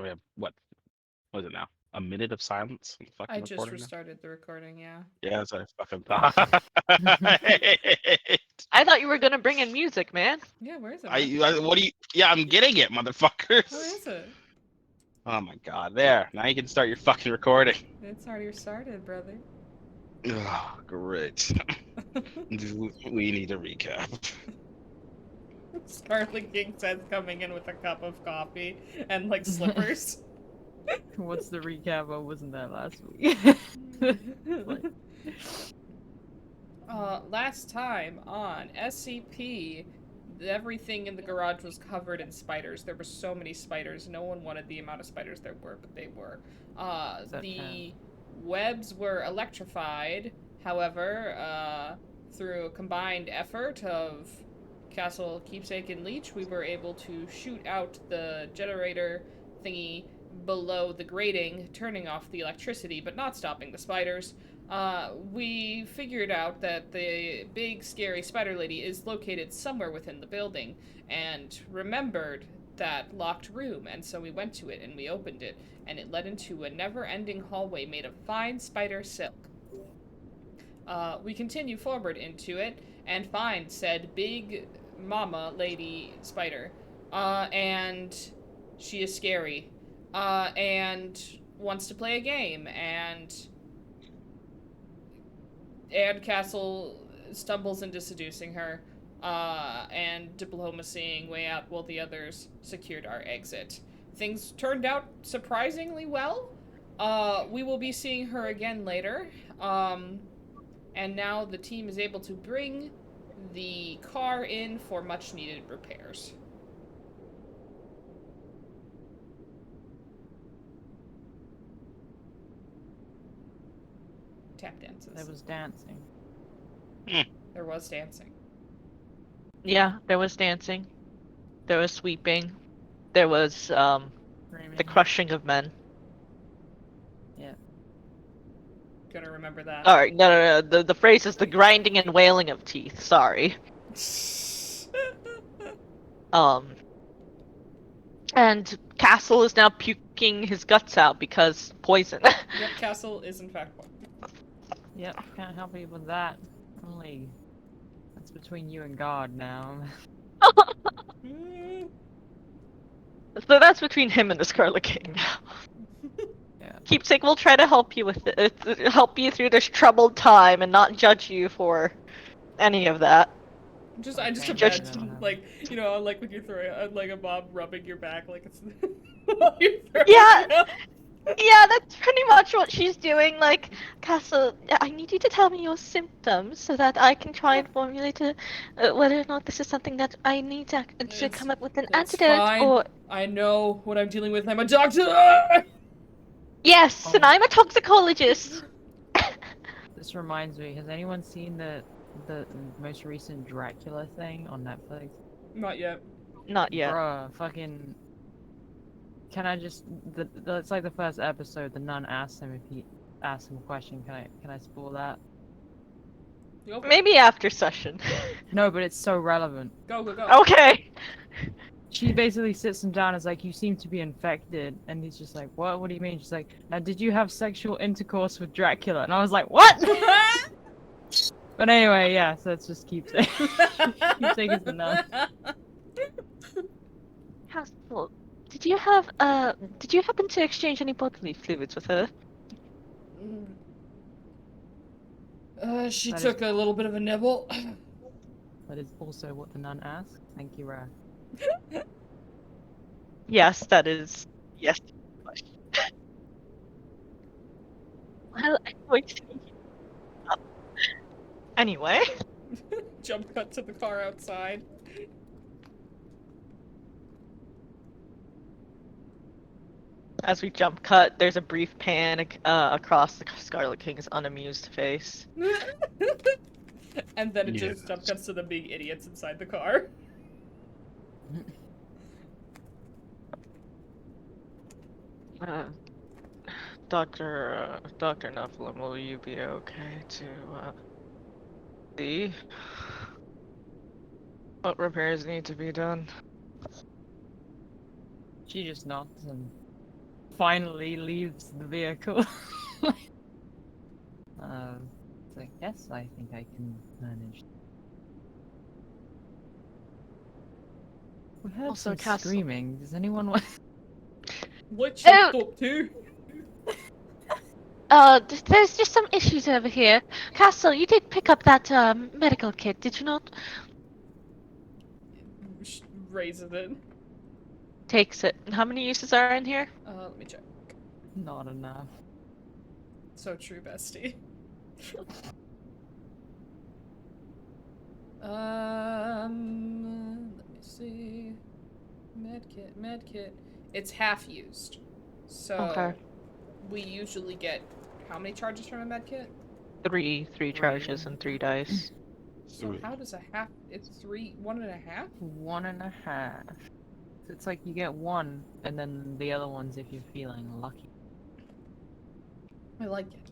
We have what is it now? A minute of silence on the I fucking just recording now? restarted the recording, yeah. Yeah, that's what I fucking thought. I thought you were gonna bring in music, man. Yeah, where is it, man? What do you? Yeah, I'm getting it, Where motherfuckers. is it? Oh my god, there. Now you can start your fucking recording. It's already restarted, brother. Oh, great. We need a recap. Scarlet King says coming in with a cup of coffee and like slippers. What's the recap? I wasn't there last week. Like, Last time on SCP, everything in the garage was covered in spiders. There were so many spiders. No one wanted the amount of spiders there were, but they were. The webs were electrified. However, through a combined effort of Castle, Keepsake, and Leech, we were able to shoot out the generator thingy below the grating, turning off the electricity, but not stopping the spiders. We figured out that the big, scary spider lady is located somewhere within the building, and remembered that locked room, and so we went to it and we opened it, and it led into a never-ending hallway made of fine spider silk. We continue forward into it and find said big mama lady spider. And she is scary. And wants to play a game, and Castle stumbles into seducing her, and diplomacying way out while the others secured our exit. Things turned out surprisingly well. We will be seeing her again later. And now the team is able to bring the car in for much needed repairs. Tap dances. there was dancing. There was dancing. Yeah, there was dancing. There was sweeping. There was Screaming. the crushing of men. Yeah. Gonna remember that. Alright, no. The phrase is the grinding and wailing of teeth. Sorry. And Castle is now puking his guts out because poison. Yep, Castle is in fact one. Yep, can't help you with that. Only that's between you and God now. So that's between him and the Scarlet King now. Yeah. Keepsake will try to help you with help you through this troubled time and not judge you for any of that. I just Okay. imagine, like, you know, like when you're throwing, like a mom rubbing your back, like it's. Yeah. Yeah, that's pretty much what she's doing. Like, Castle, I need you to tell me your symptoms so that I can try and formulate whether or not this is something that I need to come up with an antidote fine. or. I know what I'm dealing with. I'm a doctor. Yes, and I'm a toxicologist. This reminds me, has anyone seen the most recent Dracula thing on Netflix? Not yet. Not yet. Bruh, fucking. Can I just it's like the first episode. The nun asks him if he asks him a question. Can I spoil that? Go for it. Maybe after session. No, but it's so relevant. Go. Okay. She basically sits him down and is like, "You seem to be infected," and he's just like, "What? What do you mean?" She's like, "Now, did you have sexual intercourse with Dracula?" And I was like, "What?" But anyway, yeah. So it's just Keepsake. Keepsake is the nun. Castle, did you happen to exchange any bodily fluids with her? She That took a little bit of a nibble. That is also what the nun asked. Thank you, Ra. Yes, that is. Yes. Well, I'm going to. Anyway. Jump cut to the car outside. As we jump cut, there's a brief pan across the Scarlet King's unamused face. And then it just jump cuts to the big idiots inside the car. Dr. Nephilim, will you be okay to see what repairs need to be done? She just nods and finally leaves the vehicle. So yes, I think I can manage. We heard Also, some Castle. screaming. Does anyone want? What you Oh! up to? There's just some issues over here. Castle, you did pick up that medical kit, did you not? Raises it. Takes it. How many uses are in here? Let me check. Not enough. So true, bestie. Let me see. Medkit. It's half used. So Okay. we usually get how many charges from a medkit? Three charges and 3 dice. So Three. how does a half? It's 1.5. 1.5. So it's like you get one, and then the other one's if you're feeling lucky. I like it.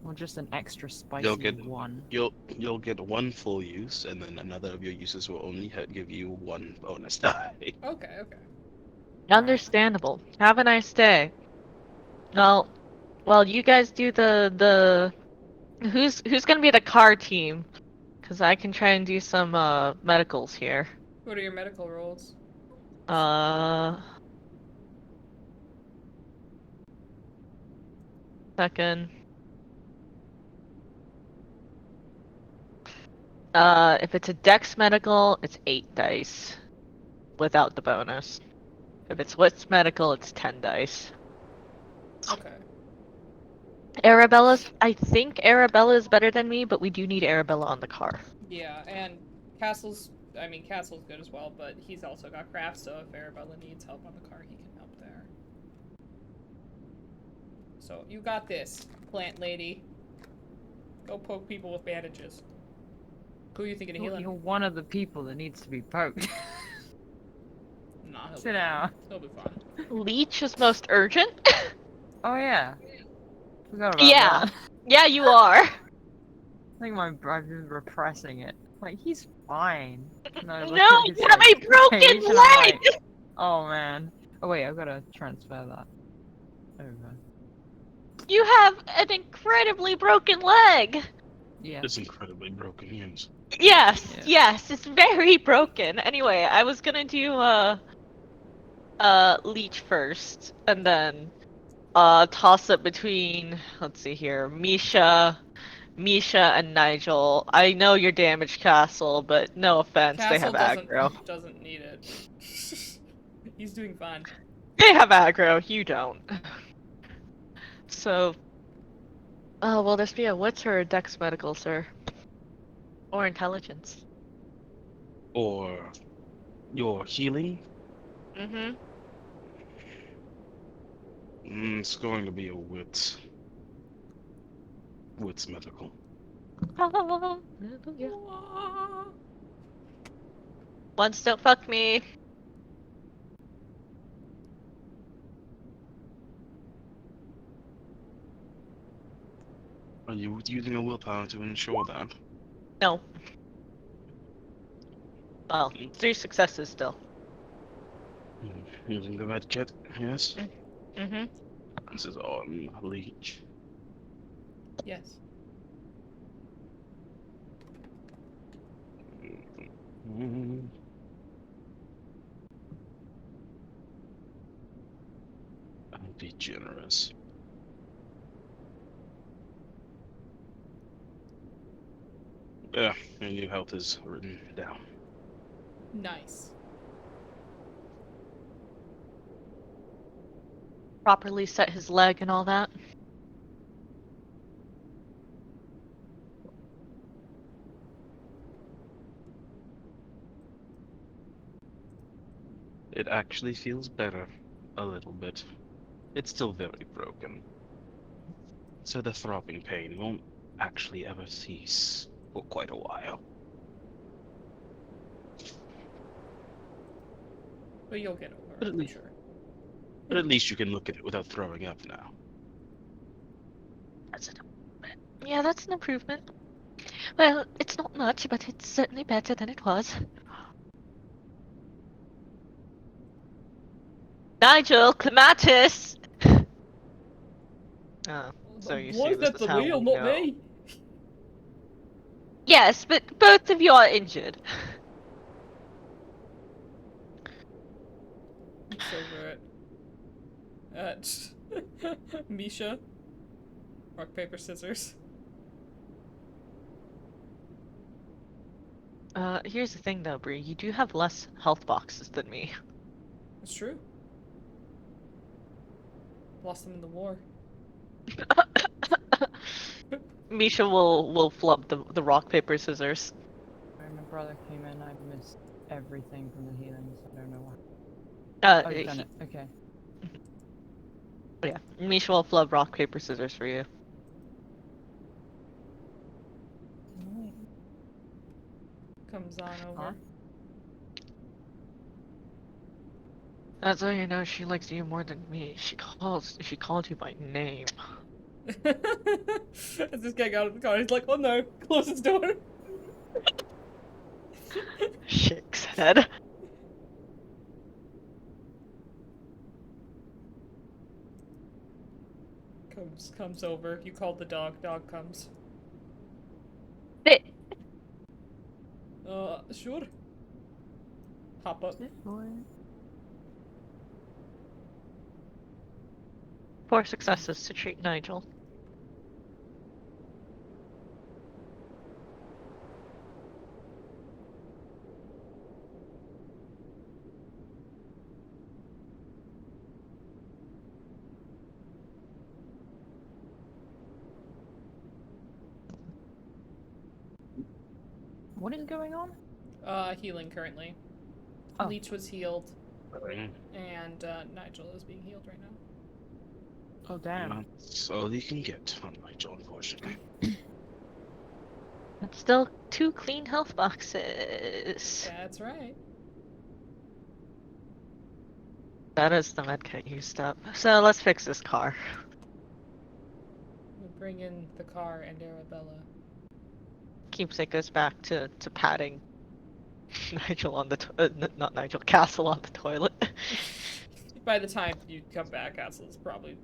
Or just an extra spicy get- one. You'll get one full use, and then another of your uses will only give you one bonus die. Okay. Understandable. Have a nice day. Well, you guys do the who's gonna be the car team? Cause I can try and do some medicals here. What are your medical rolls? Second. If it's a dex medical, it's 8 dice. Without the bonus. If it's wits medical, it's 10 dice. Okay. I think Arabella is better than me, but we do need Arabella on the car. Yeah, and Castle's good as well, but he's also got craft, so if Arabella needs help on the car, he can help there. So, you got this, plant lady. Go poke people with bandages. Who are you thinking of healing? You're one of the people that needs to be poked. Nah, he'll Sit be down. fine. He'll be fine. Leech is most urgent? Oh yeah. Forgot about Yeah. that. Yeah, you are. I think I've been repressing it. Like, he's fine. No, I look No, at his, you have like, a broken page and I'm leg! like, oh man. Oh wait, I've gotta transfer that over. You have an incredibly broken leg! Yeah. It's incredibly broken news. Yes, Yeah. yes, it's very broken. Anyway, I was gonna do, Leech first, and then, toss it between, let's see here, Misha, and Nigel. I know you're damaged, Castle, but no offense, they have aggro. doesn't need it. He's doing fine. They have aggro, you don't. So, will this be a wits or a dex medical, sir? Or intelligence? Or your healing. Mm-hmm. It's going to be a wits medical. Hallelujah. Once don't fuck me. Are you using a willpower to ensure that? No. Well, 3 successes still. Using the med kit, yes. Mm-hmm. This is on Leech. Yes. I'll be generous. Yeah, and your health is written down. Nice. Properly set his leg and all that. It actually feels better, a little bit. It's still very broken. So the throbbing pain won't actually ever cease for quite a while. But you'll get over But it, at I'm least- sure. But at least you can look at it without throwing up now. Yeah, that's an improvement. Well, it's not much, but it's certainly better than it was. Nigel, Clematis! Oh, so you see, Boy's this at is the how wheel, we not know. me. Yes, but both of you are injured. Looks over at Misha. Rock, paper, scissors. Here's the thing though, Bree. You do have less health boxes than me. It's true. Lost them in the war. Misha will flub the rock, paper, scissors. When my brother came in, I missed everything from the healing, so I don't know why. Oh, you've done it. Okay. Yeah, Misha will flub rock, paper, scissors for you. Comes on over. Huh? That's how you know she likes you more than me. She called you by name. As this guy got out of the car, he's like, oh no, close his door. Shakes head. Comes over. You called the dog. Dog comes. Sit. Sure. Hop up. 4 successes to treat Nigel. What is going on? Healing currently. Oh. Leech was healed, Mm, and Nigel is being healed right now. Oh, damn. That's all you can get on Nigel, unfortunately. That's still 2 clean health boxes. That's right. That is the medkit used up. So let's fix this car. We'll bring in the car and Arabella. Keepsake goes back to patting Nigel on the not Nigel, Castle on the toilet. By the time you come back, Castle's probably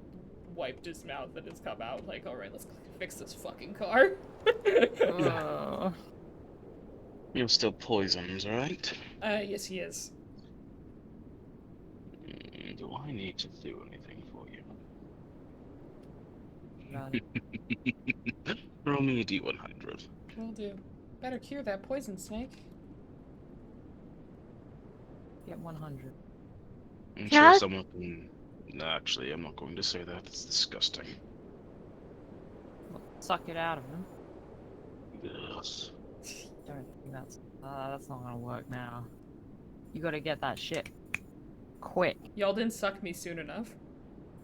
wiped his mouth and has come out like, alright, let's fix this fucking car. Oh. You're still poisoned, right? Yes he is. Do I need to do anything for you? None. Roll me a D100. Will do. Better cure that poison, Snake. Get 100. I'm Yeah. sure someone can... No, actually, I'm not going to say that. It's disgusting. Well, suck it out of him. Yes. Don't think that's not gonna work now. You gotta get that shit. Quick. Y'all didn't suck me soon enough.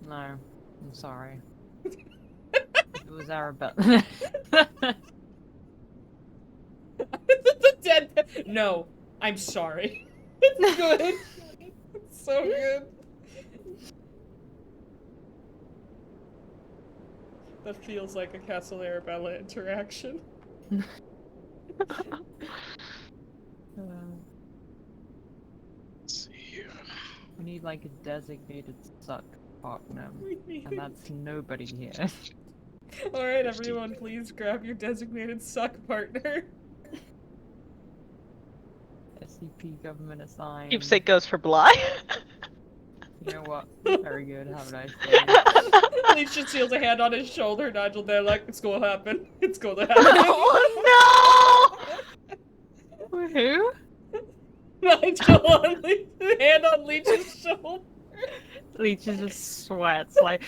No. I'm sorry. It was Arabella. The dead. No, I'm sorry. It's good. It's so good. That feels like a Castle Arabella interaction. Let's see here. We need like a designated suck partner, We need and that's nobody here. Alright, everyone, please grab your designated suck partner. SCP government assigned. Keepsake goes for Bly. You know what? Very good. Have a nice day. Leech just feels a hand on his shoulder. Nigel, they're like, it's gonna happen. It's gonna happen. Oh no! Who? Nigel on hand on Leech's shoulder. Leech just sweats like.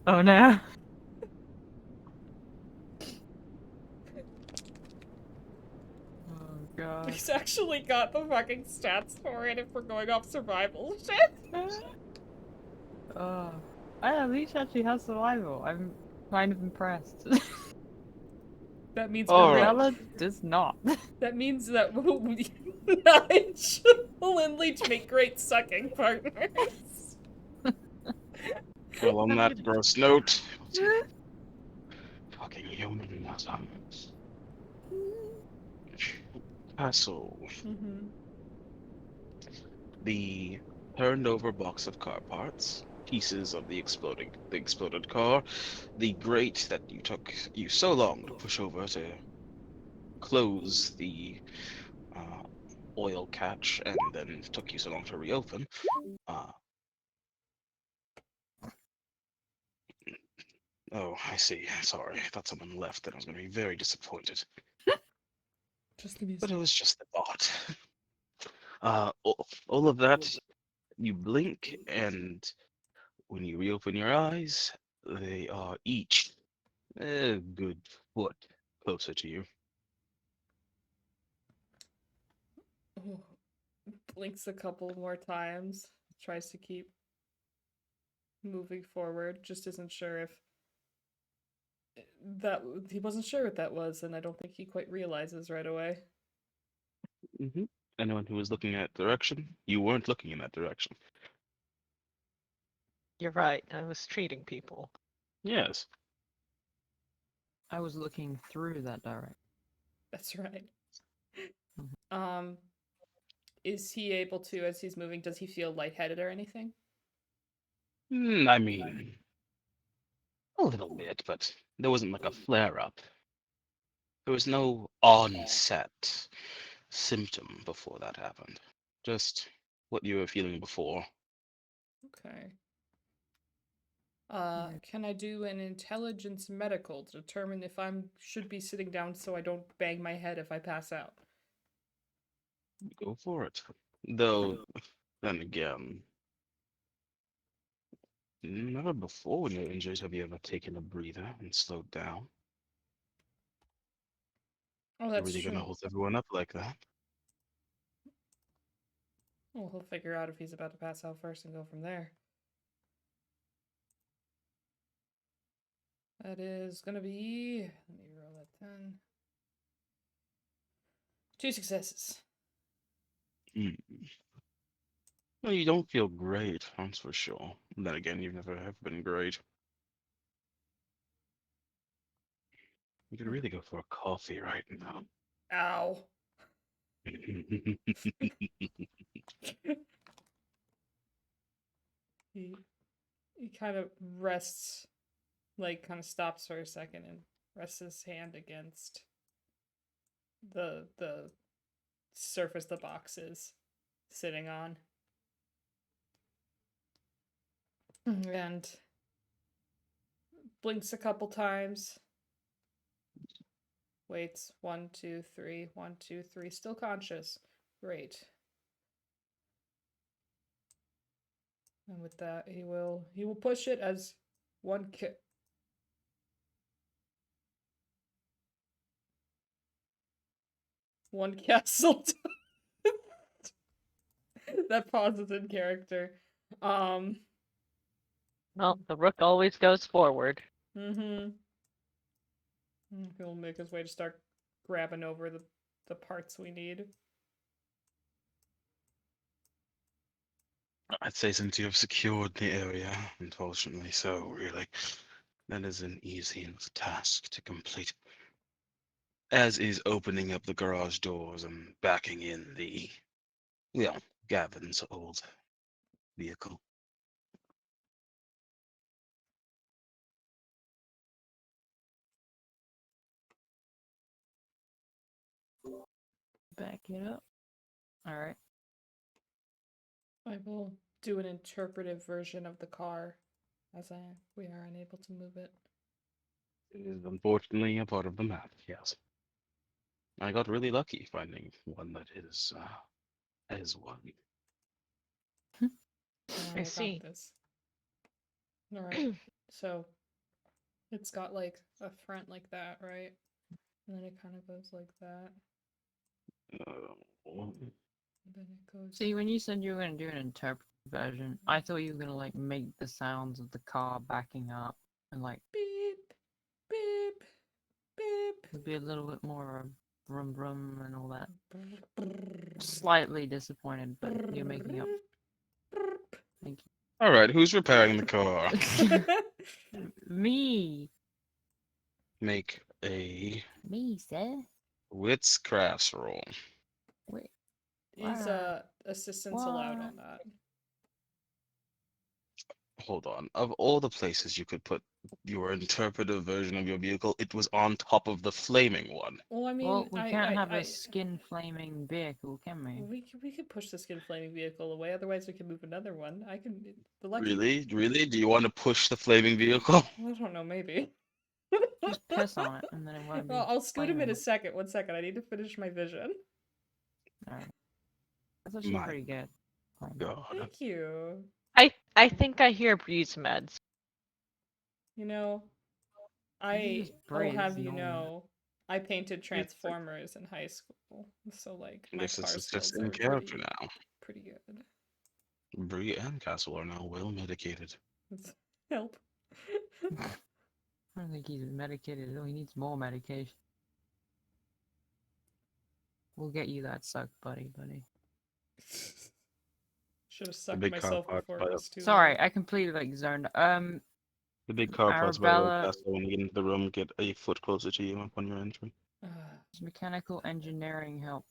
Oh no. Oh god. He's actually got the fucking stats for it if we're going off survival shit. Oh. Leech actually has survival. I'm kind of impressed. That means Arabella does not. that means that Nigel and Leech make great sucking partners. Well, on that gross note... Fucking human nuts. Castle. Mm-hmm. The turned over a box of car parts, pieces of the exploded car, the grate that took you so long to push over to close the uh, oil catch, and then took you so long to reopen. Uh, oh, I see. Sorry, I thought someone left, and I was going to be very disappointed. Just the But music. it was just the thought. All of that, you blink, and when you reopen your eyes, they are each a good foot closer to you. Oh, blinks a couple more times. Tries to keep moving forward. Just isn't sure if that he wasn't sure what that was, and I don't think he quite realizes right away. Hmm. Anyone who was looking at direction, you weren't looking in that direction. You're right. I was treating people. Yes. I was looking through that direction. That's right. Mhm. Um, is he able to, as he's moving, does he feel lightheaded or anything? I mean, a little bit, but there wasn't like a flare up. There was no onset symptom before that happened. Just what you were feeling before. Okay. Yeah. Can I do an intelligence medical to determine if I'm should be sitting down so I don't bang my head if I pass out? Go for it. Though, then again, never before when you're injured have you ever taken a breather and slowed down. Oh, You're that's really gonna true. hold everyone up like that? Well, he'll figure out if he's about to pass out first and go from there. That is gonna be. Let me roll that 10. 2 successes. Hmm. Well, you don't feel great, that's for sure. Then again, you've never have been great. You could really go for a coffee right now. Ow. he he kind of rests, like kind of stops for a second and rests his hand against the surface the box is sitting on. And blinks a couple times. Waits. 1, 2, 3. 1, 2, 3. Still conscious. Great. And with that, he will push it as one one castle. That pauses in character. Um. Well, the rook always goes forward. Mm-hmm. He'll make his way to start grabbing over the parts we need. I'd say since you have secured the area, unfortunately so, really, that is an easy enough task to complete. As is opening up the garage doors and backing in Gavin's old vehicle. Back it up. All right. I will do an interpretive version of the car, as we are unable to move it. It is unfortunately a part of the map, yes. I got really lucky finding one that is one. I I got see. this. All right. So it's got like a front like that, right? And then it kind of goes like that. Uh, And then it goes. See, when you said you were gonna do an interpretive version, I thought you were gonna like make the sounds of the car backing up and like Beep, beep, beep. it'd be a little bit more brum brum and all that. Slightly disappointed, but you're making up. Thank all right, who's repairing the car? you. Me, Make a sir. wits crafts roll. Wait, Is Wow. assistance allowed on What? that? Hold on. Of all the places you could put your interpretive version of your vehicle, it was on top of the flaming one. Well, I mean, Well, we can't have I a skin flaming vehicle, can we? we could push the skin flaming vehicle away. Otherwise, we can move another one. I can. The lucky. Really? Really? Do you want to push the flaming vehicle? I don't know. Maybe. Just piss on it, and then it won't be. I'll scoot him in flaming. a second. 1 second. I need to finish my vision. Alright. That's actually My pretty good. Fine. God. Thank you. I think I hear breeze meds. You know, You just I'll breathe have you normal. know, I painted It's- Transformers in high school, so like my This car is skills just in are character now. pretty good. Bree and Castle are now well medicated. Help. I don't think he's medicated at all. He needs more medication. We'll get you that suck, buddy. Should have The sucked big car myself parked before by it was too Sorry, late. I completely like zoned. The big car parts by the Arabella- Castle. When you get into the room, get a foot closer to you upon your entry. Does mechanical engineering help?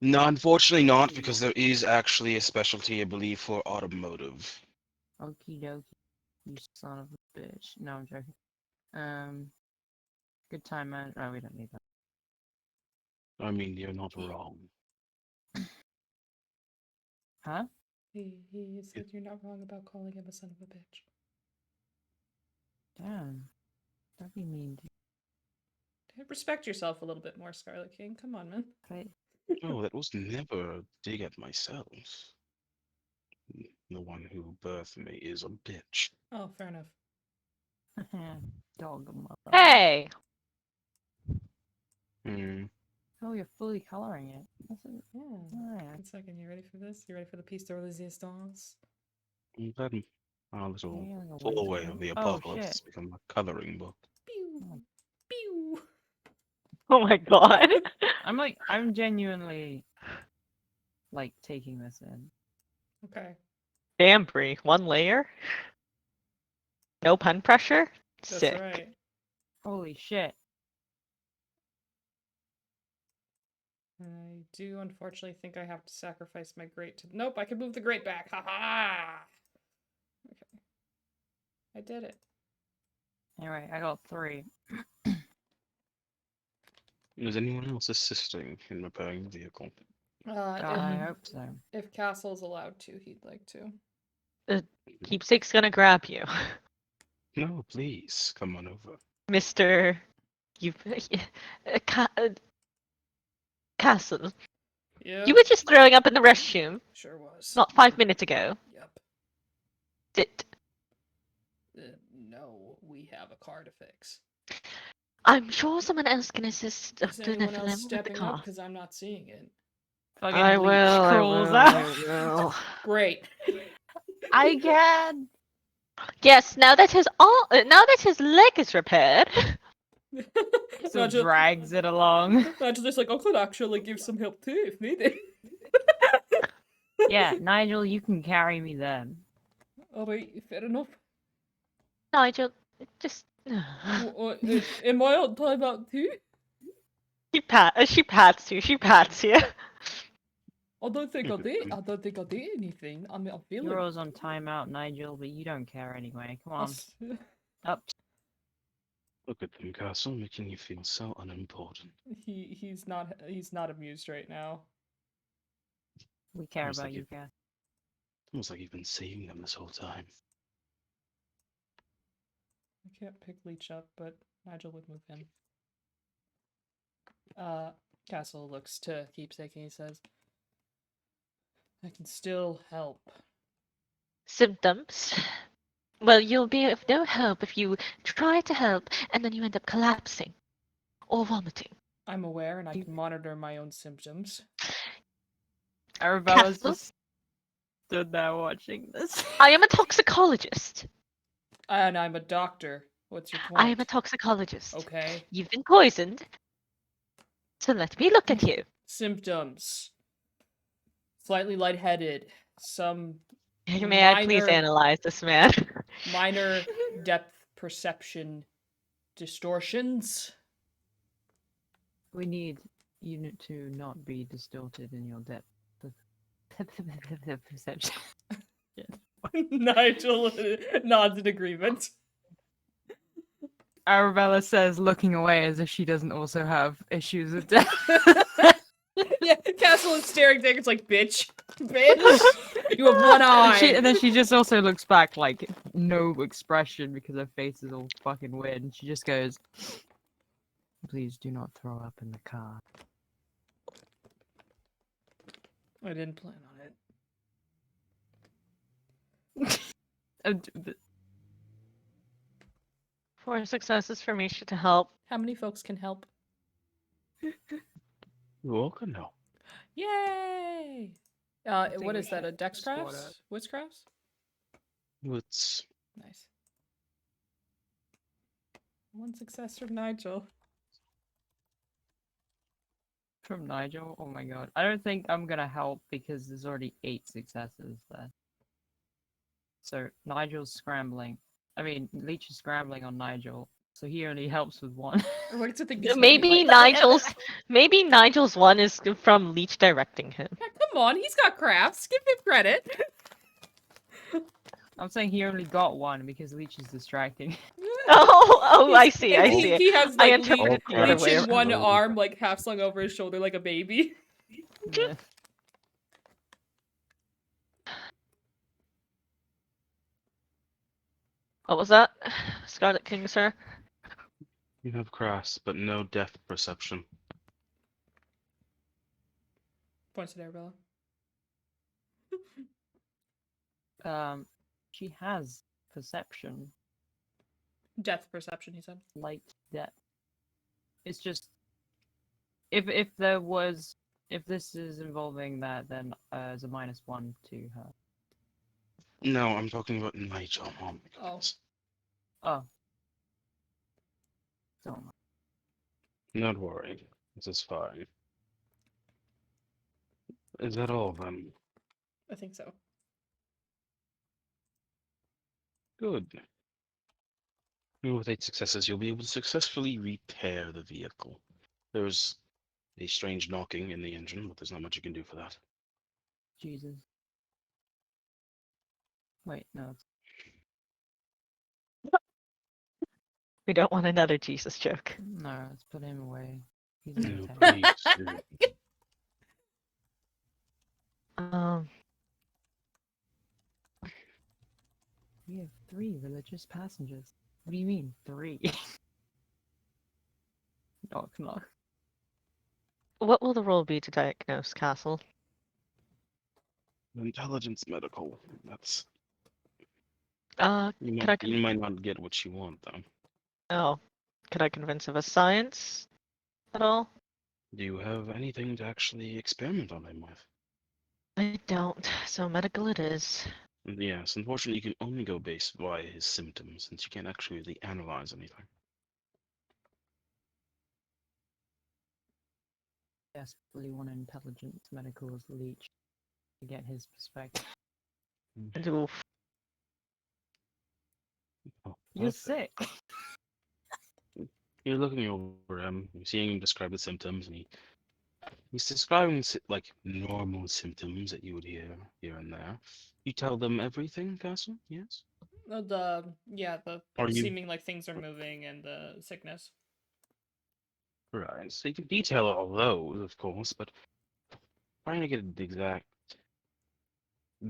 No, unfortunately not, because there is actually a specialty, I believe, for automotive. Okie dokie. You son of a bitch. No, I'm joking. Good time, man. Oh, we don't need that. I mean, you're not wrong. Huh? He said you're not wrong about calling him a son of a bitch. Damn. That'd be mean. Respect yourself a little bit more, Scarlet King. Come on, man. Right? No, that was never a dig at myself. The one who birthed me is a bitch. Oh, fair enough. Dog mother. Hey! Hmm. Oh, you're fully coloring it. That's a... Yeah. Oh, yeah. 1 second. You ready for this? You ready for the piece de resistance? That our little Yeah, like a hallway waste of the of- Oh, apocalypse shit. has become a coloring book. Pew. Oh. Pew. Oh my god. I'm genuinely, like, taking this in. Okay. Damn, Bree. 1 layer? No pun pressure? That's Sick. right. Holy shit. I do unfortunately think I have to sacrifice my grate to. Nope, I can move the grate back. Ha ha! Okay. I did it. Anyway, I got 3. Is anyone else assisting in repairing the vehicle? I hope so. If Castle's allowed to, he'd like to. Keepsake's gonna grab you. No, please, come on over. Mr. You. Castle. Yeah. You were just throwing up in the restroom Sure was. not 5 minutes ago. Yep. Sit. No, we have a car to fix. I'm sure someone else can assist Is Dr. anyone else Nephilim with the stepping up? car. Because I'm not seeing it. Fucking I leech will, crawls out. will. Great. I can. Yes, now that his leg is repaired. So Nigel, drags it along. Nigel's like, I could actually give some help too if needed. Yeah, Nigel, you can carry me then. Alright, fair enough. Nigel, just. Am I on timeout too? She pats you. She pats you. I don't think I did. I don't think I did anything. I mean, I'm feeling. You're always on timeout, Nigel, but you don't care anyway. Come on, up. Look at them, Castle, making you feel so unimportant. He's not amused right now. We care Almost about like you, it- Cass. Almost like you've been saving them this whole time. I can't pick Leech up, but Nigel would move in. Castle looks to Keepsake and he says, I can still help. Symptoms. Well, you'll be of no help if you try to help and then you end up collapsing or vomiting. I'm aware and I can monitor my own symptoms. Arabella's Castle? just stood there watching this. I am a toxicologist. And I'm a doctor. What's your point? I am a toxicologist. Okay. You've been poisoned. So let me look at you. Symptoms. Slightly lightheaded. Some May I please minor- analyze this man? minor depth perception distortions. We need you to not be distorted in your depth of perception. Nigel nods in agreement. Arabella says, looking away as if she doesn't also have issues with death. Yeah, Castle is staring there. It's like, bitch, bitch, you have one eye. And then she just also looks back like no expression because her face is all fucking weird, and she just goes, "Please do not throw up in the car." I didn't plan on it. And 4 successes for Misha to help. How many folks can help? You all can help. Yay! think What we is that? A should squad Dexcrafts? up. Witchcrafts? It's Nice. 1 success from Nigel. From Nigel, oh my god, I don't think I'm gonna help because there's already 8 successes there. So Nigel's scrambling. I mean, Leech is scrambling on Nigel, so he only helps with 1. I like to think he's Maybe Nigel's one is from Leech directing him. Yeah, come on, he's got crafts. Give him credit. I'm saying he only got 1 because Leech is distracting. Oh, I see, I He, see. he has I like interpreted the Leech other Leech way in around. one arm, like half slung over his shoulder like a baby. Yeah. What was that? Scarlet King, sir? you have crafts, but no depth perception. Points to Arabella. She has perception, Depth perception, he said. light depth. It's just if this is involving that, then it's a -1 to her. No, I'm talking about Nigel. Oh my Oh. goodness. Oh. Don't mind. Not worry. This is fine. Is that all then? I think so. Good. With 8 successes, you'll be able to successfully repair the vehicle. There's a strange knocking in the engine, but there's not much you can do for that. Jesus. Wait, no. We don't want another Jesus joke. No, let's put him away. He's No, okay. please do. We have 3 religious passengers. What do you mean, 3? Knock, knock. What will the role be to diagnose Castle? Intelligence medical. That's Could I you might not get what you want though. oh, could I convince of a science at all? Do you have anything to actually experiment on him with? I don't, so medical it is. Yes, unfortunately, you can only go based by his symptoms, since you can't actually really analyze anything. Desperately want intelligence medical as Leech to get his perspective. Oof. Oh, You're perfect. sick. You're looking over him, you're seeing him describe the symptoms, and he's describing like normal symptoms that you would hear here and there. You tell them everything, Castle? Yes. The Are you seeming like things are moving and the sickness. right? So you can detail all those, of course, but trying to get the exact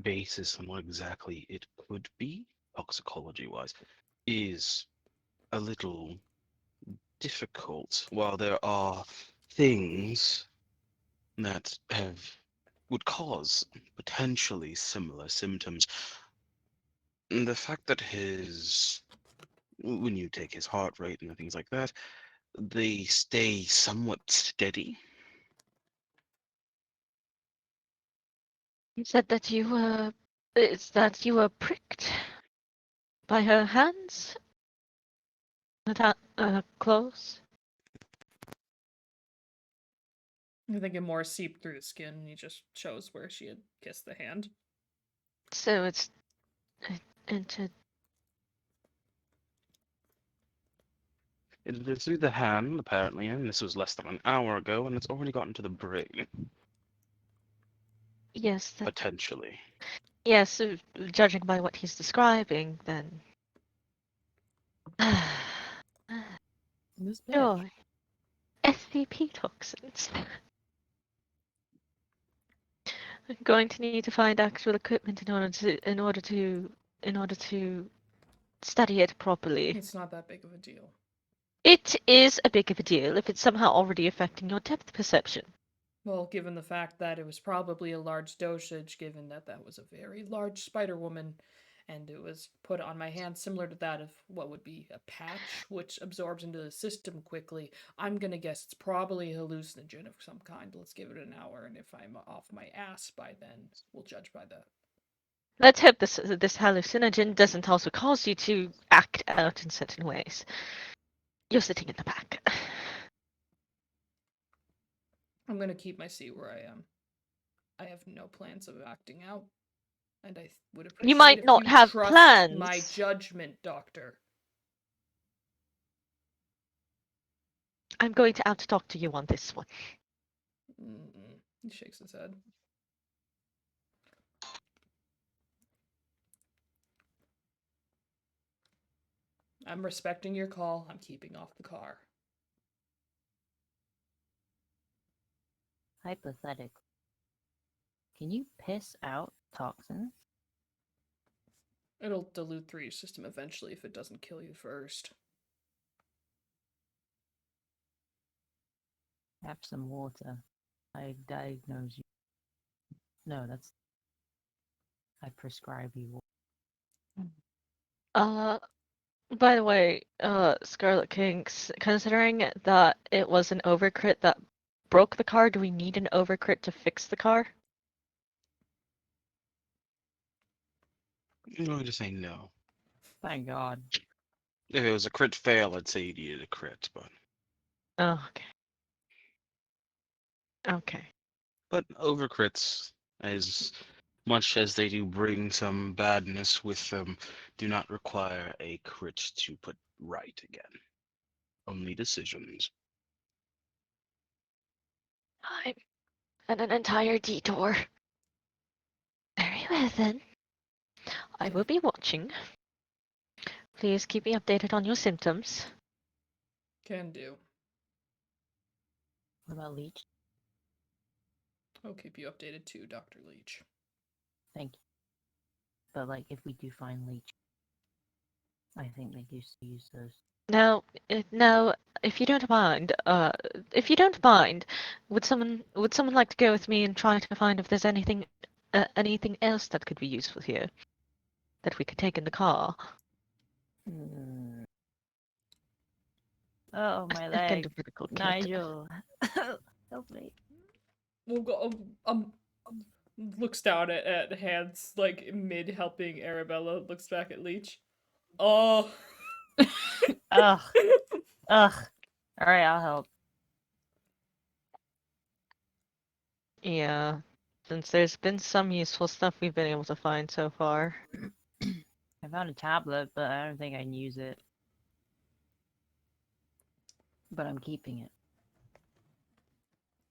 basis on what exactly it could be, toxicology-wise, is a little difficult. While there are things that would cause potentially similar symptoms, the fact that when you take his heart rate and things like that, they stay somewhat steady. You said that you were pricked by her hands? Close? I think it more seeped through the skin and he just shows where she had kissed the hand. So it's into It's through the hand, apparently, and this was less than an hour ago, and it's already gotten to the brain, yes, potentially. Yes, judging by what he's describing, then. This bitch. Sure. SCP toxins. I'm going to need to find actual equipment in order to study it properly. It's not that big of a deal. It is a big of a deal if it's somehow already affecting your depth perception. Well, given the fact that it was probably a large dosage, given that that was a very large spider woman, and it was put on my hand similar to that of what would be a patch, which absorbs into the system quickly, I'm gonna guess it's probably a hallucinogen of some kind. Let's give it an hour, and if I'm off my ass by then, we'll judge by that. Let's hope this hallucinogen doesn't also cause you to act out in certain ways. You're sitting in the back. I'm gonna keep my seat where I am. I have no plans of acting out, and I would You appreciate might if not you have trust my plans. judgment, Doctor. I'm going to out-talk to you on this one. He shakes his head. I'm respecting your call. I'm keeping off the car. Hypothetically, can you piss out toxins? It'll dilute through your system eventually if it doesn't kill you first. Have some water. I diagnose you. No, that's. I prescribe you water. By the way, Scarlet Kings, considering that it was an overcrit that broke the car, do we need an overcrit to fix the car? I'm going to say no. Thank God. If it was a crit fail, I'd say you needed a crit, Oh, okay. Okay. but over crits, as much as they do bring some badness with them, do not require a crit to put right again. Only decisions. I'm at an entire detour. Very well then. I will be watching. Please keep me updated on your symptoms. Can do. What about leech? I'll keep you updated too, Dr. Leach. Thank you. But like, if we do find leech, I think they used to use those. No, if you don't mind, would someone like to go with me and try to find if there's anything else that could be useful here that we could take in the car? Hmm. Oh, my A kind leg. of difficult kit. Nigel. Help me. We'll go. Looks down at Hands, like mid helping Arabella. Looks back at Leech. Oh. Ugh. Ugh. Alright, I'll help. Yeah, since there's been some useful stuff we've been able to find so far. I found a tablet, but I don't think I can use it. But I'm keeping it.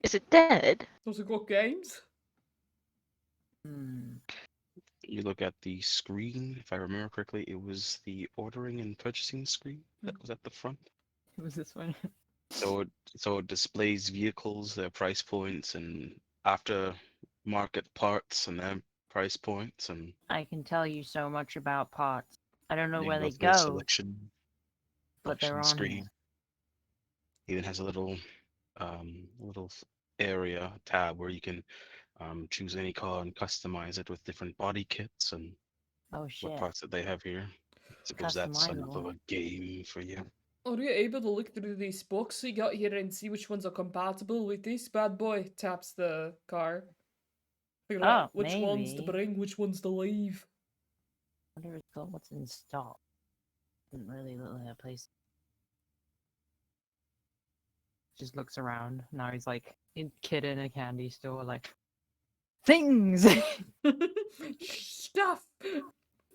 Is it dead? Those are good games. Hmm. You look at the screen, if I remember correctly, it was the ordering and purchasing screen that was at the front. It was this one. So it displays vehicles, their price points, and after-market parts and their price points, and I can tell you so much about parts. I don't know you where can go they through a go, but they're selection on here. screen. Even has a little area tab where you can choose any car and customize it with different body kits and Oh what shit. parts that they have here. I suppose that's somewhat of Customizable. a game for you. Are you able to look through these books we got here and see which ones are compatible with this bad boy? Taps the car. Figure Oh, out which ones to maybe. bring, which ones to leave. Wonder what's in stock. Didn't really look like a place. Just looks around. Now he's like a kid in a candy store, like things. Stuff.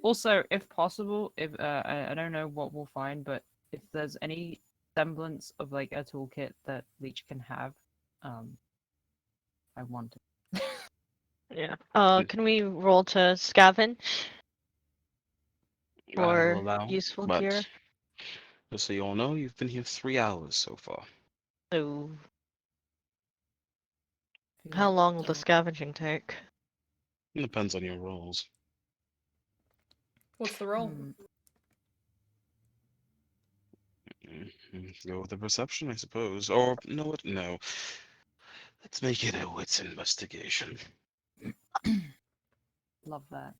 Also, if possible, if I don't know what we'll find, but if there's any semblance of like a toolkit that Leech can have, I want it. Yeah. Mm. Can we roll to scavenge I will for allow, useful but gear? just so you all know, you've been here 3 hours so far. So, Feel how like- long will the scavenging take? It depends on your rolls. What's the roll? Hmm. Go with the perception, I suppose. Or, you know what? No. Let's make it a wits investigation. Love that.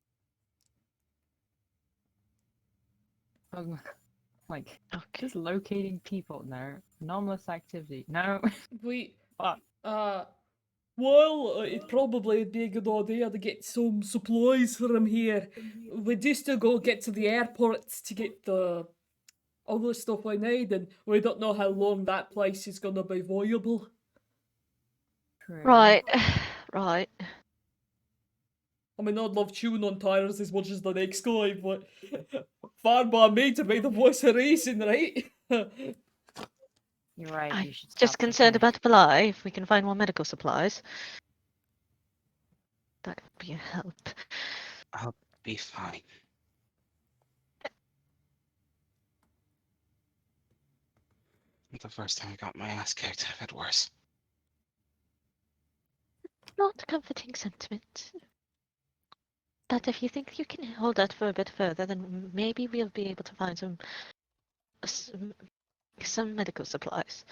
Like, Okay. just locating people. No. Anomalous activity. No. We, Fuck. well, it probably would be a good idea to get some supplies from here. We just to go get to the airport to get the other stuff I need, and we don't know how long that place is gonna be viable. True. Right. Right. I mean, I'd love chewing on tires as much as the next guy, but fine by me to be the voice of reason, right? You're right. I'm You should just stop concerned pushing. about Bly. If we can find more medical supplies, that would be a help. I'll be fine. The first time I got my ass kicked, I've had worse. Not a comforting sentiment. But if you think you can hold that for a bit further, then maybe we'll be able to find some, some medical supplies.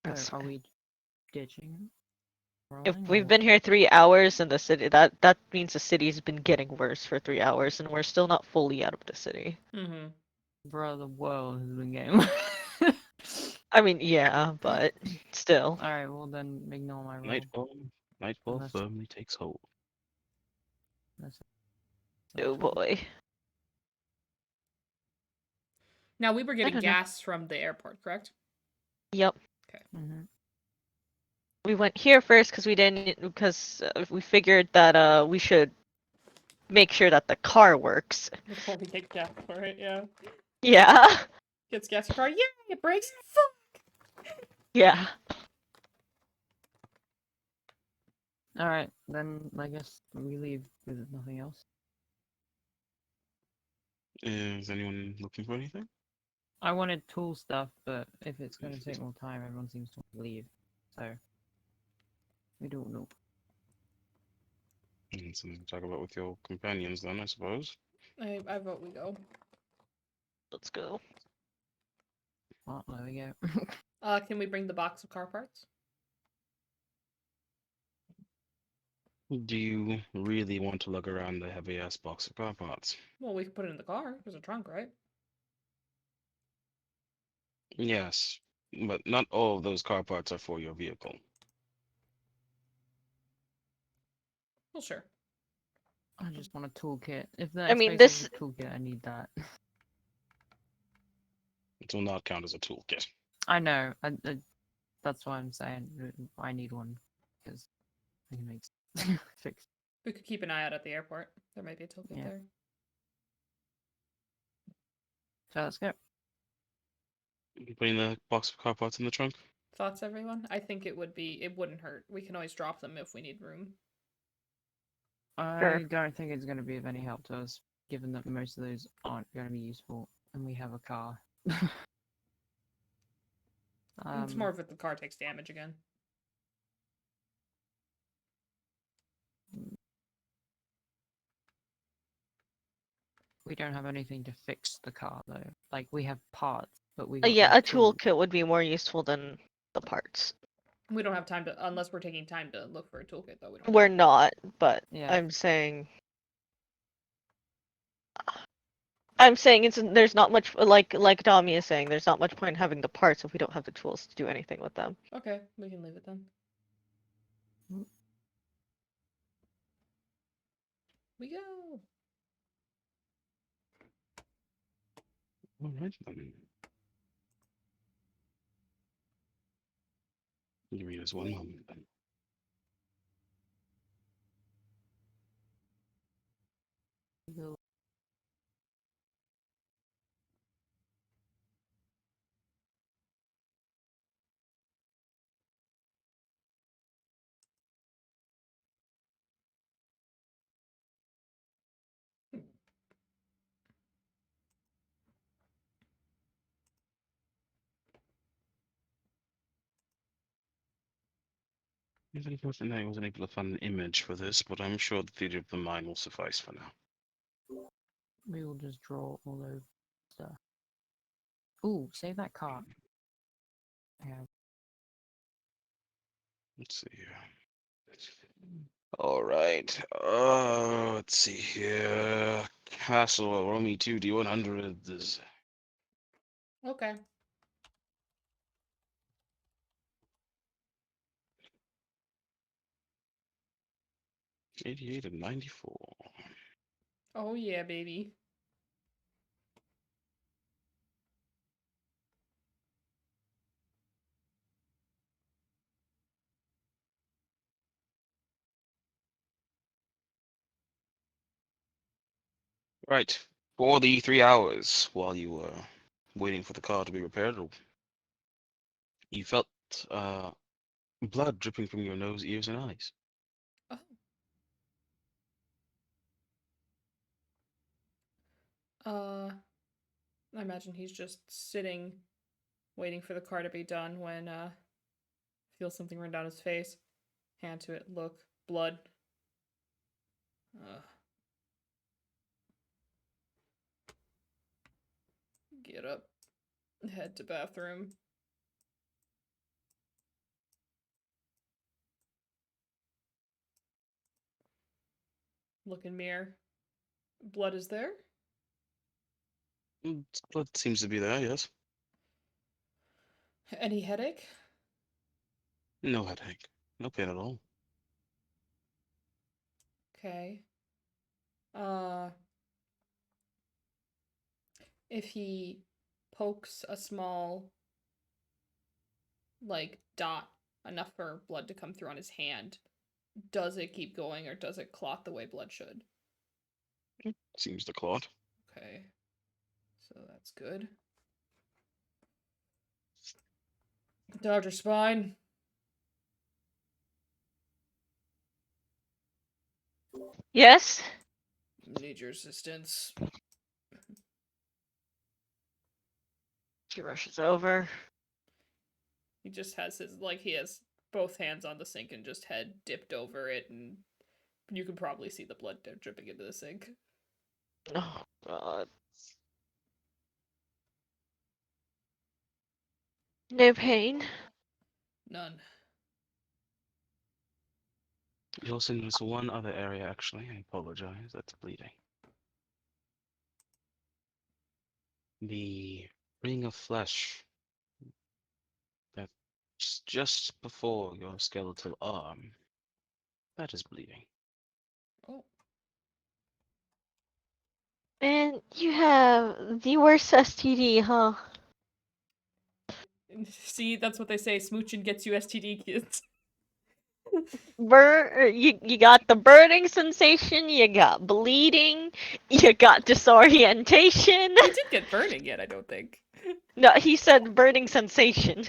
So, Elsewhere. are we ditching? If Rolling, we've or been here 3 hours in the city, that means the city's been getting worse for 3 hours, and we're still not fully out of the city. Mm-hmm. bro, the world has been getting. I mean, yeah, but still. All right. Well, then ignore my roll. Nightfall Unless- firmly takes hold. That's Oh boy. Now, we were getting don't know. gas from the airport, correct? Yep. Mm-hmm. We went here first because we figured that we should make sure that the car works. Before we get gas for it, yeah. Yeah. Gets gas your car, yeah, it breaks. Fuck! Yeah. All right. Then I guess we leave with nothing else. Is anyone looking for anything? I wanted tool stuff, but if it's going to take more time, everyone seems to leave. So we don't know. Something to talk about with your companions, then, I suppose. I vote we go. Let's go. Well, there we go. Can we bring the box of car parts? Do you really want to lug around the heavy ass box of car parts? Well, we can put it in the car. There's a trunk, right? Yes, but not all of those car parts are for your vehicle. Well, sure. I just want a toolkit. If the I mean, next space has this- a toolkit, I need that. It will not count as a toolkit. I know. That's why I'm saying I need one because I can make fix. We could keep an eye out at the airport. There might be a toolkit Yeah. there. So let's go. Putting the box of car parts in the trunk? Thoughts, everyone? I think it wouldn't hurt. We can always drop them if we need room. I don't think it's going to be of any help to us, given that most of those aren't going to be useful, and we have a car. It's more if the car takes damage again. We don't have anything to fix the car though. Like we have parts, but we yeah, no a tools. toolkit would be more useful than the parts. We don't have time to, unless we're taking time to look for a toolkit, though. We don't. We're not, but Yeah. I'm saying there's not much like Dami is saying, there's not much point in having the parts if we don't have the tools to do anything with them. Okay, we can leave it then. Mm. We go. Alright then. Give me just one moment then. We'll Even if I wasn't able to find an image for this, but I'm sure the theater of the mind will suffice for now. We will just draw all those stuff. Ooh, save that card. Yeah. Let's see here. All right. Let's see here. Castle, roll me 2d100s. Okay. 88 and 94. Oh yeah, baby. Right. For the 3 hours while you were waiting for the car to be repaired, you felt blood dripping from your nose, ears, and eyes. Oh. I imagine he's just sitting, waiting for the car to be done when feels something run down his face. Hand to it. Look. Blood. Ugh. Get up. Head to bathroom. Look in mirror. Blood is there? Blood seems to be there, yes. Any headache? No headache. No pain at all. Okay. If he pokes a small, like, dot, enough for blood to come through on his hand, does it keep going or does it clot the way blood should? Seems to clot. Okay. So that's good. Dr. Spine. Yes? Need your assistance. She rushes over. He just has his, like, he has both hands on the sink and just head dipped over it, and you can probably see the blood dripping into the sink. Oh, God. No pain. None. You also notice one other area, actually. I apologize. That's bleeding. The ring of flesh that's just before your skeletal arm. That is bleeding. Oh. Man, you have the worst STD, huh? See, that's what they say. Smooching gets you STD, kids. You got the burning sensation, you got bleeding, you got disorientation. He did get burning yet, I don't think. No, he said burning sensation.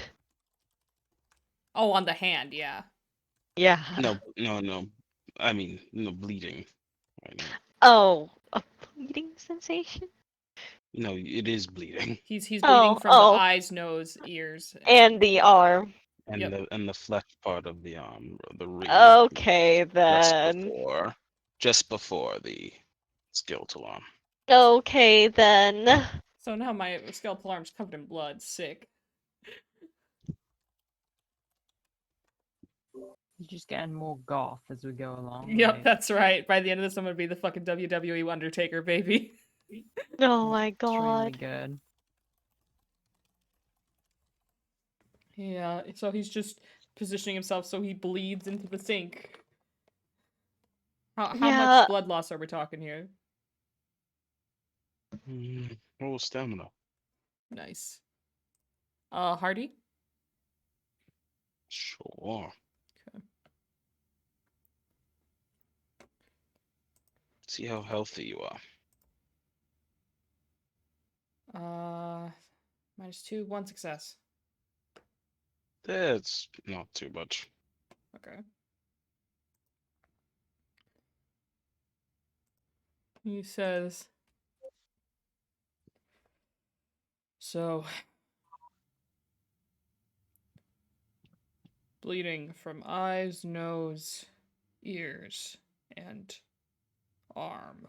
Oh, on the hand, yeah. Yeah. No. I mean, no bleeding. Right now. Oh, a bleeding sensation? No, it is bleeding. He's bleeding Oh, from the oh, eyes, nose, ears, and the arm. And Yep. the flesh part of the the ring Okay, just then. before the skeletal arm. Okay, then. So now my skeletal arm's covered in blood. Sick. He's just getting more goth as we go along. Yep, like, that's right. By the end of this, I'm gonna be the fucking WWE Undertaker, baby. Oh my extremely god. good. Yeah, so he's just positioning himself so he bleeds into the sink. How much Yeah, blood loss are we talking here? Roll stamina. Nice. Hardy? Sure. Okay. See how healthy you are. -2, 1 success. That's not too much. Okay. He says, so Bleeding from eyes, nose, ears, and arm.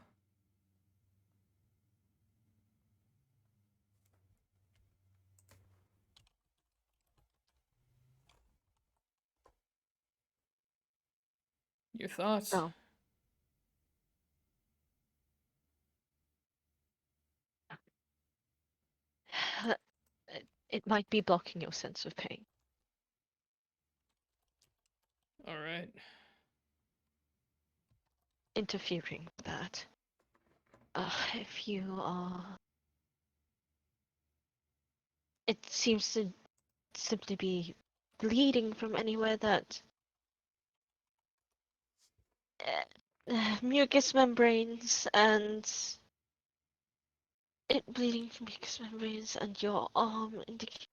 Your thoughts? Oh. It might be blocking your sense of pain. Alright. Interfering with that. If you are... It seems to simply be bleeding from anywhere that... mucous membranes and... It bleeding from mucous membranes and your arm indicate...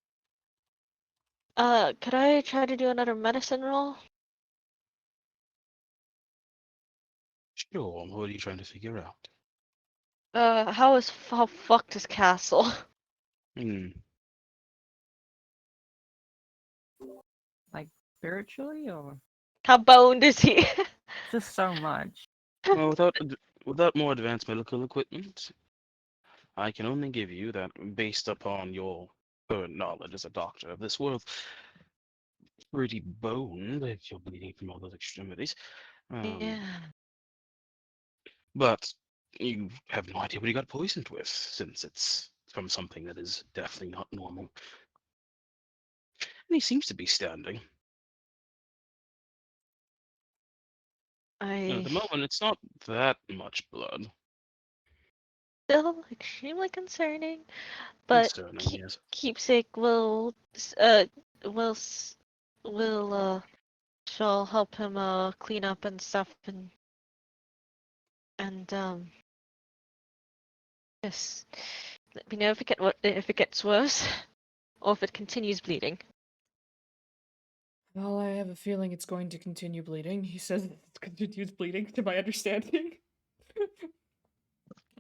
could I try to do another medicine roll? Sure, what are you trying to figure out? How fucked is Castle? Hmm. Spiritually, or How boned is he? just so much? Well, without more advanced medical equipment, I can only give you that based upon your current knowledge as a doctor of this world. Pretty boned if you're bleeding from all those extremities. Yeah. But you have no idea what he got poisoned with, since it's from something that is definitely not normal. And he seems to be standing. At I the moment, it's not that much blood. still extremely concerning, but Concerning, yes. keepsake will s- will shall help him clean up and stuff and just let me know if it gets worse or if it continues bleeding. Well, I have a feeling it's going to continue bleeding. He says it continues bleeding, to my understanding.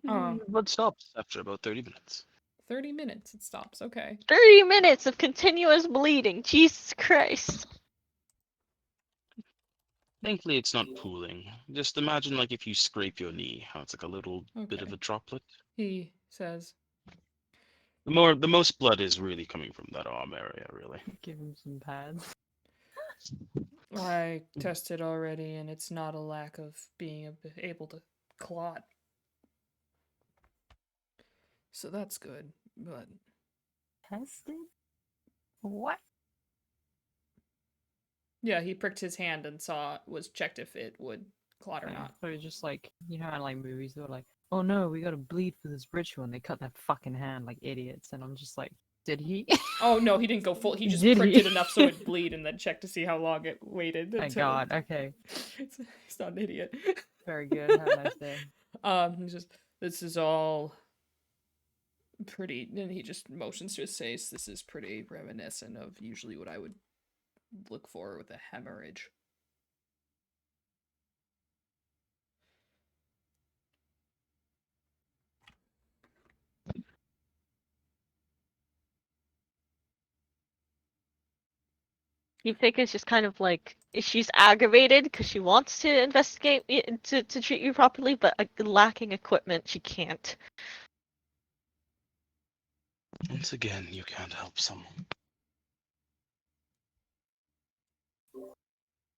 Blood stops after about 30 minutes. 30 minutes, it stops, okay. 30 minutes of continuous bleeding. Jesus Christ. Thankfully, it's not pooling. Just imagine like if you scrape your knee, how it's like a little bit of Okay. a droplet. He says, The most blood is really coming from that arm area, really. Give him some pads. I tested already, and it's not a lack of being able to clot. So that's good, but Tested? What? yeah, he pricked his hand and checked if it would clot or Yeah, not. so it's just like, you know how like movies they're like, oh no, we gotta bleed for this ritual, and they cut that fucking hand like idiots, and I'm just like, did he? Oh no, he didn't go full. He just Did pricked he? it enough so it'd bleed, and then checked to see how long it waited Thank until. God. Okay. He's not an idiot. Very good. Have a nice day. He's just, this is all pretty, and he just motions to his face. This is pretty reminiscent of usually what I would look for with a hemorrhage. Keepsake is just kind of like she's aggravated because she wants to investigate to treat you properly, but lacking equipment, she can't. Once again, you can't help someone.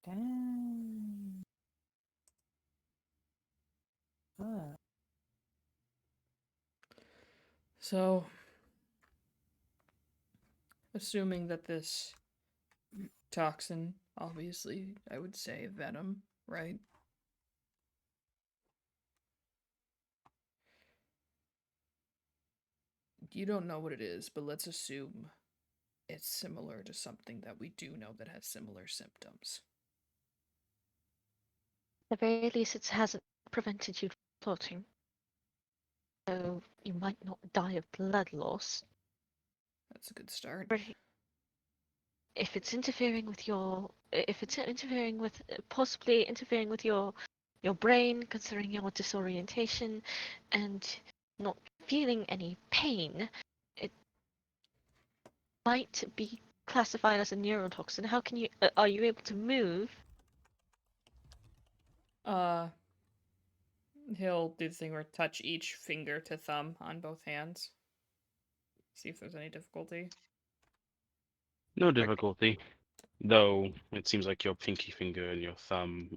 Damn. Fuck. So, assuming that this toxin, obviously, I would say venom, right? You don't know what it is, but let's assume it's similar to something that we do know that has similar symptoms. At the very least, it hasn't prevented you from floating. So you might not die of blood loss. That's a good start. But if it's interfering with possibly interfering with your brain, considering your disorientation, and not feeling any pain, it might be classified as a neurotoxin. How can you? Are you able to move? He'll do the thing where touch each finger to thumb on both hands. See if there's any difficulty. No difficulty, though it seems like your pinky finger and your thumb,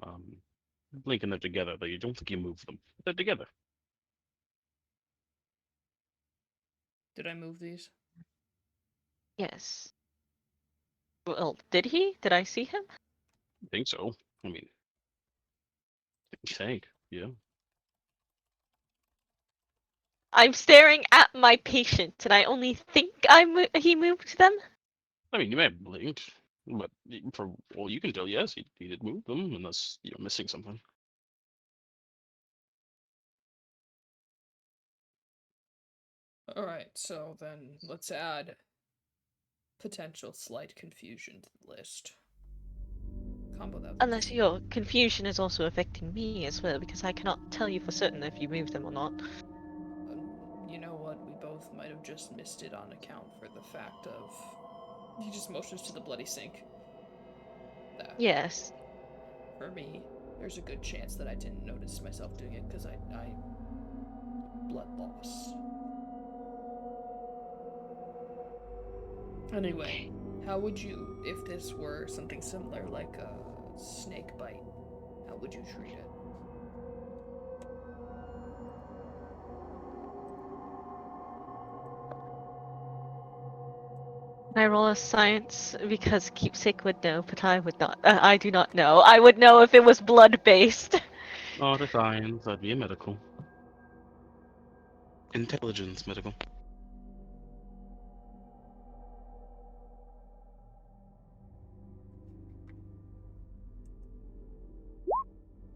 linking them together, though you don't think you move them. They're together. Did I move these? Yes. Well, did he? Did I see him? I think so. I mean, I think, yeah. I'm staring at my patient, and I only think he moved them. I mean, you may have blinked, but for all you can tell, yes, he did move them, unless you're missing something. Alright, so then let's add potential slight confusion to the list. Combo that. Unless your confusion is also affecting me as well, because I cannot tell you for certain if you moved them or not. You know what? We both might have just missed it on account for the fact of he just motions to the bloody sink. That. Yes. For me, there's a good chance that I didn't notice myself doing it because I blood loss. Anyway, how would you, if this were something similar like a snake bite, how would you treat it? Can I roll a science? Because Keepsake would know, but I would not. I do not know. I would know if it was blood-based. Not a science, that'd be a medical. Intelligence medical.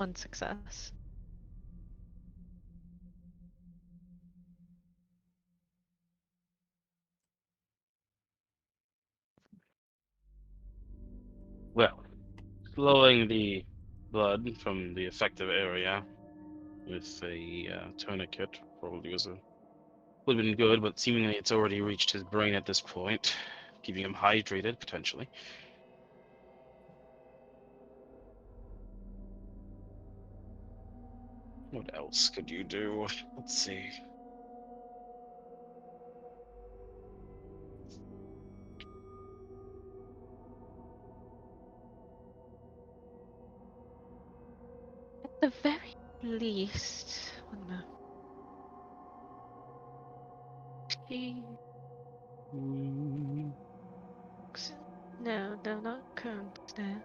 One success. Well, slowing the blood from the affected area with a tourniquet probably would have been good, but seemingly it's already reached his brain at this point, keeping him hydrated potentially. What else could you do? Let's see. At the very least. One moment. Mm, No, not current stairs.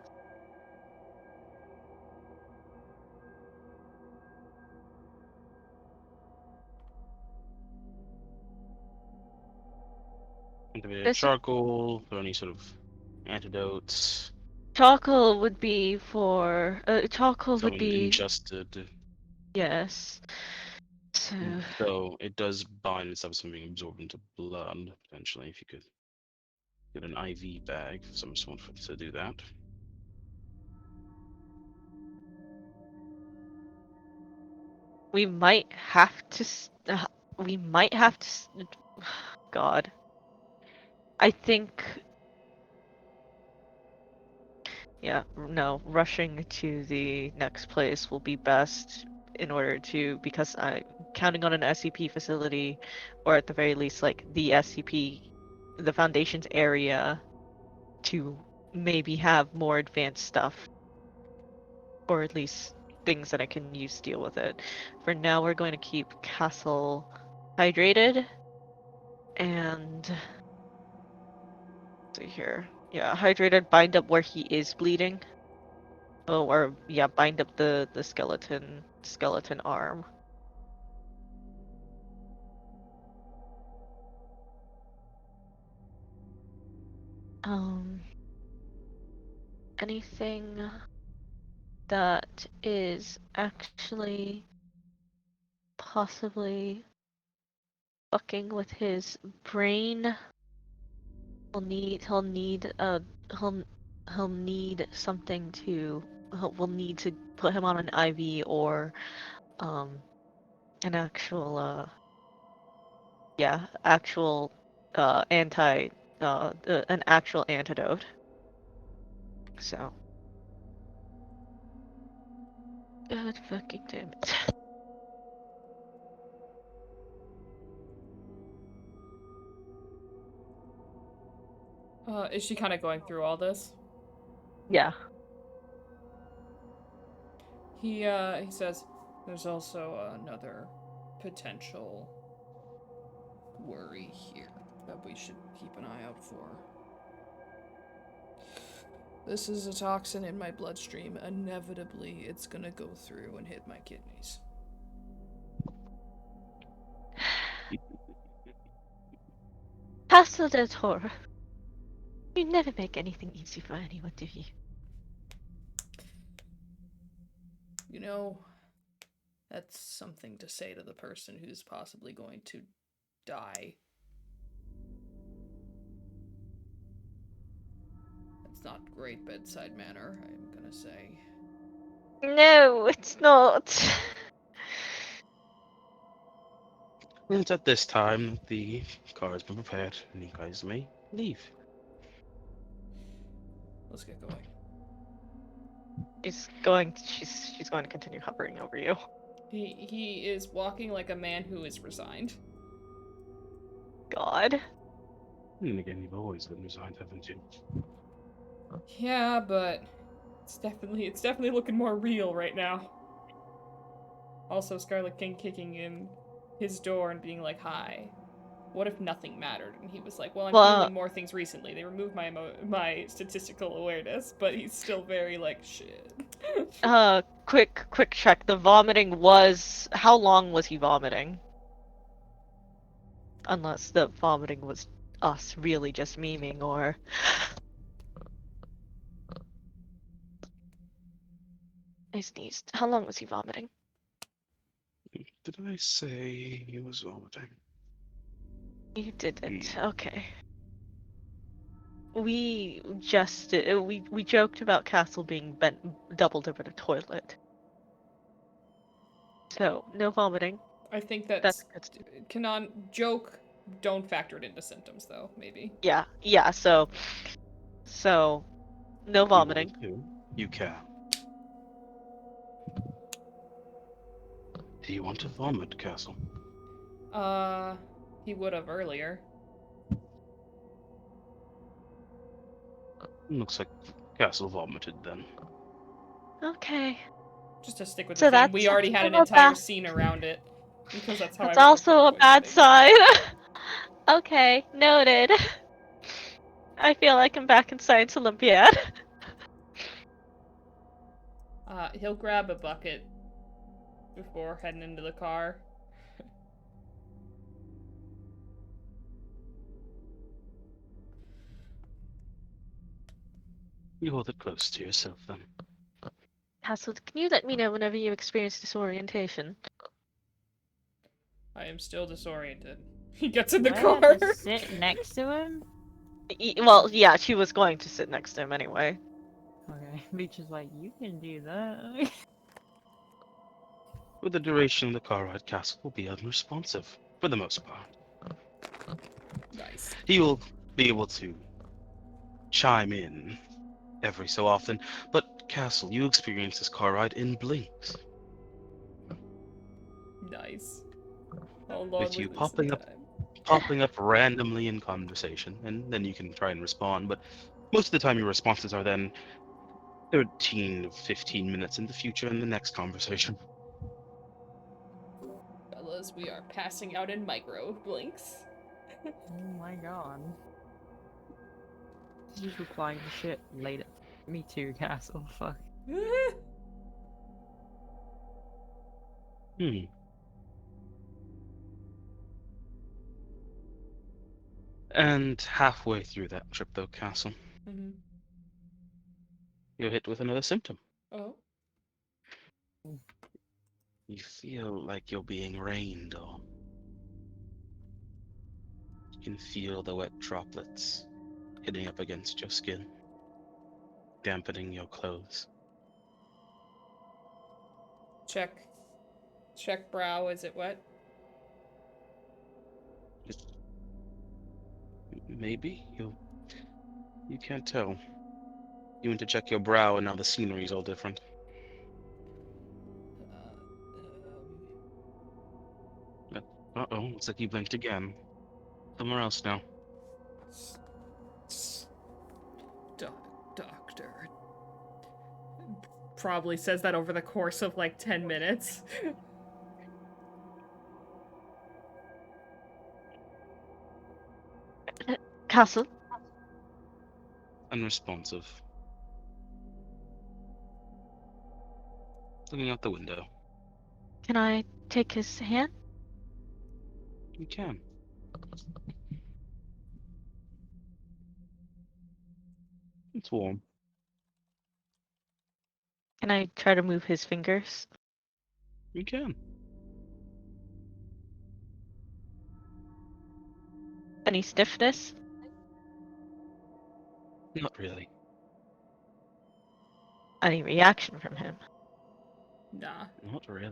activated There's a charcoal, or any sort of antidotes. charcoal would be for. Charcoal would Someone be. ingested. Yes. So. Though it does bind itself to being absorbed into blood, potentially, if you could get an IV bag of some sort to do that. We might have to. We might have to. God. I think. Yeah, no, rushing to the next place will be best in order to, because I'm counting on an SCP facility, or at the very least, like the SCP, the Foundation's area, to maybe have more advanced stuff, or at least things that I can use to deal with it. For now, we're going to keep Castle hydrated, and let's see here. Yeah, hydrated, bind up where he is bleeding. Oh, or yeah, bind up the skeleton arm. Um, anything that is actually possibly fucking with his brain. He'll he'll need something to we'll need to put him on an IV or um an actual actual an actual antidote. So. God fucking damn it. Is she kind of going through all this? Yeah. He says, there's also another potential worry here that we should keep an eye out for. This is a toxin in my bloodstream. Inevitably, it's gonna go through and hit my kidneys. Castle del Toro. You never make anything easy for anyone, do you? You know, that's something to say to the person who's possibly going to die. That's not great bedside manner, I'm gonna say. No, it's not. And at this time, the car has been prepared, and you guys may leave. Let's get going. She's going to continue hovering over you. He is walking like a man who is resigned. God. And again, you've always been resigned, haven't you? Yeah, but it's definitely looking more real right now. Also, Scarlet King kicking in his door and being like, "Hi. What if nothing mattered?" And he was like, "Well, I'm feeling more things recently. They removed my statistical awareness, but he's still very like shit." Quick check. The vomiting was... How long was he vomiting? Unless the vomiting was us really just memeing, or... I sneezed. How long was he vomiting? Did I say he was vomiting? You didn't. Okay. We just... we joked about Castle being doubled over the toilet. So, no vomiting. I think That's that's good. canon joke. Don't factor it into symptoms though. Maybe. Yeah, so no If you want vomiting. to, you can. Do you want to vomit, Castle? He would have earlier. Looks like Castle vomited then. Okay. Just to stick with the So theme, we that's already had an also a entire bad... scene around it. Because that's how That's I was also a bad voice sign. Okay, noted. I feel like I'm back in Science Olympiad. He'll grab a bucket before heading into the car. You hold it close to yourself then. Castle, can you let me know whenever you experience disorientation? I am still disoriented. He gets in the Do I car. have to sit next to him? Well, yeah, she was going to sit next to him anyway. Okay, Beach is like, you can do that. For the duration of the car ride, Castle will be unresponsive, for the most part. Nice. He will be able to chime in every so often, but Castle, you experience this car ride in blinks, Nice. Along with you with this in time. popping up randomly in conversation, and then you can try and respond, but most of the time your responses are then 13 to 15 minutes in the future in the next conversation. Fellas, we are passing out in micro blinks. Oh my god. He's replying to shit later. Me too, Castle. Fuck. Hmm. And halfway through that trip, though, Castle, Mm-hmm. you're hit with another symptom. Oh. You feel like you're being rained on. You can feel the wet droplets hitting up against your skin, dampening your clothes. Check brow, is it wet? Maybe. You can't tell. You went to check your brow and now the scenery's all different. Uh-oh, looks like you blinked again. Somewhere else now. Doctor. Probably says that over the course of like 10 minutes. Castle, Unresponsive. Looking out the window. can I take his hand? You can. It's warm. Can I try to move his fingers? You can. Any stiffness? Not really. Any reaction from him? Nah. Not really.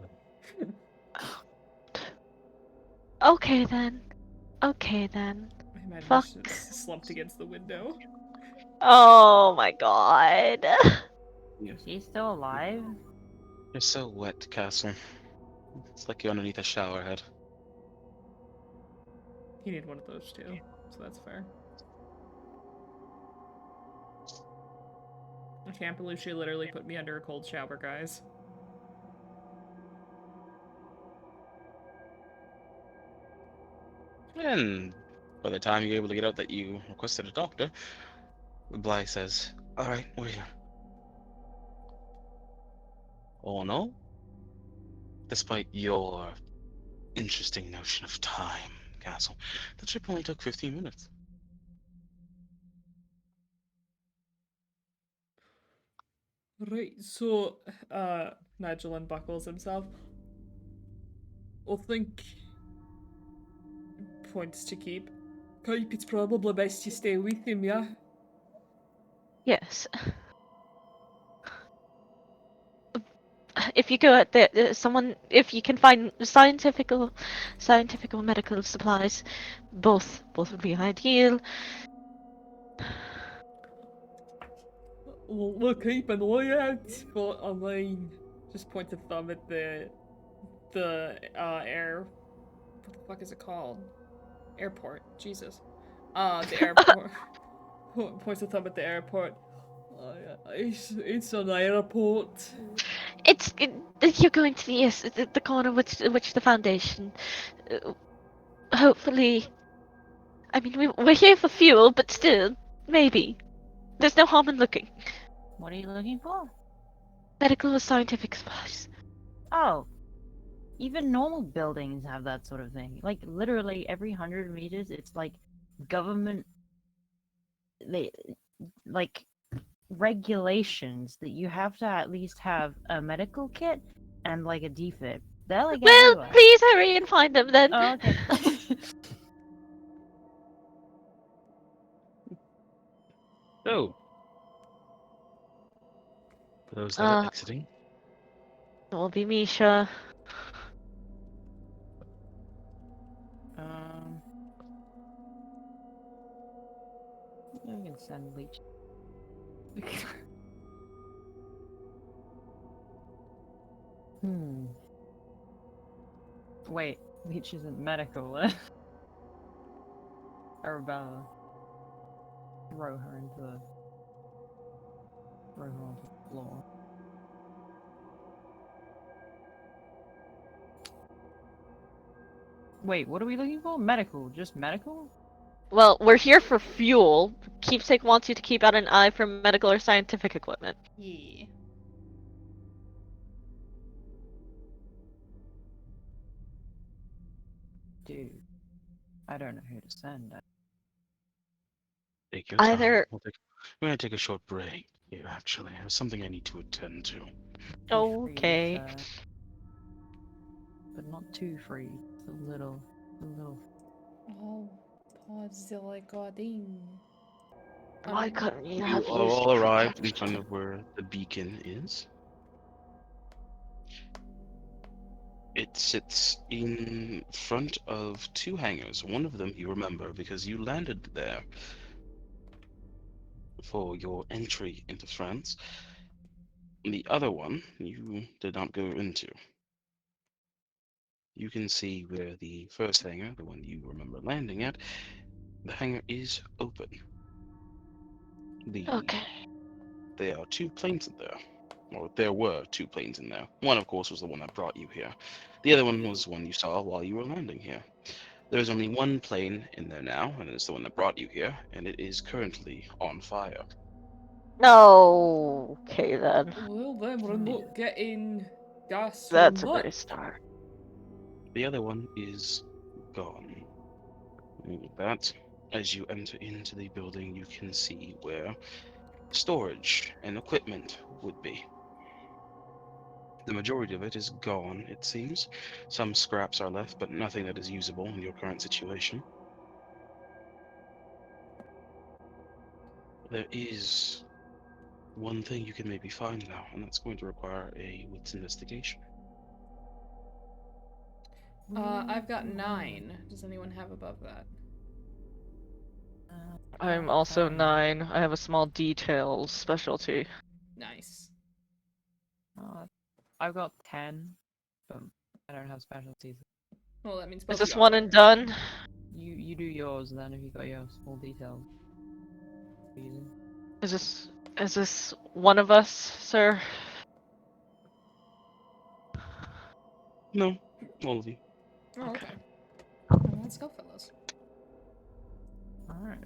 Okay then. Okay then. I imagine Fuck. he's just slumped against the window. Oh my god. She's still alive? You're so wet, Castle. It's like you're underneath a shower head. You need one of those too, so that's fair. I can't believe she literally put me under a cold shower, guys. And by the time you're able to get out that you requested a doctor, Bly says, "Alright, we're here." Oh no? Despite your interesting notion of time, Castle, the trip only took 15 minutes. Right, so, Nigel unbuckles himself. I think... Points to Keep. Keep, it's probably best you stay with him, yeah? Yes. If you go at the someone, if you can find scientific or medical supplies, both would be ideal. Well, we'll keep an eye out, but I mean... Just point a thumb at the air... What the fuck is it called? Airport. Jesus. The airport. Points a thumb at the airport. It's an airport. You're going to the corner which the foundation. Hopefully, I mean we're here for fuel, but still, maybe there's no harm in looking. What are you looking for? Medical or scientific supplies. Oh. Even normal buildings have that sort of thing. Like, literally every 100 meters, it's like government... like, regulations that you have to at least have a medical kit and, like, a defib. They're, like, Well, everywhere. please hurry and find them then. Oh, okay. So, for those that are exiting, It will be Misha. I can send Leech. Wait, Leech isn't medical. Arabella. Throw her onto the floor. Wait, what are we looking for? Medical? Just medical? Well, we're here for fuel. Keepsake wants you to keep out an eye for medical or scientific equipment. Yeah. Dude. I don't know who to send. take your time. Either. We're gonna take a short break here, actually. I have something I need to attend to. Okay. But not too free. A little. Oh, pause the recording. Why couldn't you You have are used all arrived in protection? front of where the beacon is. It sits in front of two hangars. One of them you remember because you landed there for your entry into France. The other one you did not go into. You can see where the first hangar, the one you remember landing at, the hangar is open. Okay. There are two planes in there. Or there were two planes in there. One, of course, was the one that brought you here. The other one was one you saw while you were landing here. There's only one plane in there now, and it's the one that brought you here, and it is currently on fire. No. Okay then. Well, then we're not getting gas from That's a that. great start. The other one is gone. That, as you enter into the building, you can see where storage and equipment would be. The majority of it is gone, it seems. Some scraps are left, but nothing that is usable in your current situation. There is one thing you can maybe find now, and that's going to require a wits investigation. I've got 9. Does anyone have above that? I'm also 9. I have a small details specialty. Nice. I've got 10, but I don't have specialties. Well, that means both Is this of y'all one are. and done? You do yours, and then if you got your small details. Easy. Is this one of us, sir? No, all of you. Oh, Okay. okay. Well, let's go, fellas. Alright.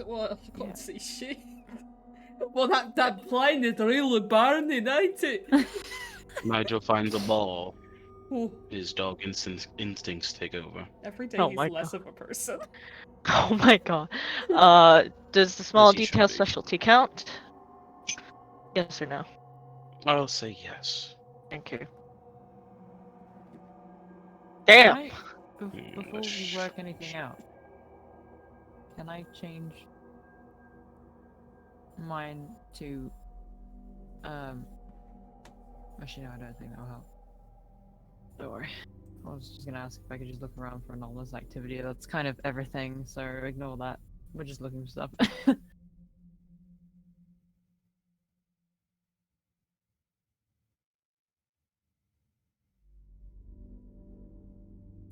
Well, I can't Yeah. see shit. Well, that plane is really burning, ain't it? Nigel finds a ball. Oh, His dog instincts take over. every day Oh he's my less God. of a person. Oh my god. Does the small As he should detail be. specialty count? Yes or no? I'll say yes. Thank you. Can Damn! I, before we work anything out, can I change mine to, actually no, I don't think that'll help. Don't worry. I was just gonna ask if I could just look around for anomalous activity. That's kind of everything, so ignore that. We're just looking for stuff.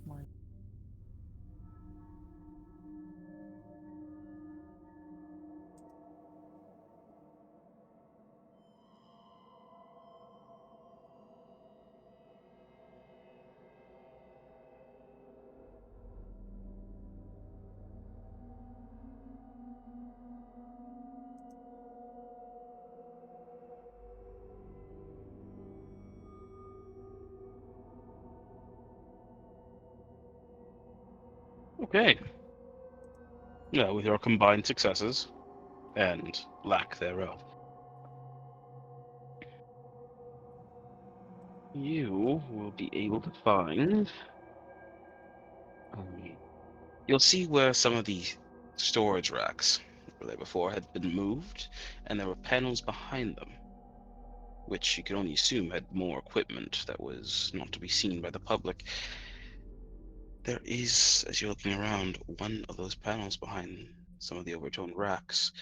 Mine. Okay. Yeah, with your combined successes and lack thereof, you will be able to find. You'll see where some of the storage racks were there before had been moved, and there were panels behind them, which you can only assume had more equipment that was not to be seen by the public. There is, as you're looking around, one of those panels behind some of the overturned racks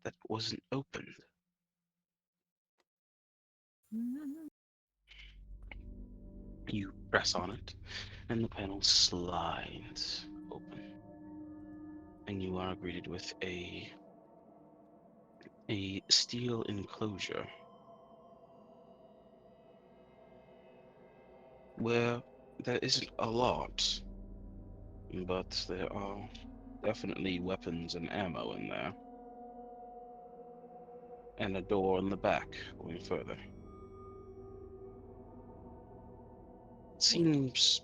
that wasn't opened. You press on it, and the panel slides open, and you are greeted with a steel enclosure where there isn't a lot, but there are definitely weapons and ammo in there, and a door in the back going further. It seems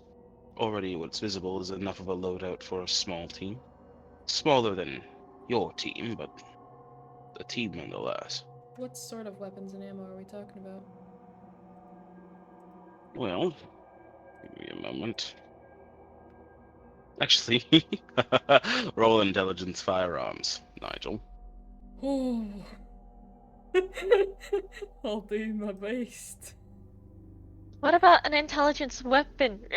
already what's visible is enough of a loadout for a small team. Smaller than your team, but a team nonetheless. What sort of weapons and ammo are we talking about? Well, give me a moment. Actually, roll intelligence firearms, Nigel. Oh. I'll do my best. What about an intelligence weaponry?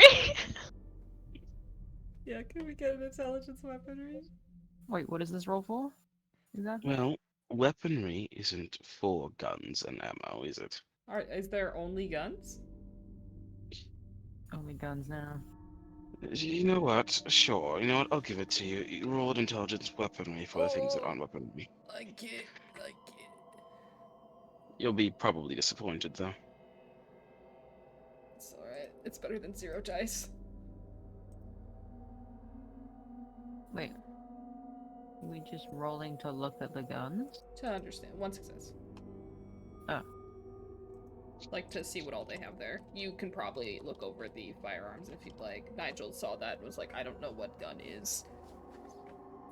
Yeah, can we get an intelligence weaponry? Wait, what is this roll for? Exactly. Well, weaponry isn't for guns and ammo, is it? Is there only guns? Only guns now. You know what? Sure. You know what? I'll give it to you. You rolled intelligence weaponry for the things that aren't weaponry. Like it, like it. You'll be probably disappointed, though. It's alright. It's better than 0 dice. Wait. We just rolling to look at the guns? To understand. 1 success. Oh. Like, to see what all they have there. You can probably look over the firearms if you'd like. Nigel saw that and was like, I don't know what gun is.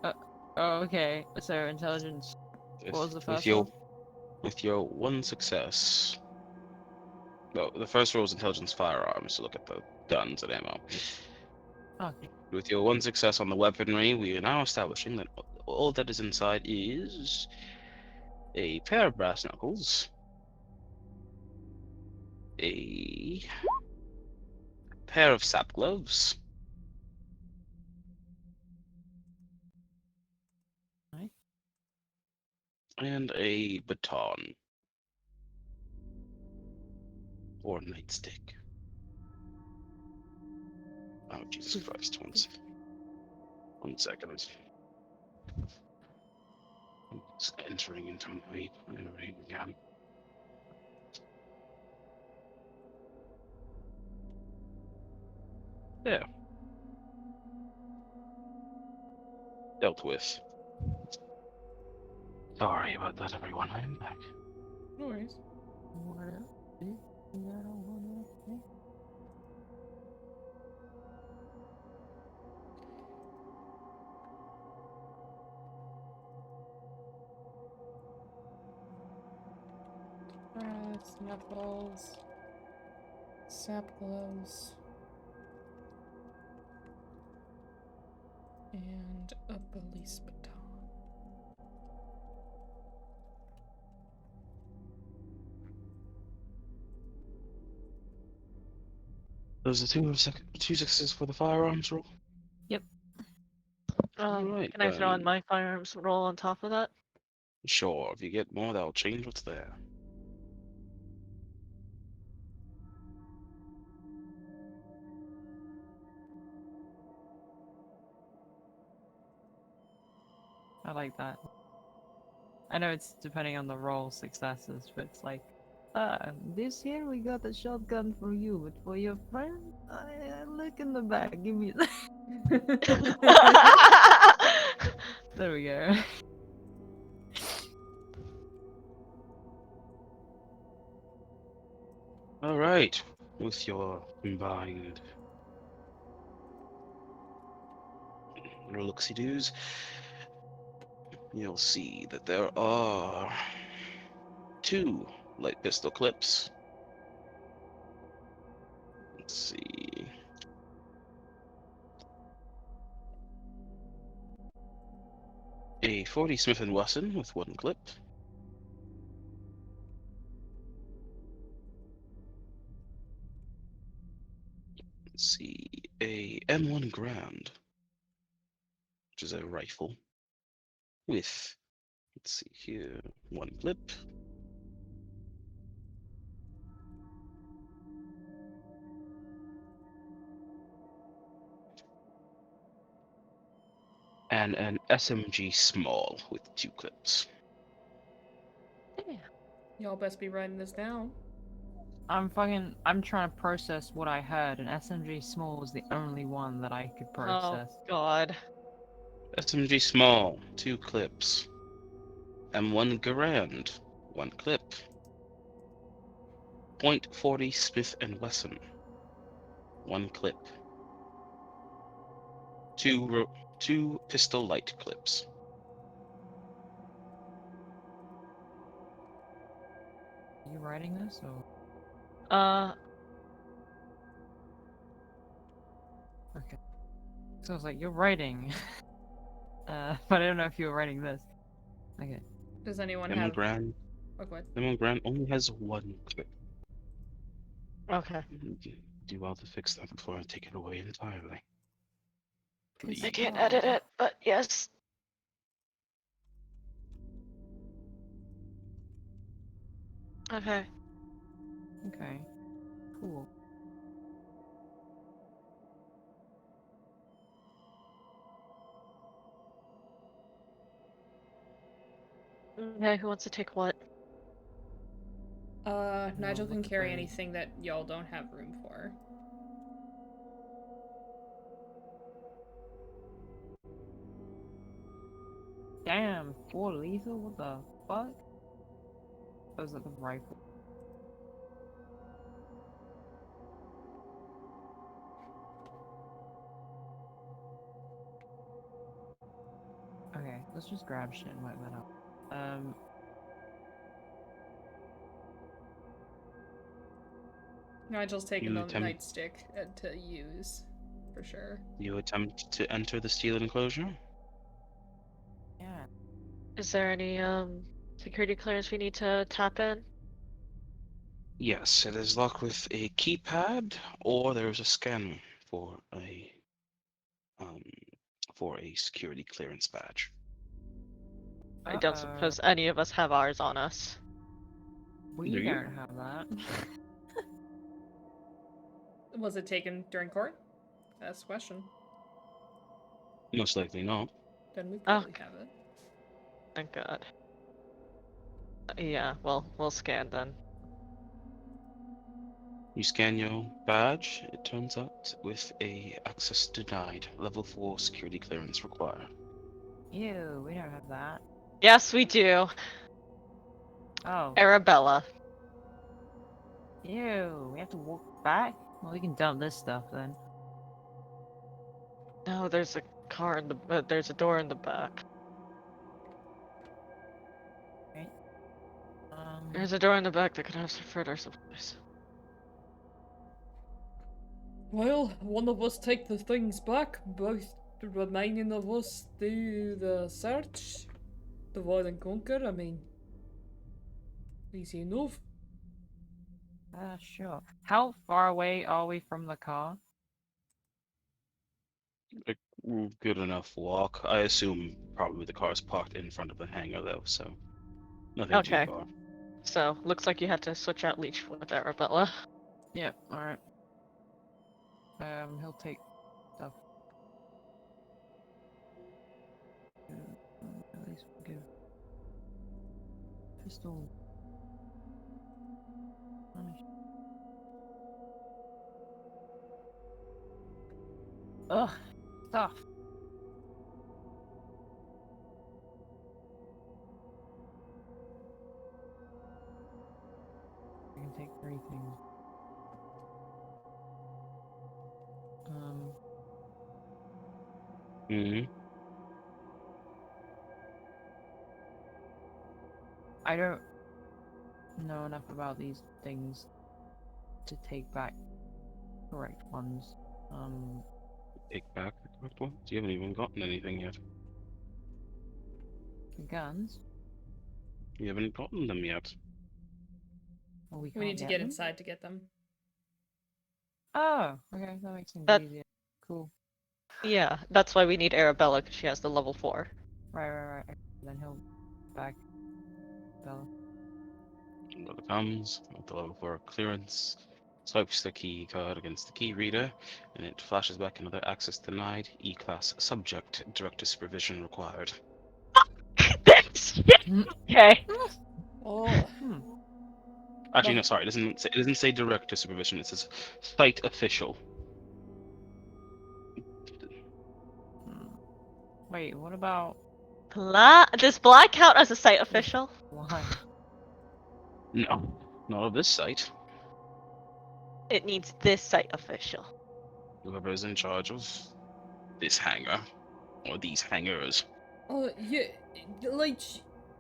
Oh, okay. So intelligence. What was the first one? With your 1 success. Well, the first roll is intelligence firearms to look at the guns and ammo. Okay. With your 1 success on the weaponry, we are now establishing that all that is inside is a pair of brass knuckles, a pair of sap gloves, Right. and a baton or nightstick. Oh, Jesus Christ. 1 second. I'm just entering into my memory again. Yeah. Dealt with. Sorry about that, everyone. I am back. No worries. What else? Is that all one else thing? Knuckles. Sap gloves. And a police baton. Those are 2 successes for the firearms roll. Alright, Can I throw in then. my firearms roll on top of that? Sure, if you get more, that'll change what's there. I like that. I know it's depending on the roll successes, but it's like, this here we got a shotgun for you, but for your friend, look in the back, give me that. There we go. Alright, with your combined looksy-doos, you'll see that there are 2 light pistol clips. Let's see. A 40 Smith & Wesson with 1 clip. Let's see. A M1 Grand, which is a rifle with, let's see here, 1 clip. And an SMG Small with 2 clips. Y'all best be writing this down. I'm trying to process what I heard, and SMG Small was the only one that I could Oh process. God. SMG Small, 2 clips. M1 Garand, 1 clip. .40 Smith & Wesson, 1 clip. 2 pistol light clips. Are you writing this, or? Okay. So I was like, you're writing. But I don't know if you were writing this. Okay. Does anyone M1 have... Grand, Oh, go ahead. M1 Grand only has 1 clip. Okay. Do well to fix that before I take it away entirely. I Please. can't edit it, but yes. Okay. Okay. Cool. Okay, who wants to take what? Nigel can what carry the- anything that y'all don't have room for. Damn, 4 lethal? What the fuck? Those are the rifle. Okay, let's just grab shit and wipe that out. Nigel's taking You the attempt nightstick to use, for sure. you attempt to enter the steel enclosure? Yeah. Is there any security clearance we need to tap in? Yes, it is locked with a keypad, or there's a scan um for a security clearance badge. I don't Uh-oh. suppose any of us have ours on us. We Do you? don't have that. Was it taken during court? That's the question. Most likely not. Then we Oh, clearly have it. thank God. Yeah, well, we'll scan then. You scan your badge, it turns out with a access denied, level 4 security clearance required. Ew, we don't have that. Yes, we do. Oh. Arabella. Ew, we have to walk back? Well, we can dump this stuff then. No, there's a car in the. There's a door in the back. Right? There's a door in the back that could have some further supplies. Well, one of us take the things back, both the remaining of us do the search. Divide and conquer, I mean. Easy enough. Sure. How far away are we from the car? A good enough walk. I assume probably the car's parked in front of the hangar though, so nothing too Okay. far. So, looks like you had to switch out leech with Arabella. Yep, alright. He'll take stuff. At least we'll give pistol. Ugh, stuff. I can take 3 things. Hmm. I don't know enough about these things to take back correct ones. Take back the correct ones. You haven't even gotten anything yet. The guns. You haven't gotten them yet. Well, we We can't need to get get them? inside to get them. Oh, okay, that makes things That- easier. Cool. Yeah, that's why we need Arabella, because she has the level 4. Right. Then he'll back Bella. Brother comes with the level 4 clearance, swipes the key card against the key reader, and it flashes back another access denied. E-class subject. Director supervision required. Okay. Oh, Actually, Well- no, sorry. It doesn't say director supervision. It says site official. Wait, what about Does Black count as a site official? blind? No, not of this site. It needs this site official. Whoever is in charge of this hangar or these hangars. yeah, like,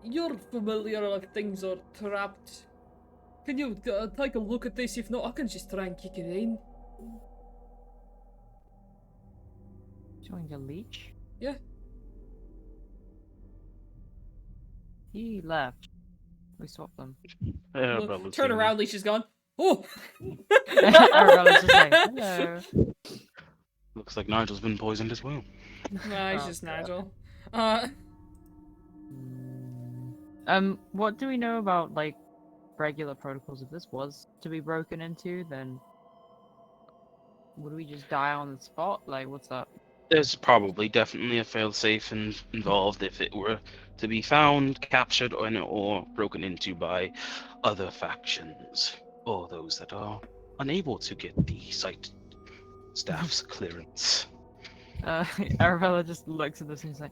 you're familiar if things are trapped. Can you take a look at this? If not, I can just try and kick it in. Showing the leech? Yeah. He left. We swapped them. Look, turn around, Leash is gone. Oh! Arabella's just like, hello. Looks like Nigel's been poisoned as well. Nah, he's Oh, just God. Nigel. What do we know about, like, regular protocols? If this was to be broken into, then would we just die on the spot? Like, what's up? There's probably definitely a failsafe involved if it were to be found, captured, or broken into by other factions, or those that are unable to get the site staff's clearance. Arabella just looks at this and is like,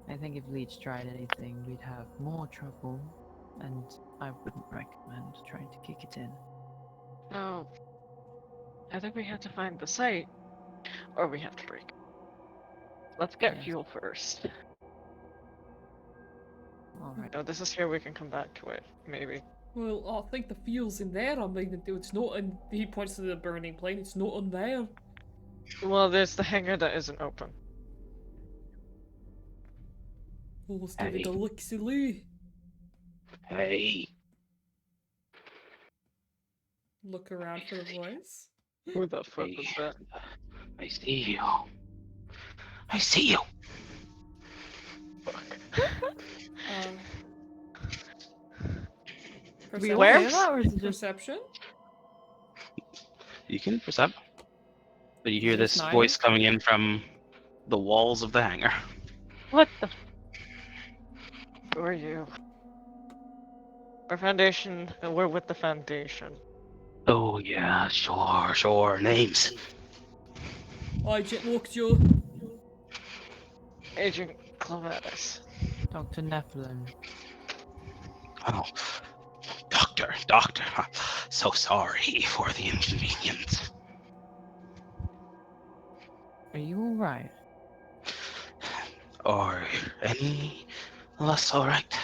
I think if Leech tried anything, we'd have more trouble, and I wouldn't recommend trying to kick it in. No. I think we have to find the site, or we have to break. Let's get Yes. fuel first. Alright. No, this is here. We can come back to it, maybe. Well, I think the fuel's in there. I mean, it's not in. He points to the burning plane. It's not in there. Well, there's the hangar that isn't open. Well, let's give it a Hey. look-see-loo. Hey, Look around for the voice. Who the fuck Hey. was that? I see you. I see you. Fuck. We Perception. all Where? hear that, or is it just Perception. You can percept. But you hear Just this nine? voice coming in from the walls of the hangar. What the? Who are you? Our foundation, and we're with the foundation. Oh yeah, sure. Names. Agent Lockjaw. Agent Clovis. Dr. Nephilim? Oh, doctor. So sorry for the inconvenience. Are you alright? Are any less alright?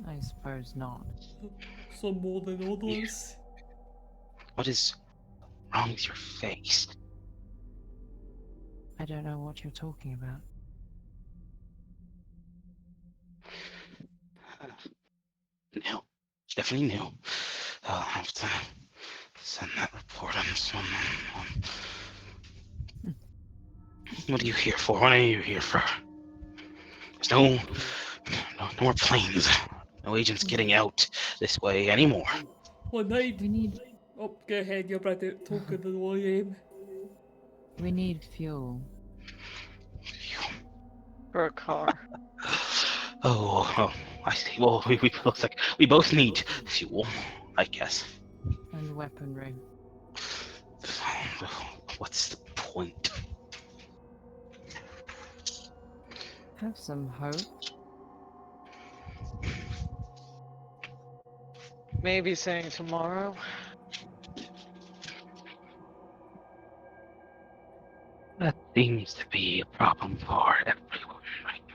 I suppose not. Some more than others. What is wrong with your face? I don't know what you're talking about. No, definitely no. I'll have to send that report on someone. What are you here for? What are you here for? There's no more planes. No agents getting out this way anymore. I need. We need Oh, go ahead. You're about to talk to the YM. fuel. For a car. Oh, I see. Well, we looks like we both need fuel, I guess. And weaponry. What's the point? Have some hope. Maybe saying tomorrow. That seems to be a problem for everyone right now.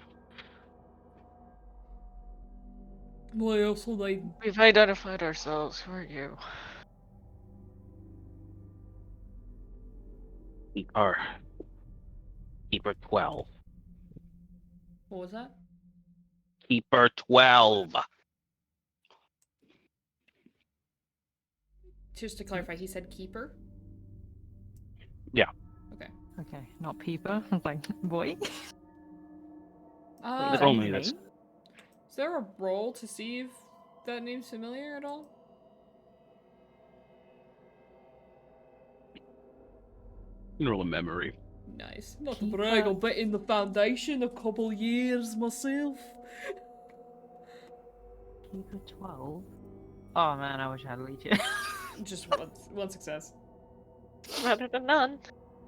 What else will I? We've identified ourselves. Who are you? Keeper 12. What was that? Keeper 12. Just to clarify, he said keeper. Yeah. Okay. Okay, not Peeper. I was like, boy. Uh, If only that's is there a roll to see if that name's familiar at all? roll a memory. Nice. Not Keeper. to brag, I've been in the foundation a couple years myself. Keeper 12? Oh man, I wish I had Legion. Just one success. Better than none.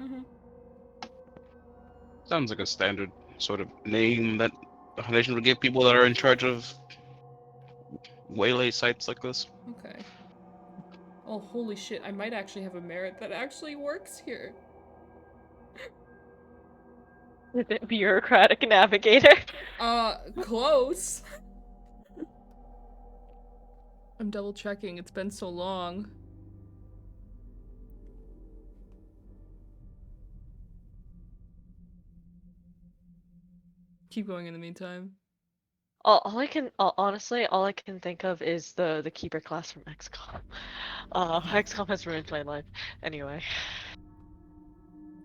Mm-hmm. Sounds like a standard sort of name that the Foundation would give people that are in charge of waylay sites like this. Okay. Oh, holy shit, I might actually have a merit that actually works here. Is it bureaucratic navigator? Close. I'm double checking, it's been so long. Keep going in the meantime. Honestly, all I can think of is the keeper class from XCOM. XCOM has ruined my life. Anyway.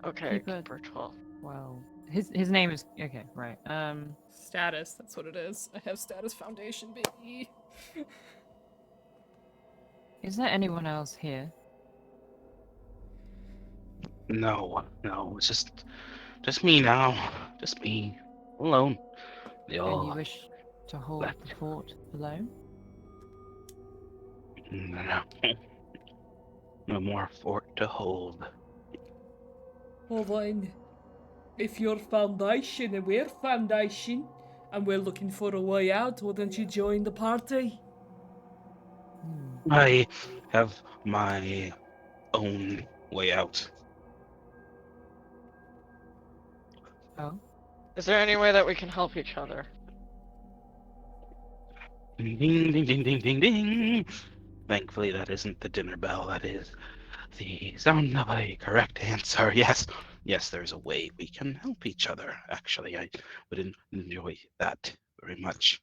Okay, Keeper keeper 12. 12. His name is okay, right. Status, that's what it is. I have status foundation, baby. Is there anyone else here? No, it's just me now. Just me. Alone. They And you all wish to hold left. the fort alone? No. No more fort to hold. Hold on. If you're Foundation and we're Foundation, and we're looking for a way out, why don't you join the party? I have my own way out. Oh, Is there any way that we can help each other? Ding, ding, ding, ding, ding, ding, ding. Thankfully, that isn't the dinner bell. That is the sound of a correct answer. Yes, there's a way we can help each other. Actually, I would enjoy that very much.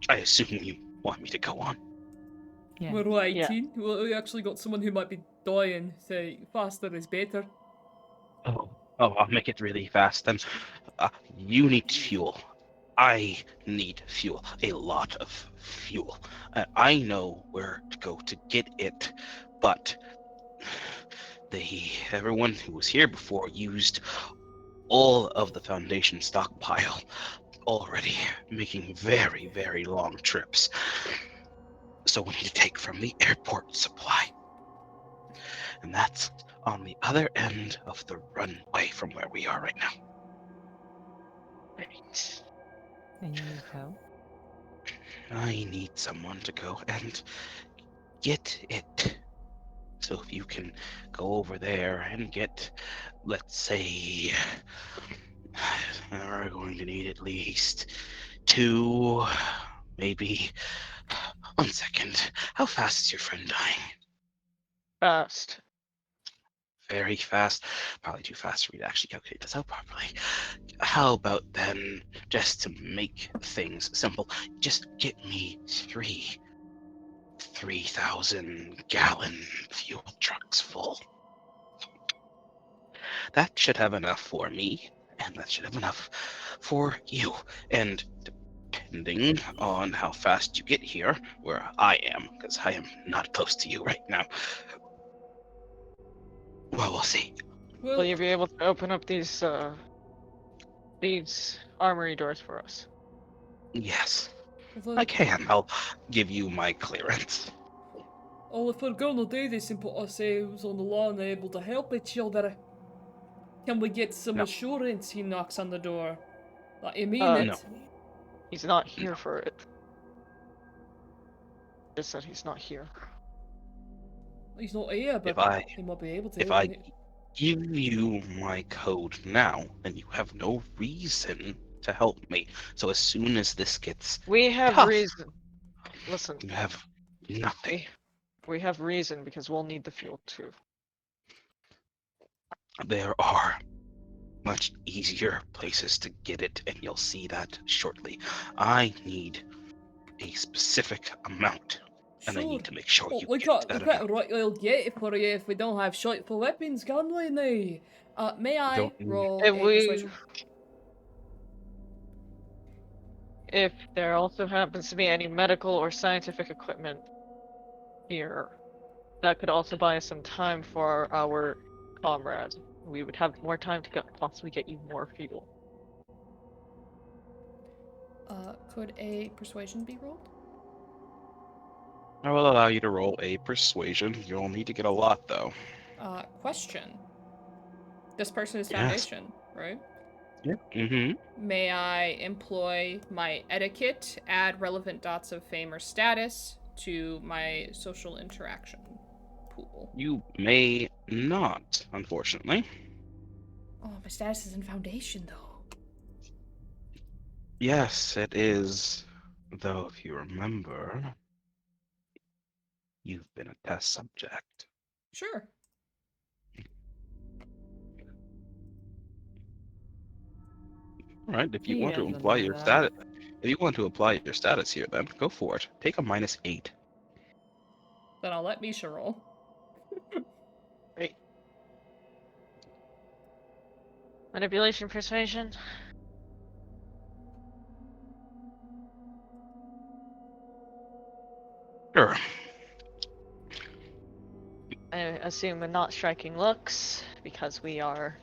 I assume you want me to go on. yeah. We're waiting. We actually got someone who might be dying, so faster is better. I'll make it really fast then. You need fuel. I need fuel. A lot of fuel. I know where to go to get it, but everyone who was here before used all of the Foundation stockpile already, making very, very long trips. So we need to take from the airport supply. And that's on the other end of the runway from where we are right now. Right. And you need help? I need someone to go and get it. So if you can go over there and get, let's say, we're going to need at least 2, maybe. 1 second. How fast is your friend dying? Fast. Very fast. Probably too fast for me to actually calculate this out properly. How about then, just to make things simple, just get me 3,000-gallon fuel trucks full. That should have enough for me, and that should have enough for you. And depending on how fast you get here, where I am, because I am not close to you right now, well, we'll see. Well, Will you be able to open up these armory doors for us? Yes, well, I can. I'll give you my clearance. well, if we're gonna do this and put ourselves on the line able to help each other, can we get some No. assurance he knocks on the door? Like, you mean Uh, it? No. He's not here for it. Just said he's not here. He's not here, If but I he might be able to if open I it. give you my code now, then you have no reason to help me. So as soon as this gets We have tough, reason. Listen, you have nothing. we have reason because we'll need the fuel too. There are much easier places to get it, and you'll see that shortly. I need a specific amount, and I Sure. need to make sure Well, you we get can't that amount. right well get it for you if we don't have shot for weapons, can we now? May I Don't roll If a persuasion? if there also happens to be any medical or scientific equipment here, that could also buy us some time for our comrades. We would have more time to possibly get you more fuel. Could a persuasion be rolled? I will allow you to roll a persuasion. You'll need to get a lot, though. Question. This person is Yes. Foundation, right? Yeah. Mm-hmm. May I employ my etiquette, add relevant dots of fame or status to my social interaction pool? You may not, unfortunately. Oh, my status is in Foundation, though. Yes, it is. Though, if you remember, you've been a test subject. Sure. All right, if you You want to guys apply know your that. status, if you want to apply your status here, then go for it. Take a -8. Then I'll let Misha roll. Great. Manipulation, persuasion. Sure. I assume we're not striking looks because we are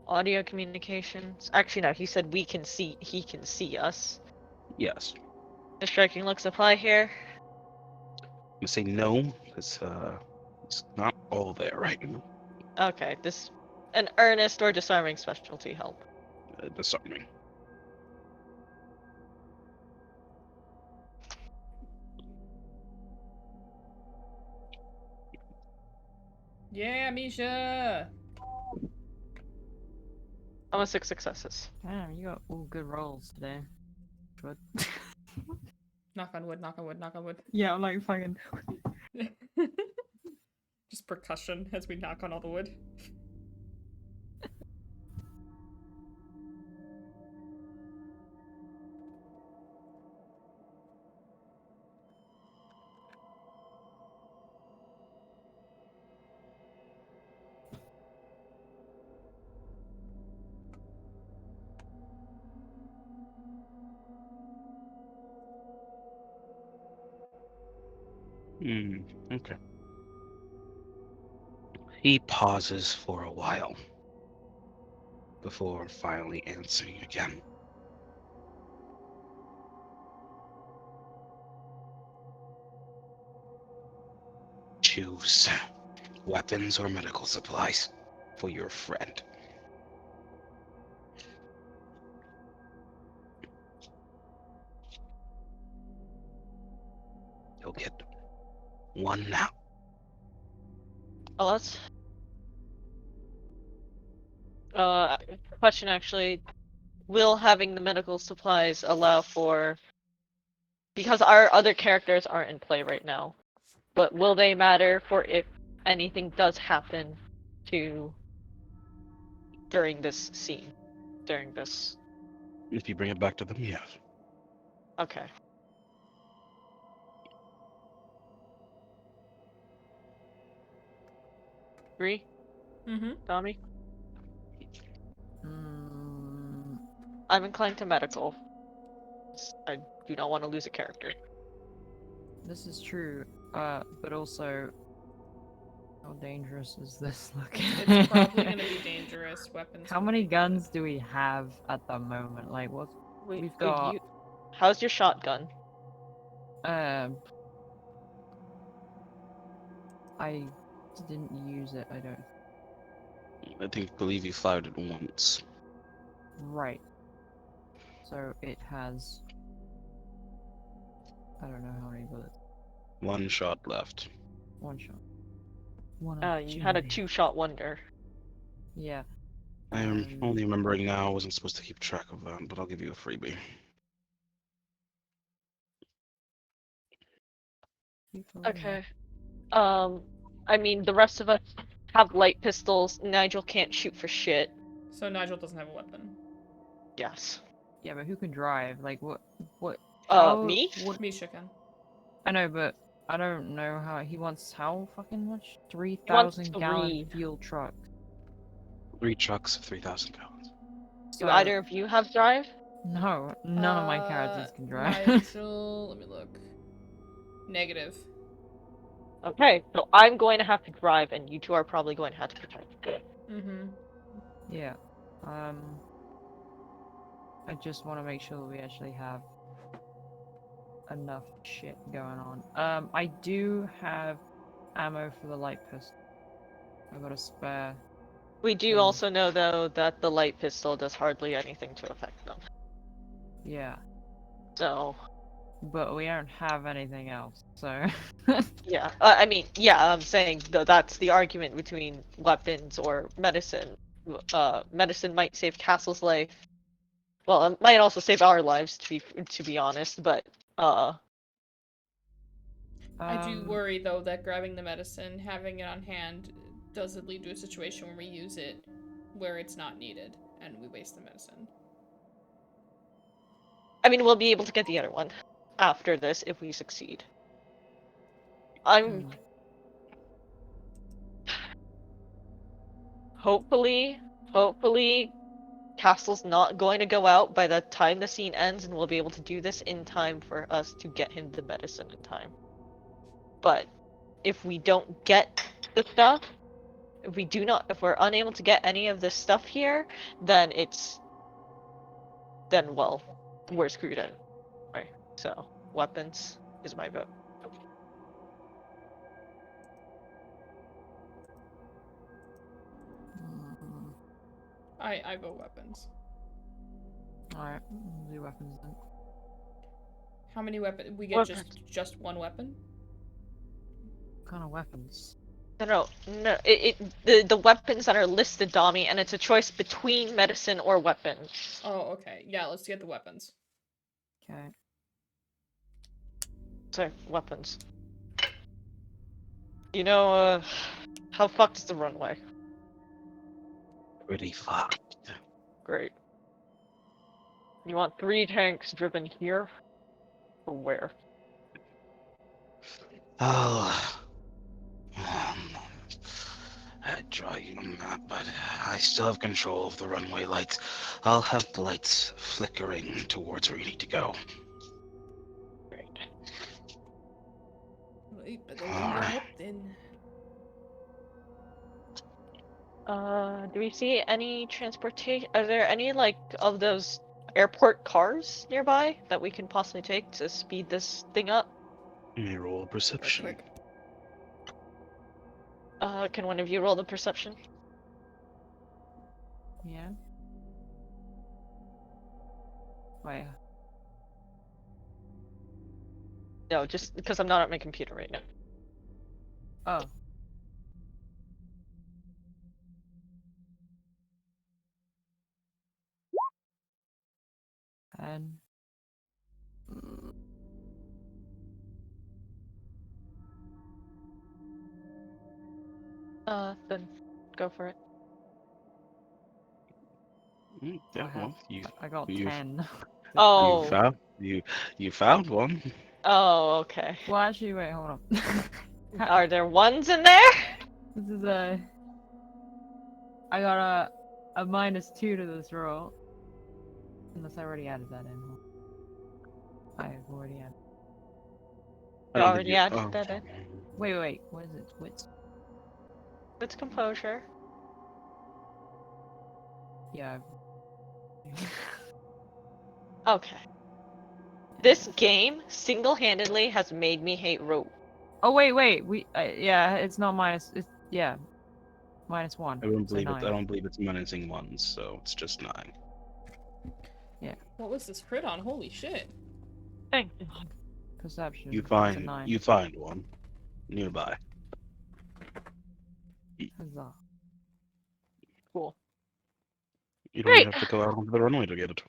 audio communications. Actually, no. He said we can see. He can see us. Yes. The striking looks apply here. I'm gonna say no, because it's not all there right now. Okay, this an earnest or disarming specialty help. Disarming. Yeah, Misha! Almost 6 successes. Damn, you got all good rolls today. Good. Knock on wood, knock on wood, knock on wood. Yeah, I'm like fucking. Just percussion as we knock on all the wood. Okay. He pauses for a while before finally answering again. Choose weapons or medical supplies for your friend. You'll get one now. Oh, that's. Question actually. Will having the medical supplies allow for. Because our other characters aren't in play right now, but will they matter for if anything does happen to. During this scene? During this. If you bring it back to them, yes. Okay. Agree, Mm-hmm. Tommy? Mm, I'm inclined to medical. I do not want to lose a character. this is true. But also, how dangerous is this looking? It's probably gonna be dangerous. Weapons. How would many be good. guns do we have at the moment? Like, what? Wait, We've got. how's your shotgun? Um, I didn't use it. I don't. Believe you fired it once. Right. So it has. I don't know how many bullets. One shot left. One shot. One You had a opportunity. 2-shot wonder. Yeah. I am only remembering now. I wasn't supposed to keep track of that, but I'll give you a freebie. Okay. I mean, the rest of us have light pistols. Nigel can't shoot for shit. So Nigel doesn't have a weapon. Yes. Yeah, but who can drive? Like, what? What? Me? What? Misha can. I know, but I don't know how he wants how fucking much? wants 3,000 gallon three. fuel truck. 3 trucks of 3,000 gallons. Do So, either of you have drive? No, none of my characters can drive. Nigel, let me look. Negative. Okay, so I'm going to have to drive, and you two are probably going to have to protect. Mm-hmm. Yeah. I just want to make sure that we actually have enough shit going on. I do have ammo for the light pistol. I got a spare. We do Mm. also know, though, that the light pistol does hardly anything to affect them. Yeah. So, But we don't have anything else, so. yeah. I mean, yeah, I'm saying, though, that's the argument between weapons or medicine. Medicine might save Castle's life. Well, it might also save our lives, to be honest, but, I do worry, though, that grabbing the medicine, having it on hand, does lead to a situation where we use it where it's not needed, and we waste the medicine. I mean, we'll be able to get the other one after this if we succeed. I'm Hmm. hopefully, Castle's not going to go out by the time the scene ends, and we'll be able to do this in time for us to get him the medicine in time. But if we don't get the stuff, if we're unable to get any of this stuff here, then well, we're screwed anyway. So, weapons is my vote. Mm. I vote weapons. Alright, do weapons then. How many weapons? We get Weapons. just one weapon? What kind of weapons? No. The weapons that are listed, Dami, and it's a choice between medicine or weapons. Oh, okay. Yeah, let's get the weapons. Okay. Sorry, weapons. You know, how fucked is the runway? Pretty fucked. Great. You want 3 tanks driven here? Or where? Oh, I try, but I still have control of the runway lights. I'll have the lights flickering towards where you need to go. Great. Right, better line Alright. them up then. Do we see any transportation? Are there any, like, of those airport cars nearby that we can possibly take to speed this thing up? Let me roll a perception. Quick. Can one of you roll the perception? Yeah. Wait. No, just because I'm not at my computer right now. Oh. And Then go for it. Yeah, I have. well, I got you 10. Oh. you found one. Oh, okay. Well, actually, wait, hold on. Are there ones in there? This is a. I got a -2 to this roll. Unless I already added that in. I've already added. I You don't think already you. added Oh. that in. Wait. What is it? Wits? It's composure. Yeah. Okay. This game single-handedly has made me hate rope. Oh wait. Yeah, it's not minus. It's yeah, -1. I don't So believe it. 9. I don't believe it's menacing ones, so it's just 9. What was this crit on? Holy shit. Thank you. Perception. You It's a find 9. you find one nearby. Huzzah. Cool. You don't Great. even have to go out onto the runway to get it.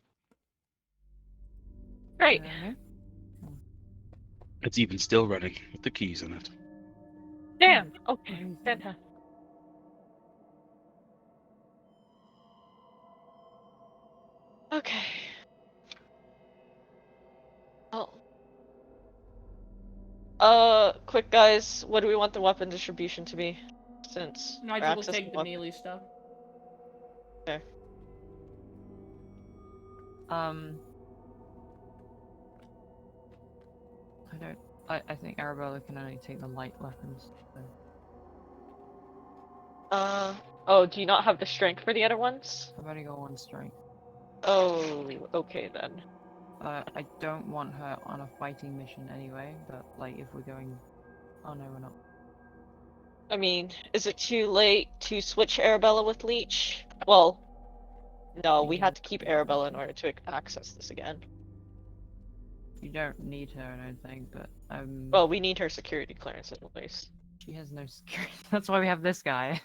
Great. Okay. It's even still running with the keys in it. Damn. Okay. Fantastic. Okay. Quick guys, what do we want the weapon distribution to be? Since we're Nigel will accessing take the weapons. melee stuff. I don't. I think Arabella can only take the light weapons. So. Oh, do you not have the strength for the other ones? I've only got 1 strength. Oh, okay then. I don't want her on a fighting mission anyway, but like if we're going. Oh no, we're not. I mean, is it too late to switch Arabella with Leech? Well, no, we had to keep Arabella in order to access this again. You don't need her, I don't think, but Well, we need her security clearance at least. she has no security. That's why we have this guy.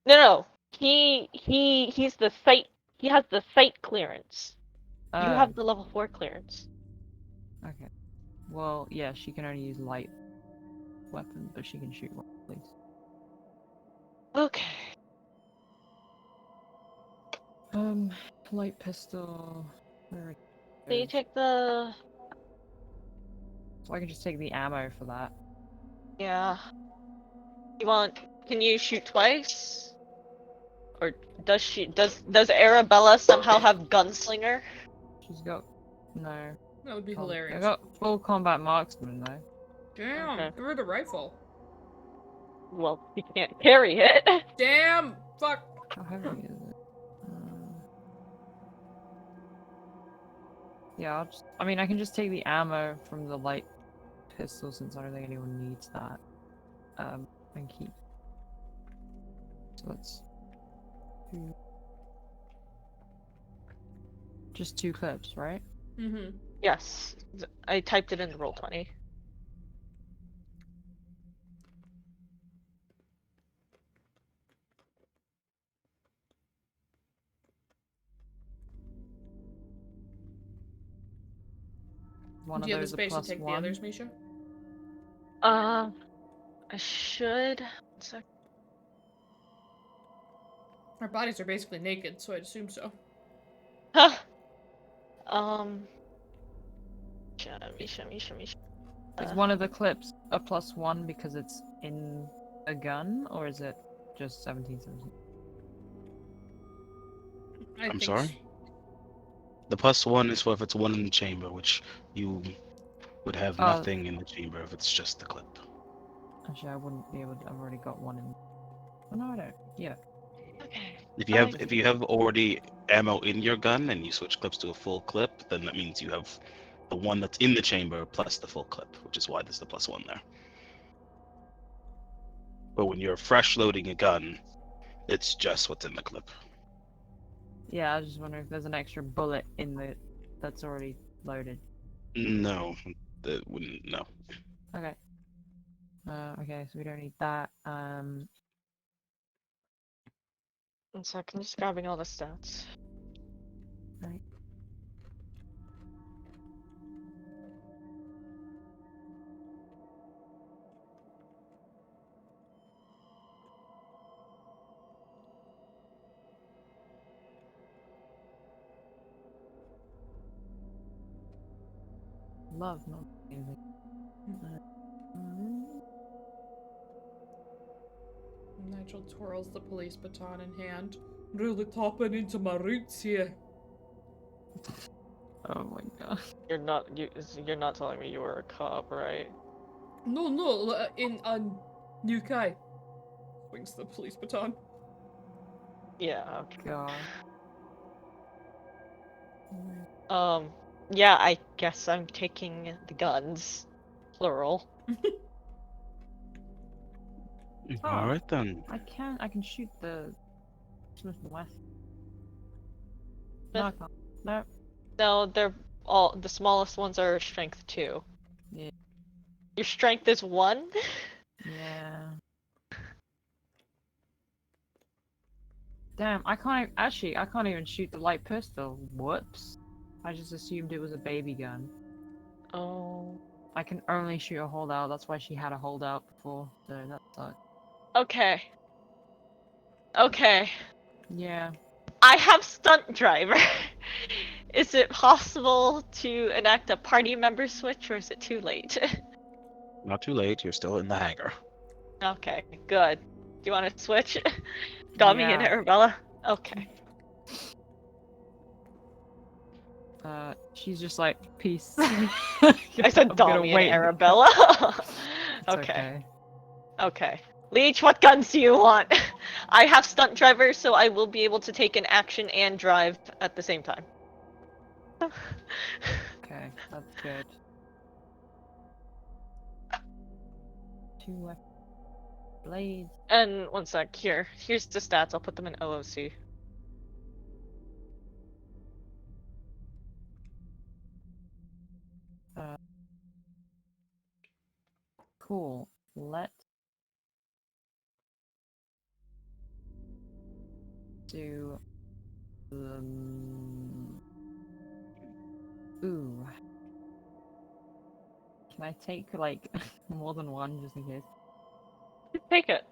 No. He's the site. He has the site clearance. You have the level 4 clearance. Okay. Well, yeah, she can only use light weapons, but she can shoot one, please. Okay. Light pistol. Where So you take the... So I can just take the ammo for that. Yeah. You want... Can you shoot twice? Or does she... Does Arabella somehow have Gunslinger? She's got no. That would be I hilarious. got full combat marksman though. Damn, Okay. give her the rifle. Well, you can't carry it. Damn! Fuck! How heavy is it? Yeah, I mean, I can just take the ammo from the light pistol since I don't think anyone needs that. And keep. So let's do just 2 clips, right? Mm-hmm. Yes. I typed it in the Roll20. One Do of you have the those a space to plus take the one. others, Misha? I should... One sec. Our bodies are basically naked, so I'd assume so. Huh. Misha. Is one of the clips a plus one because it's in a gun, or is it just 1717? I I'm think sorry? The plus one is for if it's one in the chamber, which you would have Oh. nothing in the chamber if it's just the clip. Actually, I wouldn't be able to. I've already got one in. Oh no, I don't. Yeah. Okay. If you have already ammo in your gun and you switch clips to a full clip, then that means you have the one that's in the chamber plus the full clip, which is why there's the plus one there. But when you're fresh loading a gun, it's just what's in the clip. Yeah, I was just wondering if there's an extra bullet in the that's already loaded. No, that wouldn't. No. Okay. Okay, so we don't need that. One sec, I'm just grabbing all the stats. Right. Love not music. Nigel twirls the police baton in hand. Really tapping into my roots here. Oh my god. You're not telling me you were a cop, right? No, in UK. Swings the police baton. Yeah, okay. God. Yeah, I guess I'm taking the guns. Plural. All right then. I can shoot the Smith and West. Smith- No, I can't. No. No, the smallest ones are strength 2. Yeah. Your strength is 1? Yeah. Damn, I can't even shoot the light pistol. Whoops. I just assumed it was a baby gun. Oh. I can only shoot a holdout, that's why she had a holdout before, so that sucks. Okay. Okay. Yeah. I have stunt driver. Is it possible to enact a party member switch, or is it too late? Not too late. You're still in the hangar. Okay, good. Do you want to switch? Dami and Yeah. Arabella? Okay. She's just like, peace. I said I'm gonna Dami and wait. Arabella. It's Okay. Okay. Leech, what guns do you want? I have stunt driver, so I will be able to take an action and drive at the same time. Okay, that's good. 2 weapon blades. And one sec, here's the stats. I'll put them in OOC. Cool. Let's do ooh. Can I take like more than one just in case? Take it.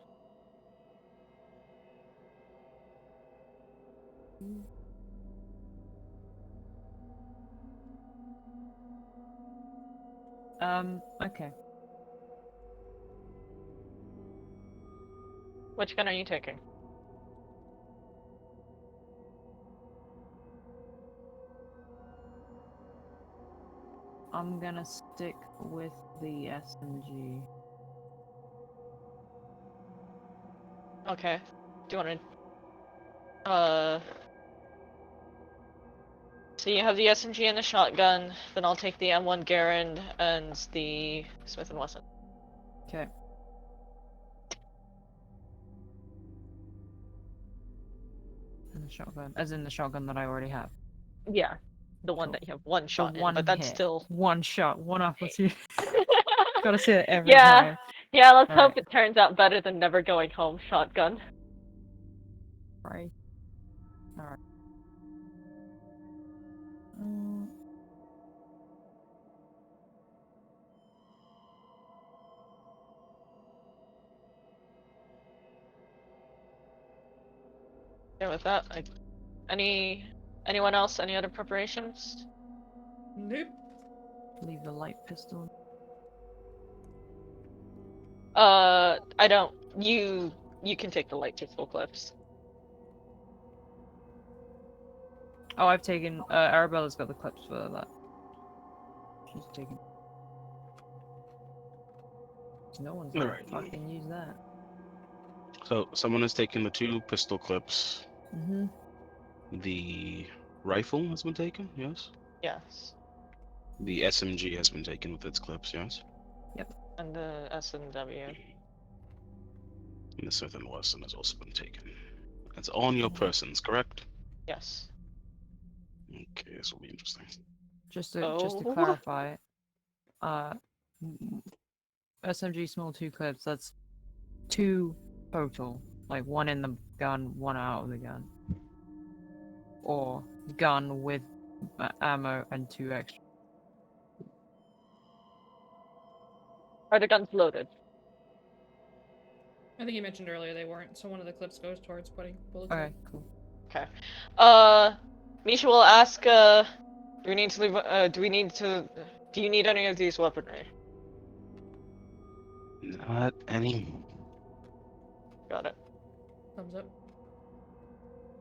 Okay. Which gun are you taking? I'm gonna stick with the SMG. Okay. Do you want to? So you have the SMG and the shotgun. Then I'll take the M1 Garand and the Smith and Wesson. Okay. And the shotgun, as in the shotgun that I already have. Yeah, the one Cool. that you have one The shot in, one but that's hit. still. One shot, one opportunity. Gotta say it every Yeah, time. yeah. Let's Alright. hope it turns out better than never going home. Shotgun. Right. Alright. Mm, Yeah, with that, anyone else? Any other preparations? Nope. leave the light pistol. I don't. You can take the light pistol clips. Oh, I've taken. Arabella's got the clips for that. She's taken. No one's gonna Alright. fucking use that. So someone has taken the 2 pistol clips. Mm-hmm. The rifle has been taken, yes. Yes, The SMG has been taken with its clips, yes. and the S&W. And the Smith and Wesson has also been taken. It's on your persons, correct? Yes. Okay, this will be interesting. Just to Oh. clarify, uh, SMG small 2 clips. That's 2 total. Like 1 in the gun, 1 out of the gun. Or gun with ammo and 2 extra. Are the guns loaded? I think you mentioned earlier they weren't, so one of the clips goes towards putting bullets Okay, in. cool. Okay. Misha will ask. Do we need to leave? Do we need to? Do you need any of these weaponry? Not any. Got it. Thumbs up.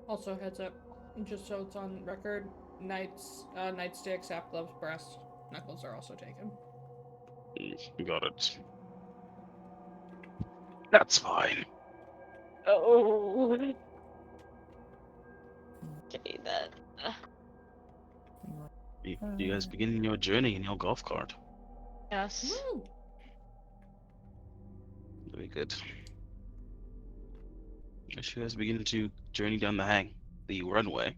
Also, heads up, just so it's on record, nightstick, sap gloves, brass knuckles are also taken. Got it. That's fine. Oh. Okay then. You guys begin your journey in your golf cart. Yes. Woo! Very good. As you guys begin to journey down the runway,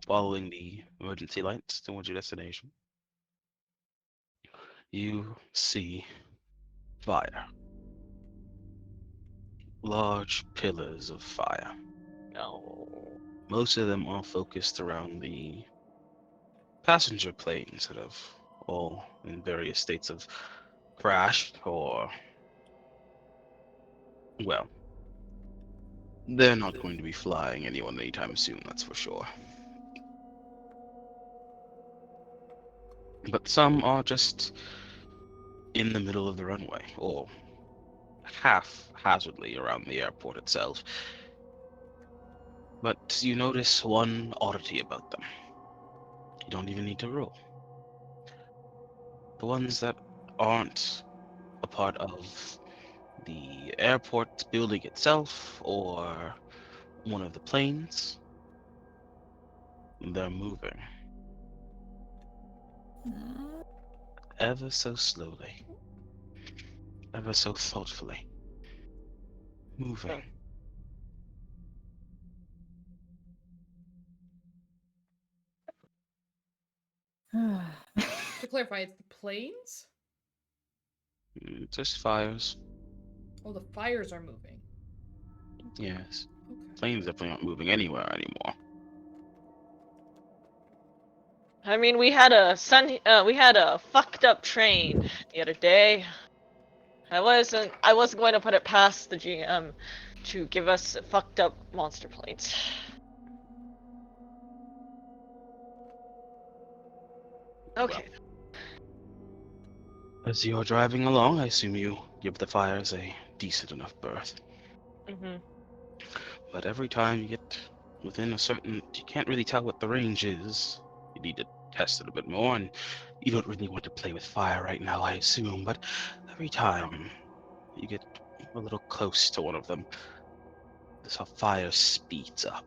following the emergency lights towards your destination, you see fire. Large pillars of fire. No. Most of them are focused around the passenger planes that have all in various states of crash or, well, they're not going to be flying anyone anytime soon, that's for sure. But some are just in the middle of the runway, or haphazardly around the airport itself. But you notice one oddity about them. You don't even need to roll. The ones that aren't a part of the airport building itself or one of the planes, they're moving ever so slowly, ever so thoughtfully. Moving. To clarify, it's the planes? Just fires. Oh, the fires are moving. Yes. Okay. Planes definitely aren't moving anywhere anymore. I mean, we had a fucked up train the other day. I wasn't going to put it past the GM to give us fucked up monster planes. Okay. As you're driving along, I assume you give the fires a decent enough berth. Mm-hmm. But every time you get within a certain, you can't really tell what the range is. You need to test it a bit more, and you don't really want to play with fire right now, I assume. But every time you get a little close to one of them, this fire speeds up,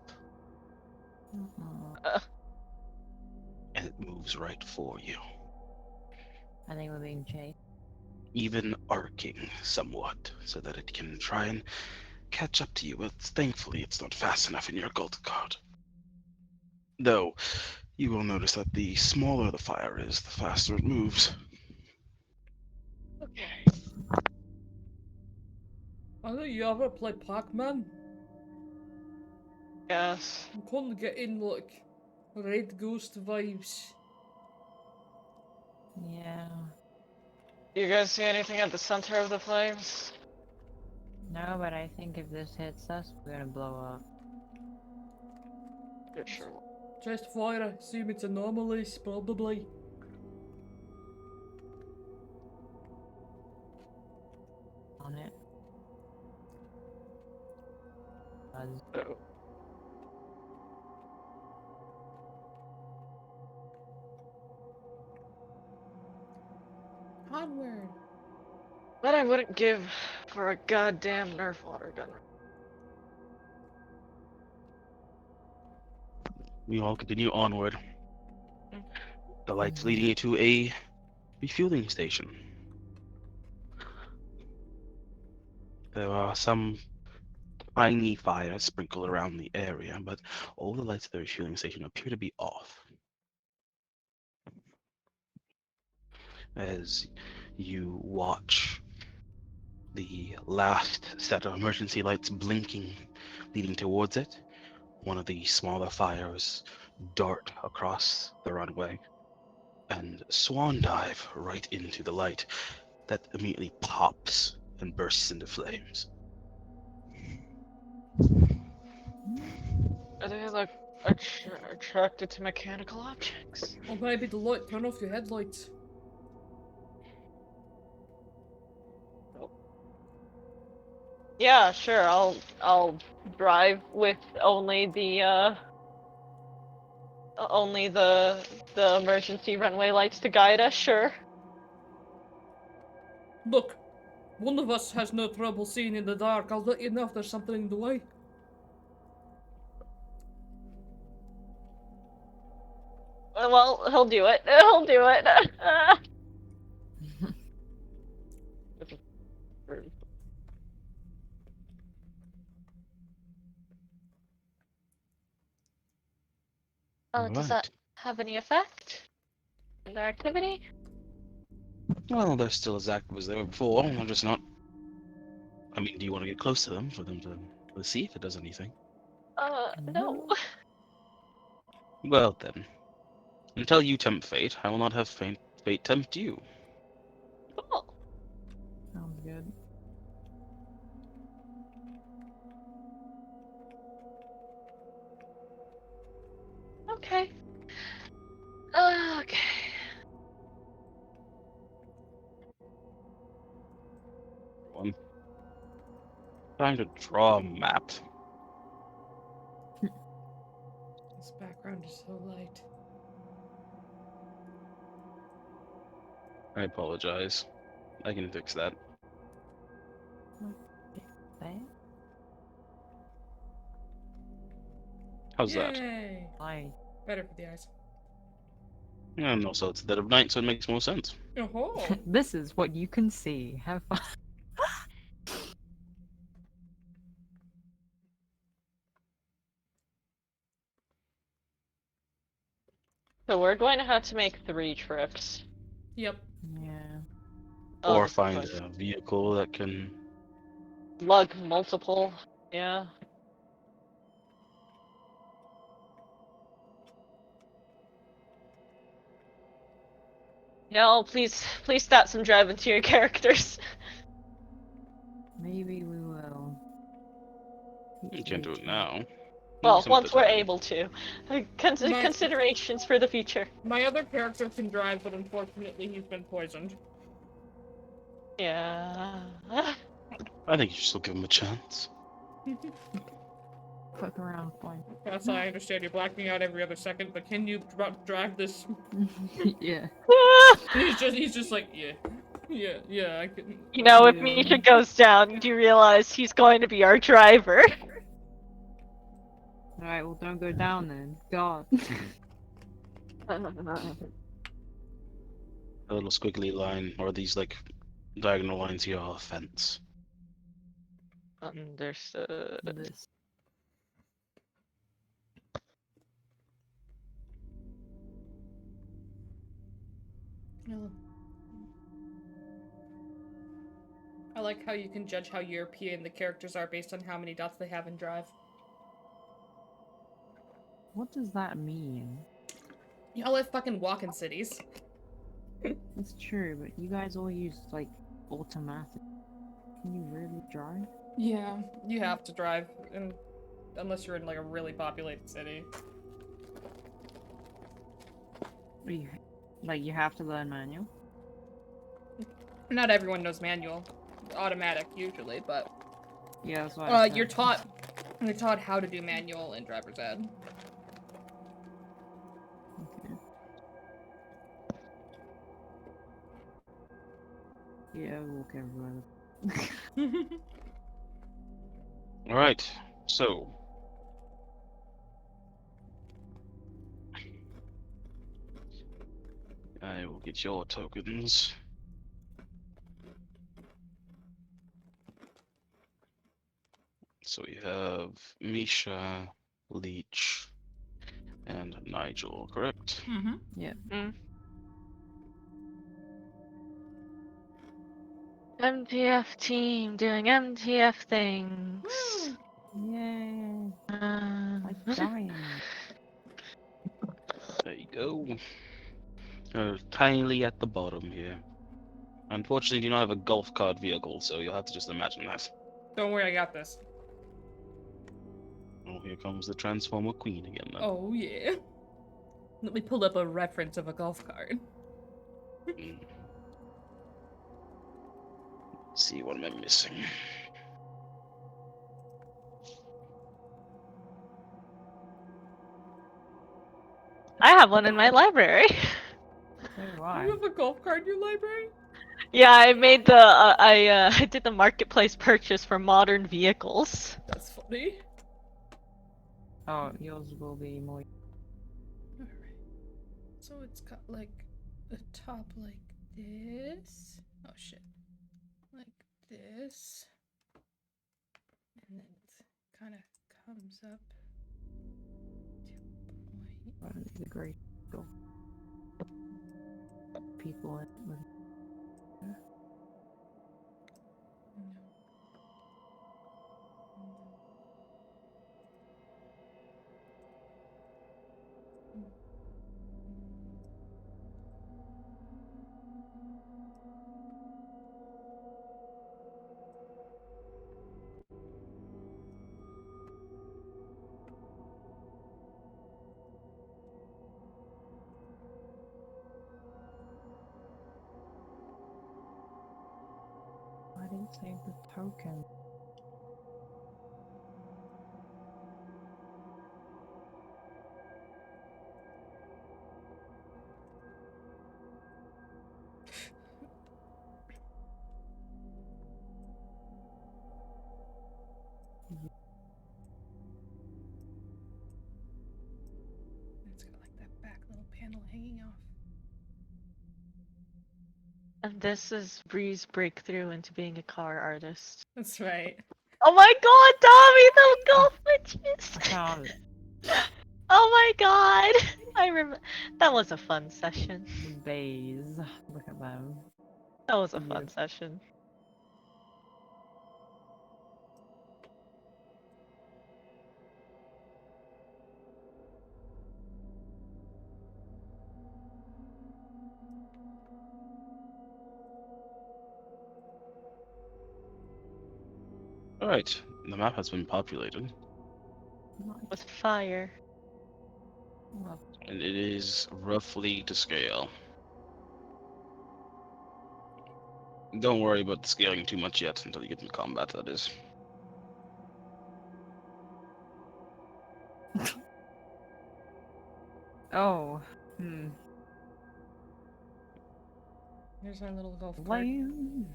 Uh-oh. and it moves right for you, I think we're being chased. even arcing somewhat, so that it can try and catch up to you. But thankfully, it's not fast enough in your gold card. Though, you will notice that the smaller the fire is, the faster it moves. Okay. I know you ever play Pac-Man? Yes. I'm kind of getting like Red Ghost vibes. Yeah. You guys see anything at the center of the flames? No, but I think if this hits us, we're gonna blow up. Yeah, sure. Just fire, I assume it's anomalies, probably. On it. Buzz. Oh. Onward. That I wouldn't give for a goddamn Nerf water gun. We all continue onward. The light's Mhm. leading you to a refueling station. There are some tiny fires sprinkled around the area, but all the lights at the refueling station appear to be off. As you watch the last set of emergency lights blinking, leading towards it, one of the smaller fires dart across the runway and swan dive right into the light that immediately pops and bursts into flames. Are they like attracted to mechanical objects? Or maybe the light turn off your headlights. Yeah, sure. I'll drive with only the emergency runway lights to guide us. Sure. Look, one of us has no trouble seeing in the dark. I'll let you know if there's something in the way. Well, he'll do it. He'll do it. Does that Right. have any effect? The activity? Well, they're still as active as they were before. They're just not. I mean, do you want to get close to them for them to see if it does anything? No. Well then, until you tempt fate, I will not have fate tempt you. Cool. Sounds good. Okay. Okay. One. Time to draw a map. This background is so light. I apologize. I can fix that. That? How's that? Yay! Why? Better for the eyes. And also, it's dead of night, so it makes more sense. Oh. This is what you can see. Have fun. So we're going to have to make 3 trips. Yep. Yeah. Or Of find course. a vehicle that can. Lug multiple. Yeah. Y'all, please start some driving to your characters. Maybe we will. You can't do it now. Maybe Well, some once other we're time. able to. My- Considerations for the future. My other character can drive, but unfortunately he's been poisoned. Yeah. I think you should still give him a chance. Fuck around, fine. Yes, I understand you're blacking out every other second, but can you drive this? Yeah. He's just like, yeah, I can. You know, if Yeah. Misha goes down, you do realize he's going to be our driver. Alright, well don't go down then. God. A little squiggly line, or these like diagonal lines here are a fence. Understood. This. No. I like how you can judge how European the characters are based on how many dots they have in Drive. What does that mean? Y'all live fucking walk-in cities. That's true, but you guys all use like automatic. Can you really drive? Yeah, you have to drive, unless you're in like a really populated city. Or you, like you have to learn manual? Not everyone knows manual. Automatic, usually, but Yeah, that's what I said. you're taught how to do manual in driver's ed. Okay. Yeah, I walk everywhere. Alright, so. I will get your tokens. So we have Misha, Leech, and Nigel, correct? Mm-hmm. Yeah. MTF team doing MTF things. Yay. Uh, Like dying. There you go. Tiny at the bottom here. Unfortunately, you don't have a golf cart vehicle, so you'll have to just imagine that. Don't worry, I got this. Oh, here comes the Transformer Queen again, then. Oh, yeah. Let me pull up a reference of a golf cart. Mm. Let's see, what am I missing? I have one in my library. So do You I. have a golf cart in your library? Yeah, I made the I did the marketplace purchase for modern vehicles. That's funny. Oh, yours will be more. Alright. So it's got like a top like this. Oh shit. Like this. And then it kind of comes up to a point. The great goal. People in with. No. I didn't save the token. It's got like that back little panel hanging off. And this is Bree's breakthrough into being a car artist. That's right. Oh my god, Tommy, the golf bitches! I found it. Oh my god! I remember that was a fun session. The bays. Look at them. That was a Yeah. fun session. Alright, the map has been populated, With fire. Well, and it is roughly to scale. Don't worry about the scaling too much yet until you get into combat, that is. Oh. Hmm. Here's our little golf cart. Lame.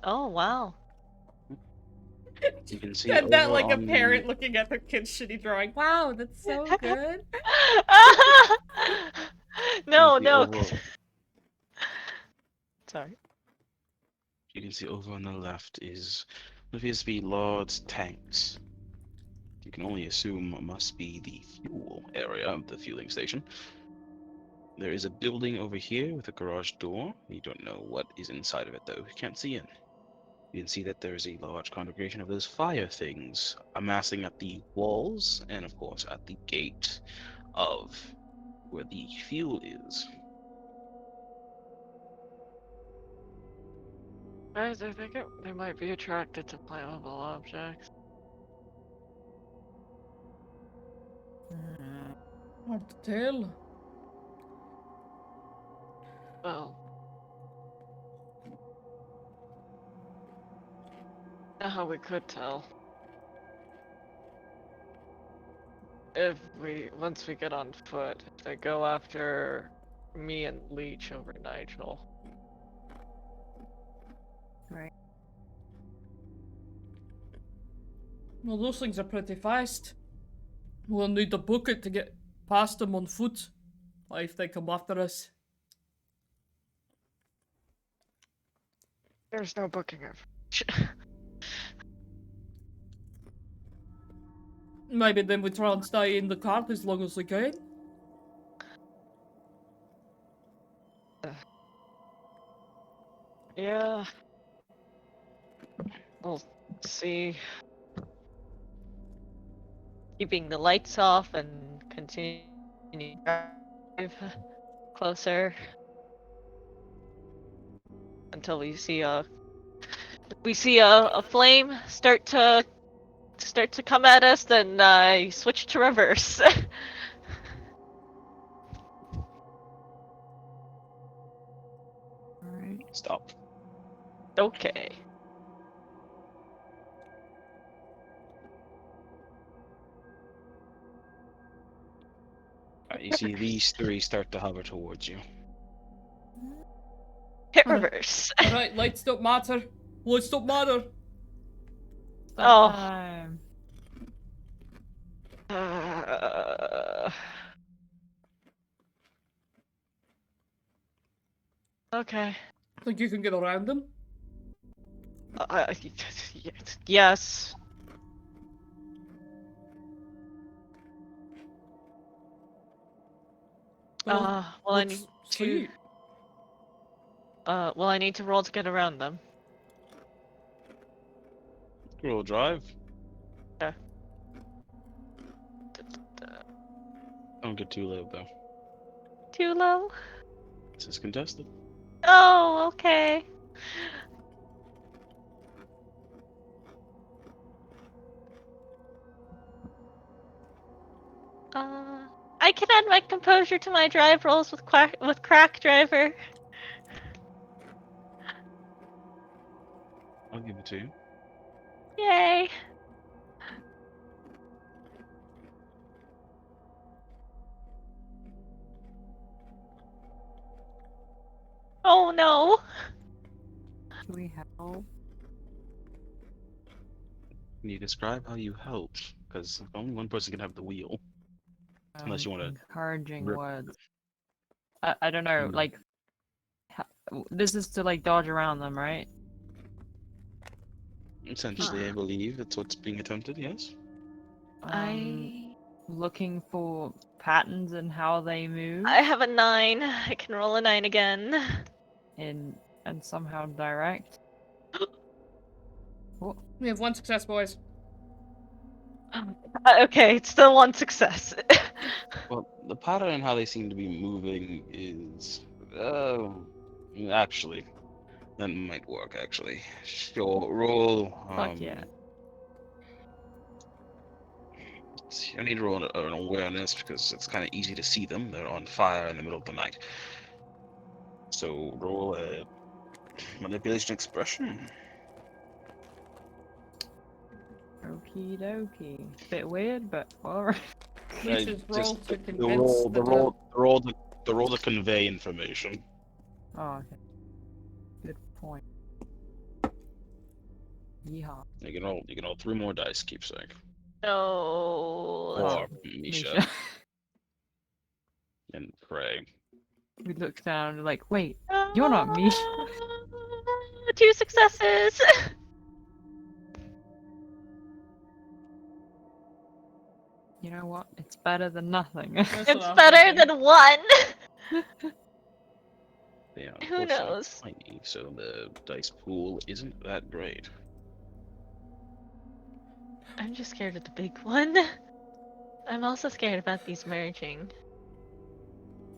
Oh wow. You can see Said over that like a on parent looking at their kid's shitty drawing. Wow, that's so good. No, the no. over, Sorry. you can see over on the left is what appears to be large tanks. You can only assume must be the fuel area of the fueling station. There is a building over here with a garage door. You don't know what is inside of it though. You can't see in. You can see that there is a large congregation of those fire things amassing at the walls and of course at the gate of where the fuel is. Guys, I think they might be attracted to flammable objects. Hard to tell. Well, how we could tell. If once we get on foot, if they go after me and Leech over Nigel. Right. Well, those things are pretty fast. We'll need a bucket to get past them on foot. If they come after us. There's no booking of. Maybe then we try and stay in the cart as long as we can. Yeah. We'll see. Keeping the lights off and continue to drive closer until we see a flame start to come at us. Then I switch to reverse. Alright. Stop. Okay. You see these three start to hover towards you. Hit Alright. reverse. Alright, lights don't matter. Lights don't matter. Oh. Time. Okay. Think you can get around them? Yes. Well, I need to. Well, I need to roll to get around them. Roll drive. Don't get too low though. Too low? This is contested. Oh, okay. I can add my composure to my drive rolls with crack driver. I'll give it to you. Yay. Oh no. Do we help? Can you describe how you helped? Because only one person can have the wheel. Unless you wanna Encouraging rip- words. I don't know, Hmm. like... This is to, like, dodge around them, right? Essentially, I believe that's what's being attempted, yes? Looking for patterns in how they move I have a 9. I can roll a 9 again. and somehow direct. We have one success, boys. Okay, it's still one success. Well, the pattern and how they seem to be moving is... actually, that might work, actually. Sure, roll... Fuck yeah. let's see, I need to roll an awareness because it's kind of easy to see them. They're on fire in the middle of the night. So roll a Manipulation expression. Okie dokie. Bit weird, but alright. Leech's roll Just to the convince roll, the the roll, the roll, the roll to convey information. Oh, okay. Good point. Yeehaw. You can roll 3 more dice, keepsake. No. Or Misha. Misha and Prey. We look down and like, wait, you're not me. 2 successes. You know what? It's better than nothing. That's what It's I'm better thinking. than 1. Yeah, Who unfortunately knows? tiny, so the dice pool isn't that great. I'm just scared of the big one. I'm also scared about these merging.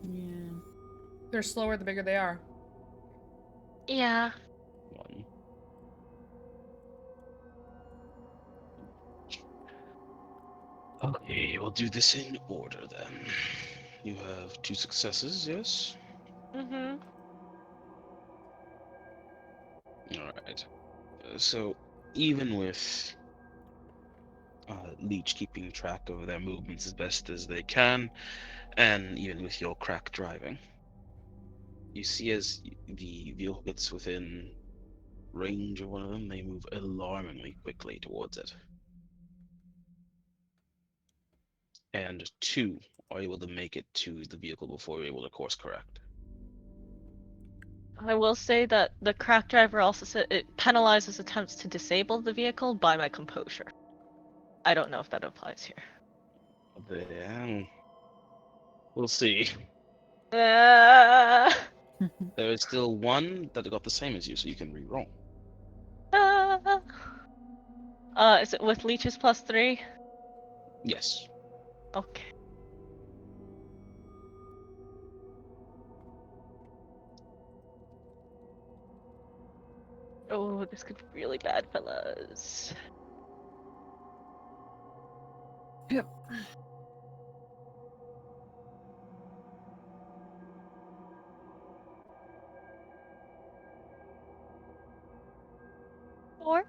Yeah. They're slower the bigger they are. Yeah. 1. Okay, we'll do this in order then. You have 2 successes, yes? Mhm. Alright. So, even with Leech keeping track of their movements as best as they can, and even with your crack driving, you see as the vehicle gets within range of one of them, they move alarmingly quickly towards it. And 2 are able to make it to the vehicle before you're able to course correct. I will say that the crack driver also said it penalizes attempts to disable the vehicle by my composure. I don't know if that applies here. Then we'll see. Uh, There is still one that got the same as you, so you can re-roll. uh, is it with leeches plus 3? Yes. Okay. Oh, this could be really bad, fellas. Yep. 4?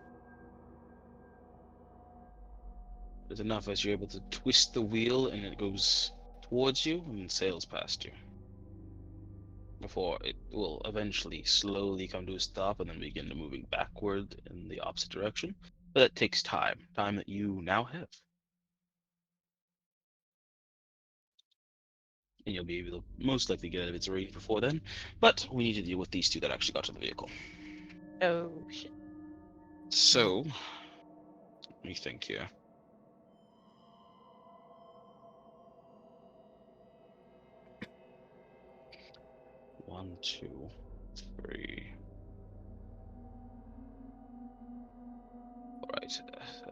There's enough as you're able to twist the wheel and it goes towards you and sails past you. Before it will eventually slowly come to a stop and then begin to moving backward in the opposite direction. But that takes time. Time that you now have. And you'll be able to most likely get out of its range before then. But we need to deal with these 2 that actually got to the vehicle. Oh, shit. So, let me think here. One, 2, 3. Alright.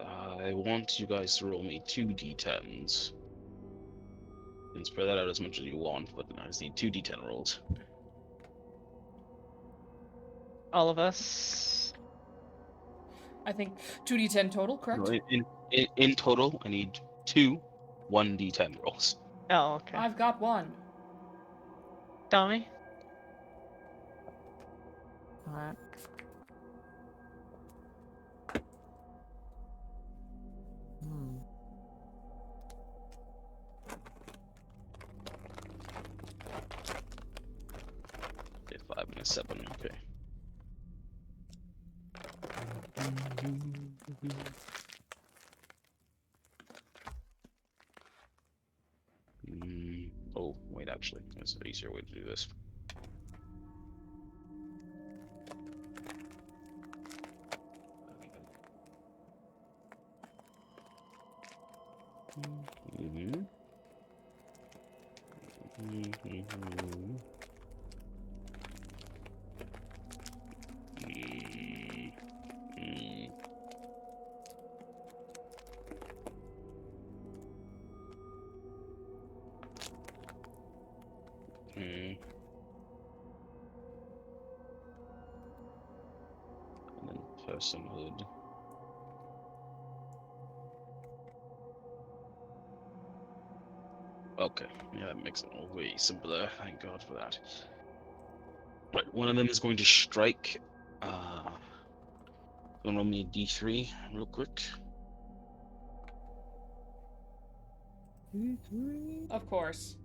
I want you guys to roll me 2 d10s. You can spread that out as much as you want, but I just need 2 d10 rolls. All of us. I think 2d10 total, correct? No, in total, I need 2 1d10 rolls. Oh, okay. I've got 1. Tommy? Alright. Hmm. Okay, 5 and a 7. Okay. Oh, wait, actually, there's an easier way to do this. Mhm. Mhm. Mm. Mm. And then personhood. Okay, yeah, that makes it way simpler. Thank God for that. Right, one of them is going to strike. Gonna roll me a d3 real quick. Of course.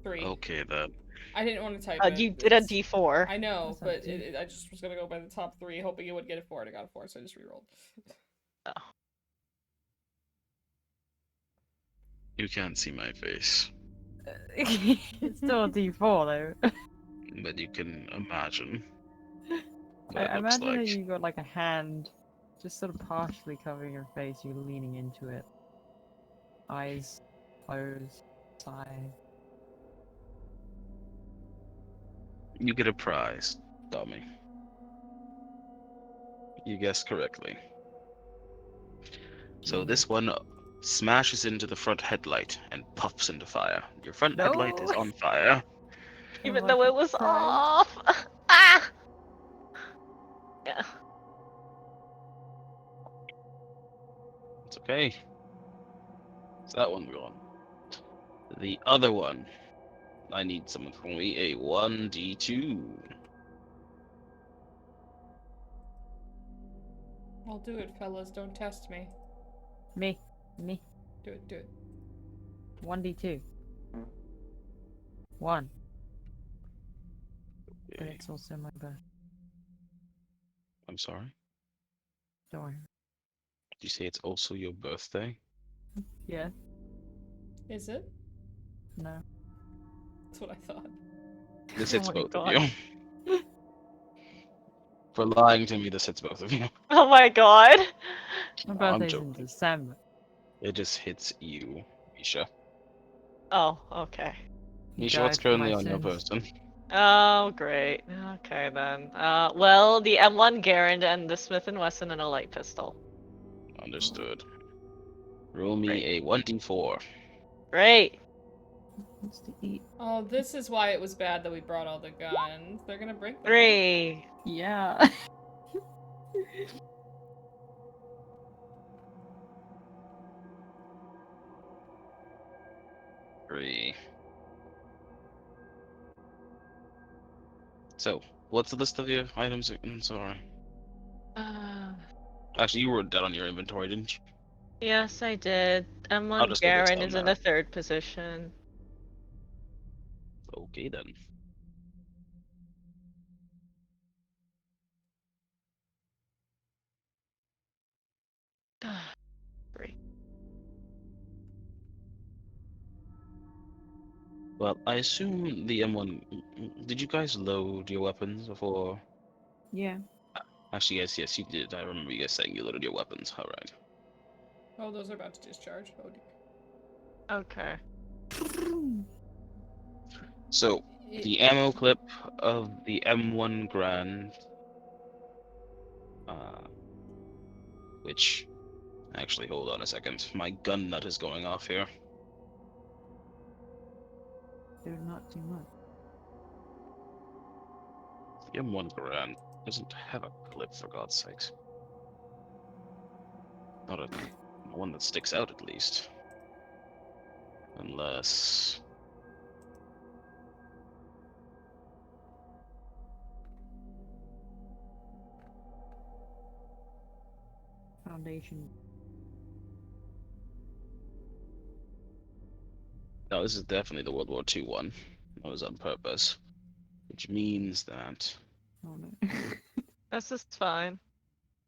3. Okay, then. I didn't want to type it. You did a It's- D4. I know, That's not but deep. I just was gonna go by the top 3, hoping it would get a 4, and I got a 4, so I just rerolled. Oh. You can't see my face, It's still a D4 though. but you can imagine what it I looks imagine that like. you got like a hand just sort of partially covering your face, you're leaning into it. Eyes closed, sigh. You get a prize, dummy. You guessed correctly. So Genius. this one smashes into the front headlight and puffs into fire. Your front headlight is No! on fire. Even Like though a it was prize. off. Ah! Yeah. It's okay. It's that one gone. The other one. I need someone for me. A 1d2. I'll do it, fellas. Don't test me. Me. Do it, do it. 1d2. 1. But Okay. it's also my birth. I'm sorry. Don't worry. Did you say it's also your birthday? Yeah. Is it? No. That's what I thought. This Oh hits my both of god. you. For lying to me, this hits both of you. Oh my god. My I'm birthday's in joking. December. It just hits you, Misha. Oh, okay. He Misha, what's died for my currently on your sins. person? Oh, great. Okay then. Well, the M1 Garand and the Smith & Wesson and a light pistol. Understood. Roll me Great. a 1d4. Great. What's to eat? Oh, this is why it was bad that we brought all the guns. They're gonna break them. 3. Yeah. 3. So, what's the list of your items? I'm sorry. Uh, Actually, you wrote that on your inventory, didn't you? yes, I did. I'll M1 just go based Garand on is in that. the 3rd position. Okay, then. Three. Well, I assume the M1. Did you guys load your weapons before? Yeah. Actually, yes, you did. I remember you guys saying you loaded your weapons. All right. Oh, those are about to discharge. Oh, dear. Okay. So, the ammo clip of the M1 Grand, uh, which actually, hold on a second. My gun nut is going off here. They're not too much. The M1 Grand doesn't have a clip, for God's sakes. Not one that sticks out, at least. Unless. Foundation. No, this is definitely the World War II one. That was on purpose. Which means that. Oh no. This is fine.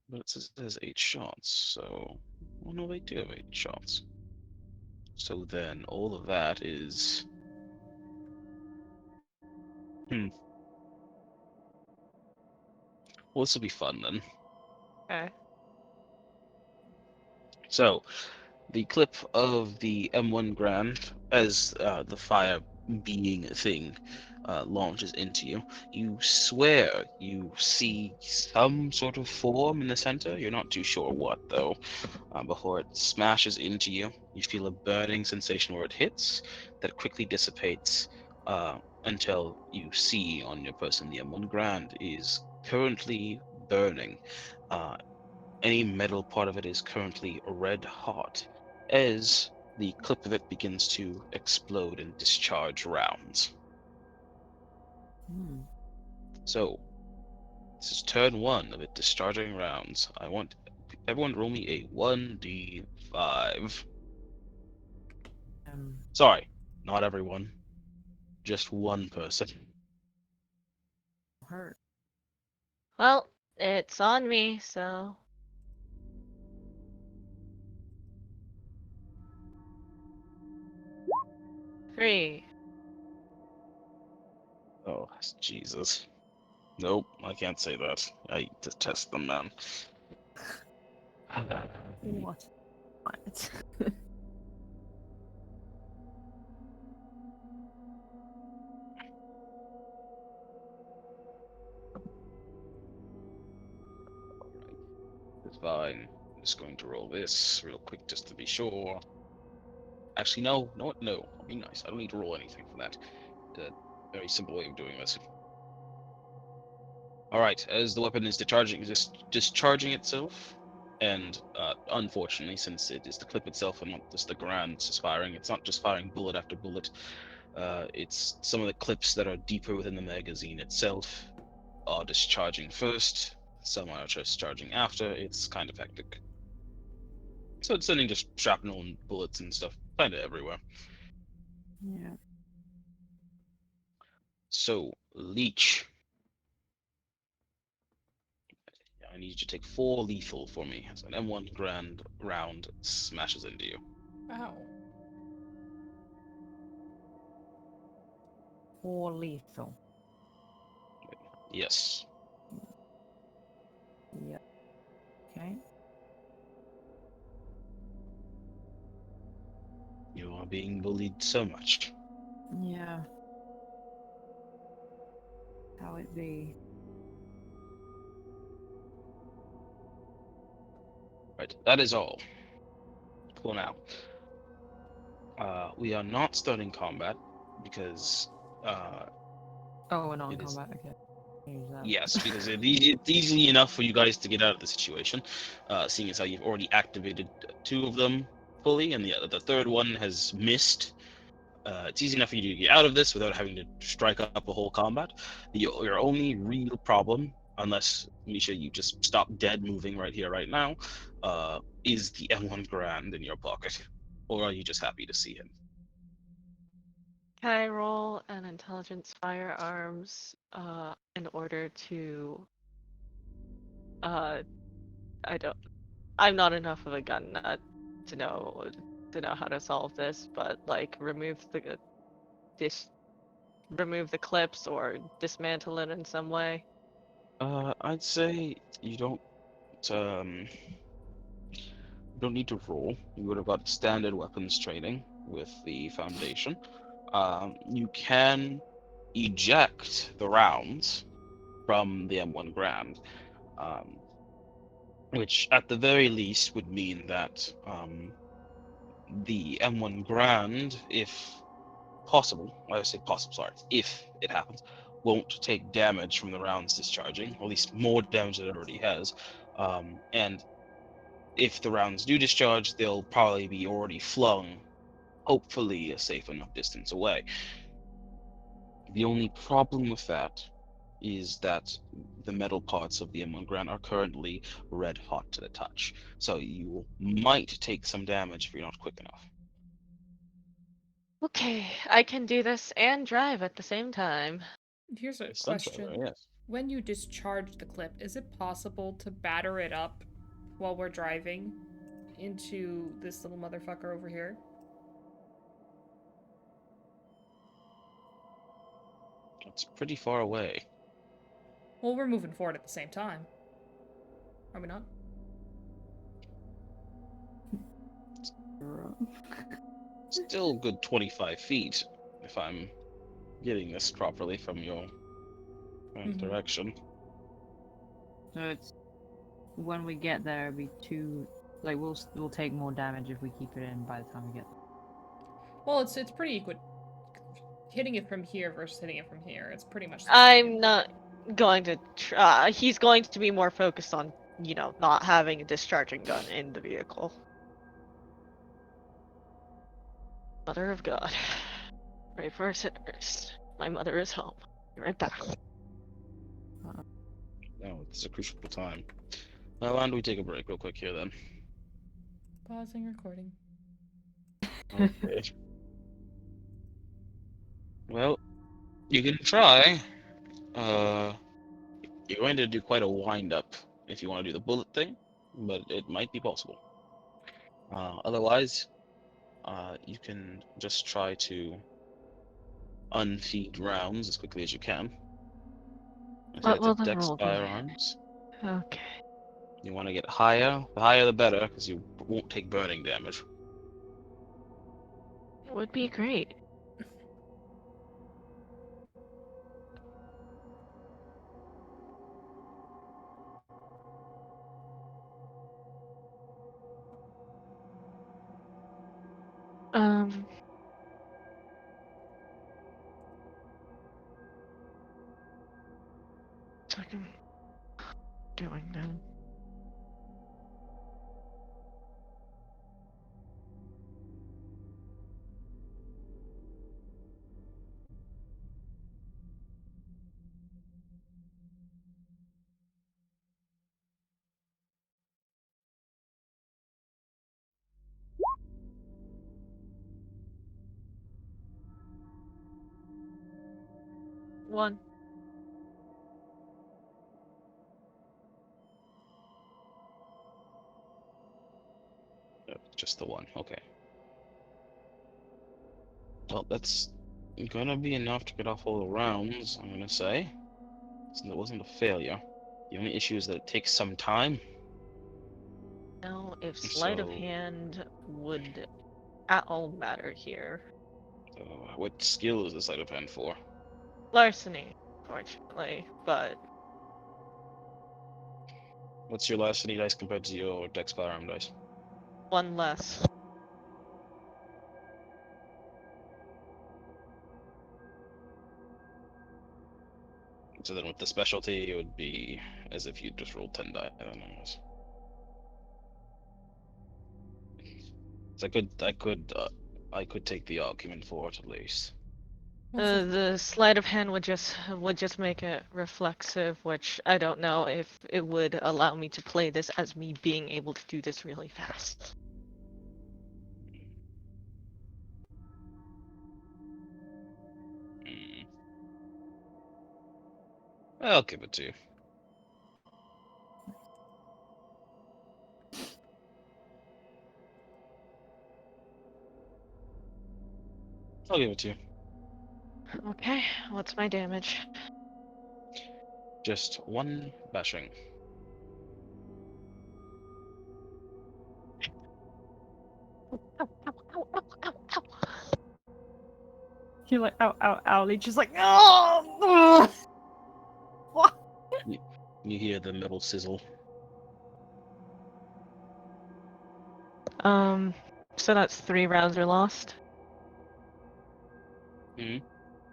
But it says 8 shots, so. Well, no, they do have 8 shots. So then, all of that is. Well, this will be fun then. Okay. So, the clip of the M1 Grand as the fire being thing launches into you. You swear you see some sort of form in the center. You're not too sure what, though. Before it smashes into you, you feel a burning sensation where it hits that quickly dissipates until you see on your person the M1 Grand is currently burning. Uh, any metal part of it is currently red hot as the clip of it begins to explode and discharge rounds. Hmm. So, this is turn 1 of it discharging rounds. I want everyone to roll me a 1d5. Sorry, not everyone. Just one person. Hurt. Well, it's on me, so. Three. Oh, Jesus. Nope, I can't say that. I detest them, man. What? What? It's fine. I'm just going to roll this real quick just to be sure. Actually, no. No, no. I'll be nice. I don't need to roll anything for that. A very simple way of doing this. All right, as the weapon is discharging itself, and unfortunately, since it is the clip itself and not just the ground it's just firing, it's not just firing bullet after bullet. It's some of the clips that are deeper within the magazine itself are discharging first. Some are discharging after. It's kind of hectic. So it's sending just shrapnel and bullets and stuff kind of everywhere. Yeah. So, Leech, I need you to take 4 lethal for me. So an M1 grand round smashes into you. Ow. Or lethal. Yes. Yeah. Okay. You are being bullied so much. Yeah. How it be? Right, that is all for now. We are not starting combat because Oh, we're not in it is combat. Okay. Use that. yes, because it's easy enough for you guys to get out of the situation, seeing as how you've already activated 2 of them fully, and the third one has missed. It's easy enough for you to get out of this without having to strike up a whole combat. Your only real problem, unless Misha, you just stop dead moving right here, right now, is the M1 Grand in your pocket, or are you just happy to see him? Can I roll an intelligence firearms in order to I don't I'm not enough of a gun nut to know how to solve this, but like dis remove the clips or dismantle it in some way. I'd say um you don't need to roll. You would have got standard weapons training with the Foundation. You can eject the rounds from the M1 Grand, um, which at the very least would mean that the M1 Grand, if possible, I say possible, sorry, if it happens, won't take damage from the rounds discharging, or at least more damage than it already has. And if the rounds do discharge, they'll probably be already flung, hopefully a safe enough distance away. The only problem with that is that the metal parts of the M1 Grand are currently red hot to the touch. So you might take some damage if you're not quick enough. Okay, I can do this and drive at the same time. Here's a Stunt driver, question. yes. When you discharge the clip, is it possible to batter it up while we're driving into this little motherfucker over here? It's pretty far away. Well, we're moving forward at the same time. Are we not? Still a good 25 feet, if I'm getting this properly from your direction. So it's when we get there, it'll be too like we'll take more damage if we keep it in by the time we get there. Well, it's pretty equal. Hitting it from here versus hitting it from here, it's pretty much the I'm same. not going to try. He's going to be more focused on, not having a discharging gun in the vehicle. Mother of God. Pray for our sinners. My mother is home. Be right back. It's a crucial time. Why don't we take a break real quick here then? Pausing recording. Okay. Well, you can try. You're going to do quite a wind up if you want to do the bullet thing, but it might be possible. Otherwise, you can just try to unfeed rounds as quickly as you can. What It's a will the dex rule be? firearms. Okay. You want to get higher. The higher the better, because you won't take burning damage. Would be great. Um. So I'm doing now. One. Just the one. Okay. Well, that's gonna be enough to get off all the rounds, I'm gonna say. So that wasn't a failure. The only issue is that it takes some time. Now, if sleight of So, hand would at all matter here. what skill is the sleight of hand for? Larceny, fortunately, but What's your larceny dice compared to your dex firearm dice? one less. So then with the specialty, it would be as if you just rolled 10 die. I don't know. So I could take the argument for it at least. The sleight of hand would just make it reflexive, which I don't know if it would allow me to play this as me being able to do this really fast. Hmm. I'll give it to you. I'll give it to you. Okay, what's my damage? Just one bashing. Ow, ow, ow, ow, ow, ow. You're like, ow, ow, ow. Leech is like, oh! You hear the metal sizzle. Um, so that's 3 rounds are lost? Hmm.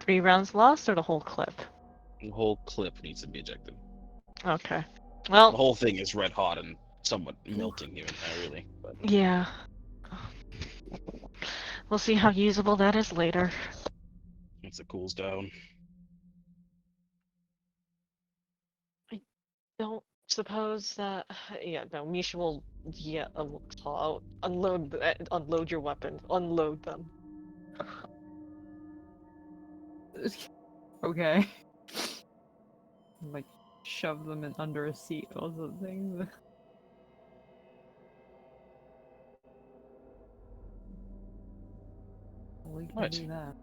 3 rounds lost or the whole clip? The whole clip needs to be ejected. Okay. The Well, whole thing is red hot and somewhat melting here and there, really. But yeah. We'll see how usable that is later. once it cools down. Don't suppose that. Yeah, no, Misha will. Yeah, call out. Unload your weapons. Unload them. Okay. Like, shove them in under a seat or something. We can Right. do that.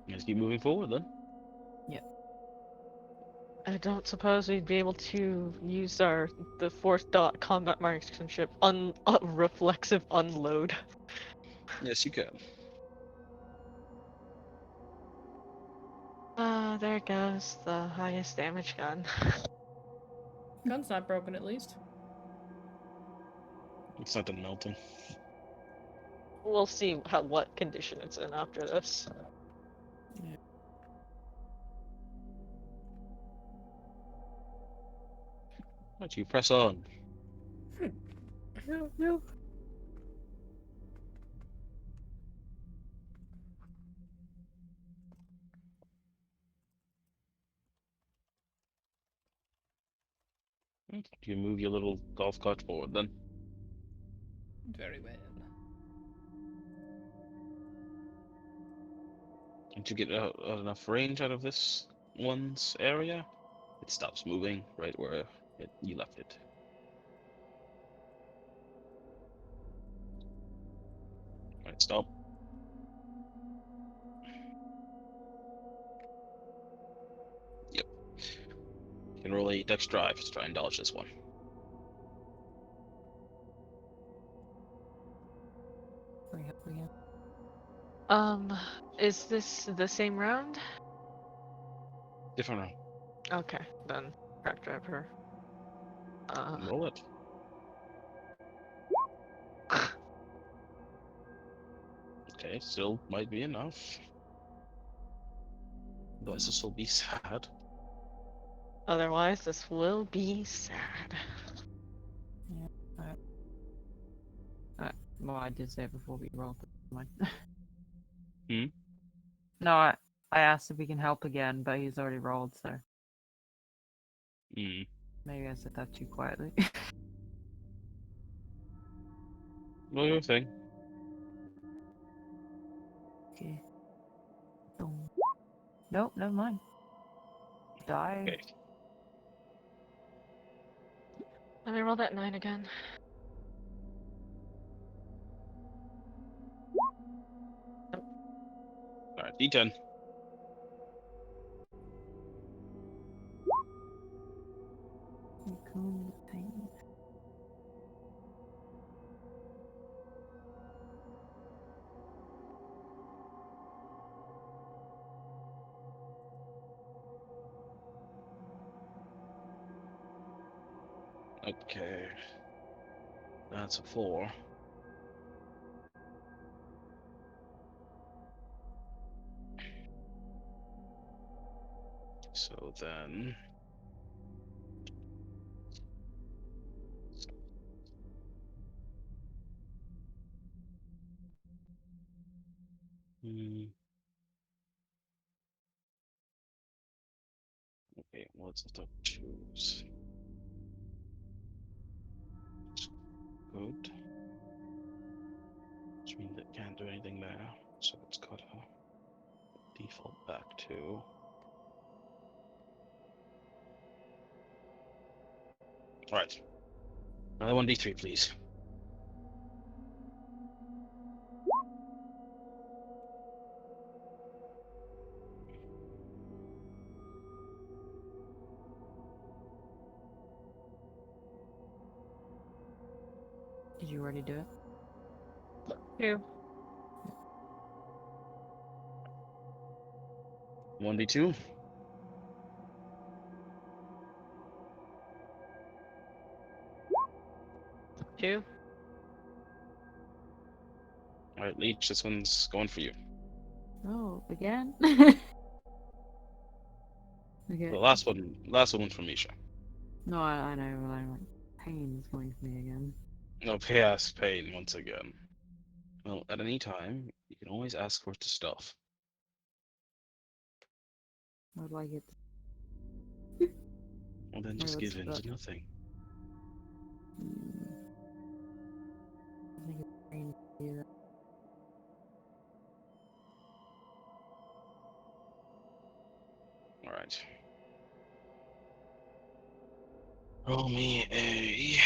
Let's keep moving forward then. I don't suppose we'd be able to use the fourth dot combat marksmanship reflexive unload. Yes, you can. There goes the highest damage gun. Gun's not broken, at least. It's not done melting. We'll see what condition it's in after this. Right, you press on. No. You move your little golf cart forward then. Very well. And to get enough range out of this one's area, it stops moving right where you left it. Alright, stop. Yep. You can roll a dex drive to try and dodge this one. Bring up again. Is this the same round? Different round. Okay, then crack drive her. Roll it. Okay, still might be enough. Otherwise, this will be sad. Otherwise, this will be sad. Well, I did say it before we rolled. Hmm? No, I asked if we can help again, but he's already rolled, so Hmm. maybe I said that too quietly. Roll your thing. Okay. Boom. Nope, never mind. Die. Okay. Let me roll that 9 again. Alright, D10. Cocoon pain. Okay. That's a 4. So then... Hmm. Okay, what's the choose? Good. Which means it can't do anything there. So it's got to default back to... Alright. Another 1d3, please. Did you already do it? 2. 1d2. 2. Alright, Leech, this one's going for you. Oh, again? Okay. The last one was from Misha. No, I know, but I'm like, pain is going for me again. No, PS pain once again. Well, at any time, you can always ask for it to stop. How do I get? Well, then Wait, just what's give in that? to nothing. I think it's pain to do that. Alright. Roll me a...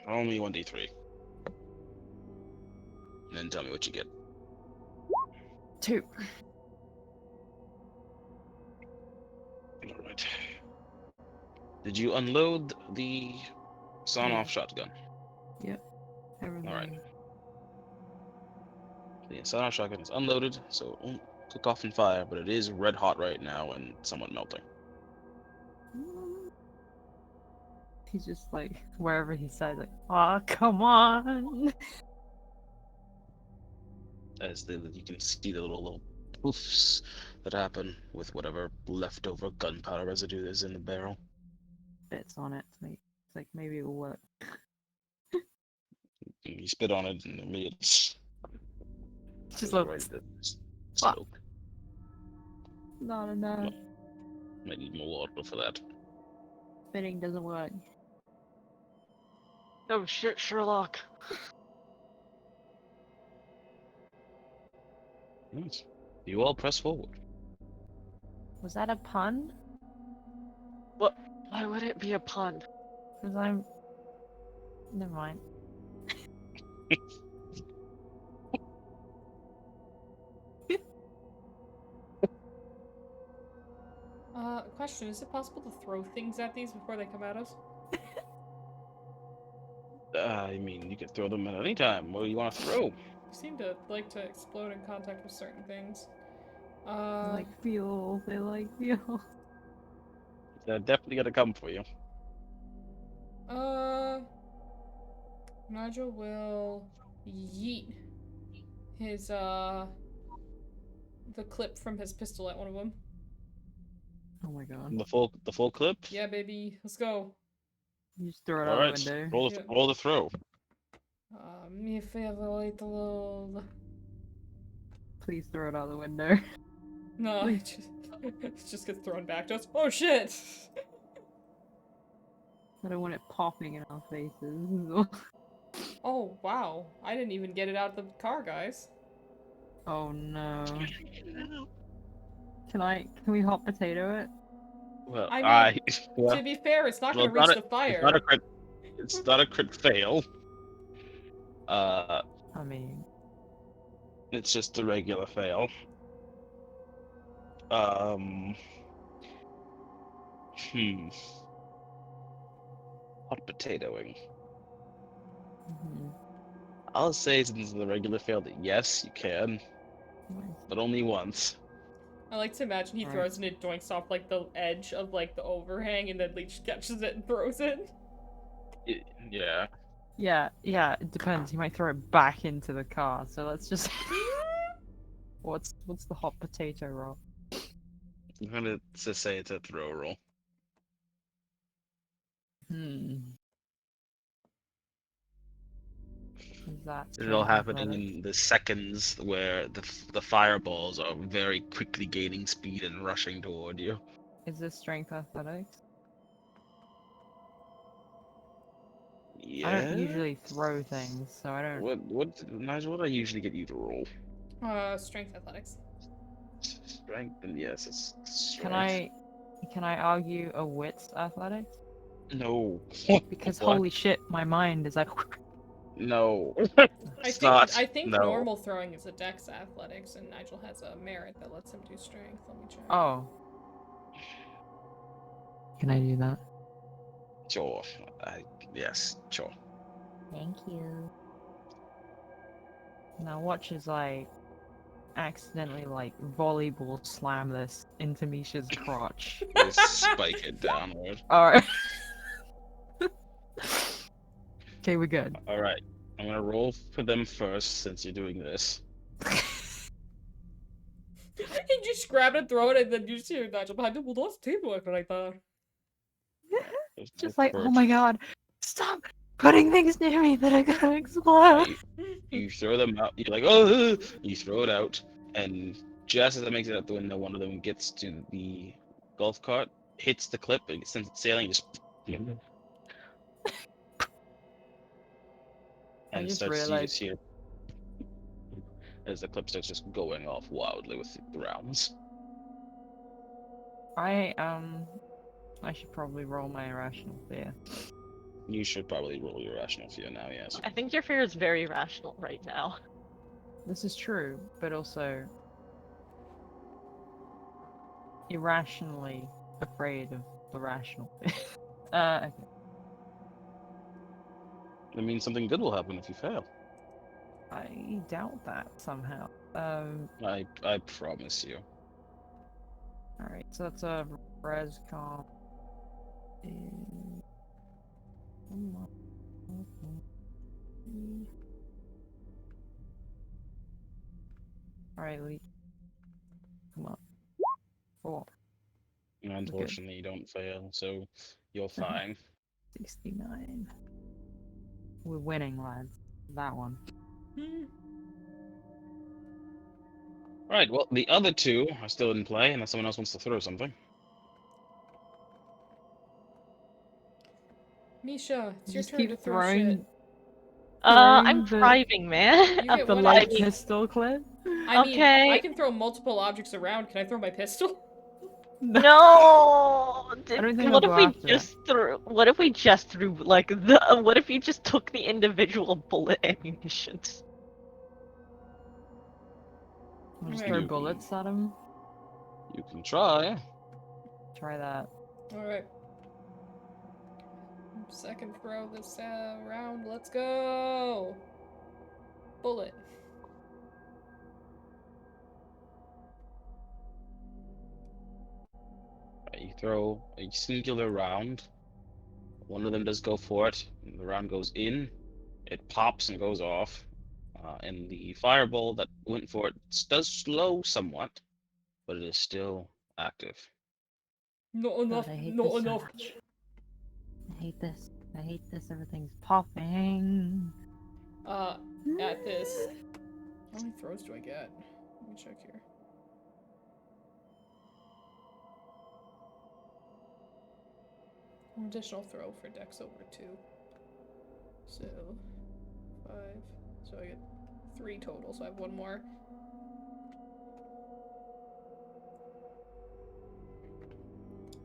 Roll me 1d3. And then tell me what you get. 2. Alright. Did you unload the sawn-off Yeah. shotgun? Yep. Everything. Alright. The sawn-off shotgun is unloaded, so it won't cook off in fire, but it is red hot right now and somewhat melting. He's just like, wherever he says, like, oh, come on. As you can see the little poofs that happen with whatever leftover gunpowder residue is in the barrel. Bits on it. It's like, maybe it will work. You spit on it and immediately Just goes like, right into fuck. smoke. Not enough. Might need more water for that. Spinning doesn't work. Oh shit, Sherlock. Nice. You all press forward. Was that a pun? What? Why would it be a pun? Because I'm. Never mind. Question, is it possible to throw things at these before they come at us? I mean, you can throw them at any time. What do you want to throw? You seem to like to explode in contact with certain things. They like fuel. They like fuel. They're definitely gonna come for you. Nigel will yeet his, the clip from his pistol at one of them. Oh my god. The full clip. Yeah, baby, let's go. You just throw it All out right. the window. Roll the throw. Me favorite little. Please throw it out the window. No, it just gets thrown back to us. Oh shit! I don't want it popping in our faces. Oh wow, I didn't even get it out of the car, guys. Oh no. Can we hot potato it? Well, I mean, well, to be fair, it's not well, gonna reach the fire. It's not a crit fail. I mean, It's just a regular fail. Um. Hot potatoing. mhm. I'll say since it's a regular fail that yes, you can, Nice. but only once. I like to imagine he Right. throws it and it doinks off like the edge of like the overhang, and then Leech catches it and throws it. Yeah. Yeah, it depends. He might throw it back into the car, so let's just What's the hot potato roll? I'm gonna just say it's a throw roll. Is that It's all strength happening athletics? in the seconds where the fireballs are very quickly gaining speed and rushing toward you. Is this strength athletics? Yeah. I don't usually throw things, so I don't. Nigel, what I usually get you to roll? Strength athletics. Strength, and yes, it's strength. Can I argue a wits athletics? No. Because What? holy shit, my mind is like. No. I It's think not. I think No. normal throwing is a dex athletics, and Nigel has a merit that lets him do strength. Let me check. Oh. Can I do that? Sure. Yes, sure. Thank you. Now watch as I accidentally like volleyball slam this into Misha's crotch. Just spike it downward. Alright. Okay, we're good. Alright. I'm gonna roll for them first since you're doing this. He just grab it and throw it, and then you just hear Nigel behind him. Well, that's teamwork right there. There's no Just like, oh perch. my god, stop putting things near me that are gonna explode. You throw them out. You're like, oh! You throw it out, and just as it makes it out the window, one of them gets to the golf cart, hits the clip, and sends it sailing, just I and just starts. You realized just hear as the clip starts just going off wildly with the rounds. I should probably roll my irrational fear. You should probably roll your rational fear now. Yes. I think your fear is very rational right now. This is true, but also irrationally afraid of the rational fear. Okay. That means something good will happen if you fail. I doubt that somehow. I promise you. Alright, so that's a res comp. Alright, Lee. Come on. 4. Unfortunately, you don't fail, so you're fine. 69. We're winning, lads. That one. Right, well, the other two are still in play, unless someone else wants to throw something. Misha, it's your Just turn to keep throw shit. throwing I'm the driving, man. You I'm get the one light action. pistol clip. I mean, I Okay. can throw multiple objects around. Can I throw my pistol? No. I don't think What I'll if go we after it. just threw? What if we just threw like the? What if you just took the individual bullet ammunitions? I'll just Okay. throw You can, bullets at him. you can try. Try that. Alright. Second throw this round. Let's go! Bullet. You throw a singular round. One of them does go for it. And the round goes in. It pops and goes off. And the fireball that went for it does slow somewhat, but it is still active. Not enough. God, I hate Not this so enough. much. I hate this. I hate this. Everything's popping. At this. How many throws do I get? Let me check here. One additional throw for dex over 2. So, 5. So I get 3 total, so I have 1 more.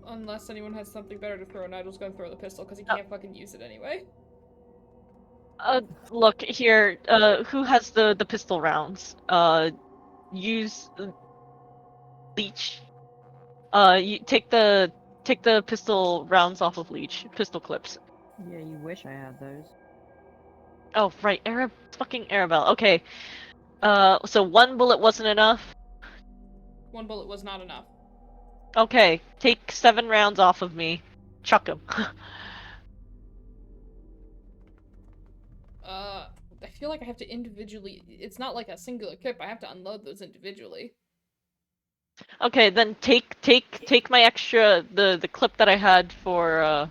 Unless anyone has something better to throw, Nigel's gonna throw the pistol because he can't fucking use it anyway. Look here. Who has the pistol rounds? Use leech. You take the pistol rounds off of leech. Pistol clips. Yeah, you wish I had those. Oh right, fucking Arabelle. Okay. So one bullet wasn't enough. 1 bullet was not enough. Okay, take 7 rounds off of me. Chuck them. I feel like I have to individually. It's not like a singular clip. I have to unload those individually. Okay, then take my extra the clip that I had for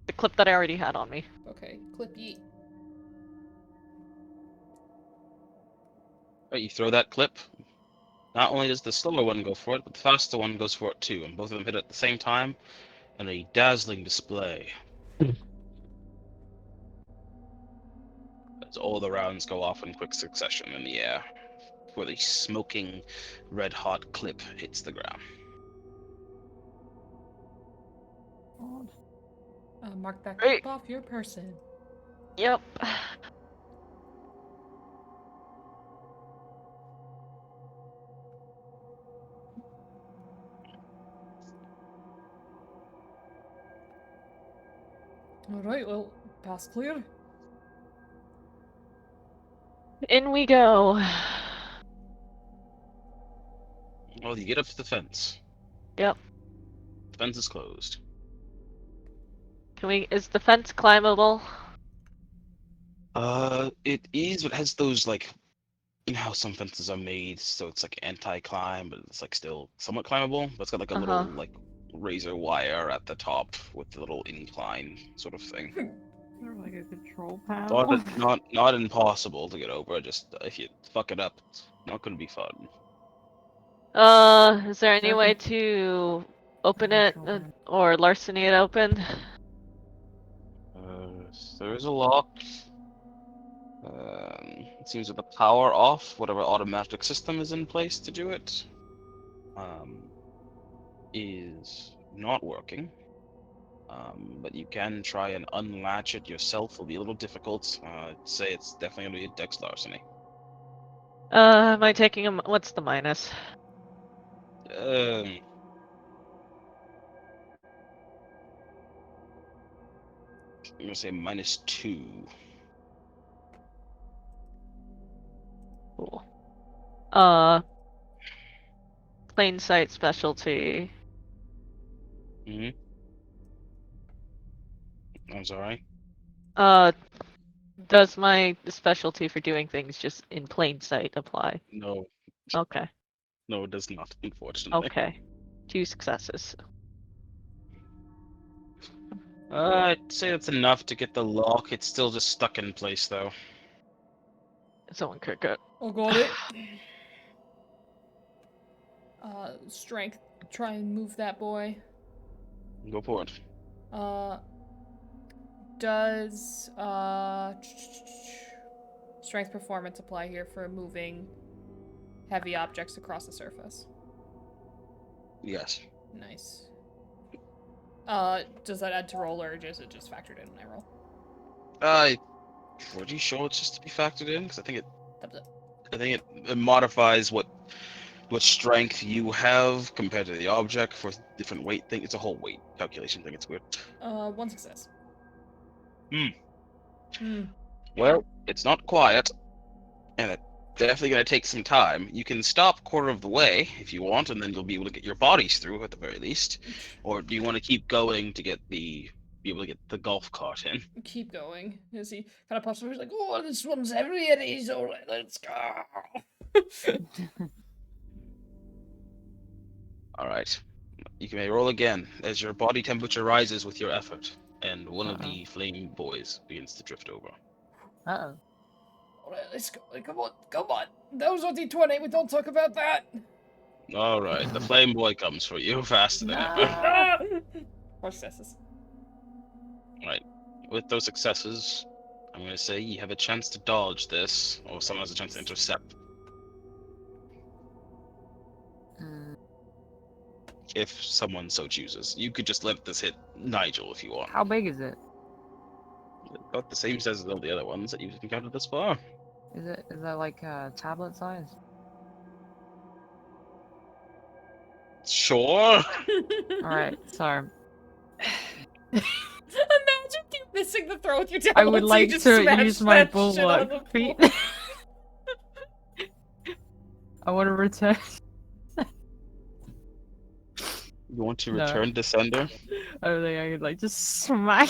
the clip that I already had on me. Okay, clip yeet. Right, you throw that clip. Not only does the slower one go for it, but the faster one goes for it too, and both of them hit at the same time in a dazzling display. As all the rounds go off in quick succession in the air, before the smoking, red-hot clip hits the ground. Mark that Right. clip off your person. Yep. Alright, well, pass clear. In we go. Well, you get up to the fence. Yep. The fence is closed. Is the fence climbable? It is, but it has those, like, you know how some fences are made, so it's like anti-climb, but it's like still somewhat climbable. But it's got like a Uh-huh. little like razor wire at the top with the little incline sort of thing. Sort of like a control panel. Not impossible to get over. Just if you fuck it up, it's not going to be fun. Is there any Sure. way to open it or larceny it open? There is a lock. It seems with the power off, whatever automatic system is in place to do it, is not working. But you can try and unlatch it yourself. It'll be a little difficult. I'd say it's definitely gonna be a dex larceny. Am I taking a what's the minus? I'm gonna say -2. Cool. Plain sight specialty. Mm-hmm. I'm sorry. Does my specialty for doing things just in plain sight apply? No, Okay. no, it does not, unfortunately. Okay. 2 successes. I'd say that's enough to get the lock. It's still just stuck in place, though. Someone could go. Oh, got it. Strength. Try and move that boy. Go for it. Does strength performance apply here for moving heavy objects across the surface? Yes. Nice. Does that add to roll, or is it just factored in when I roll? I'm pretty sure it's just to be factored in, because Thumbs up. I think it modifies what strength you have compared to the object for different weight thing. It's a whole weight calculation thing. It's weird. One success. Well, it's not quiet, and it's definitely going to take some time. You can stop a quarter of the way if you want, and then you'll be able to get your bodies through at the very least. Or do you want to keep going to be able to get the golf cart in? Keep going. As he kind of pops over, he's like, "Oh, this one's heavy, and he's all right. Let's go." All right. You may roll again as your body temperature rises with your effort, and one of the flame boys begins to drift over. Uh-oh. All right, let's go. Come on. That was on D20. We don't talk about that. All right, the flame boy comes for you faster than ever. More successes. Right. With those successes, I'm going to say you have a chance to dodge this, or someone has a chance to intercept. If someone so chooses. You could just let this hit Nigel if you want. How big is it? About the same size as all the other ones that you've encountered thus far. Is that like tablet size? Sure. Alright, so Imagine you missing the throw with your tablet. I would like so you just to smash use my that shit on the bulwark feet. floor. I want to return. You want to No. return Descender? I don't think I could like just smack.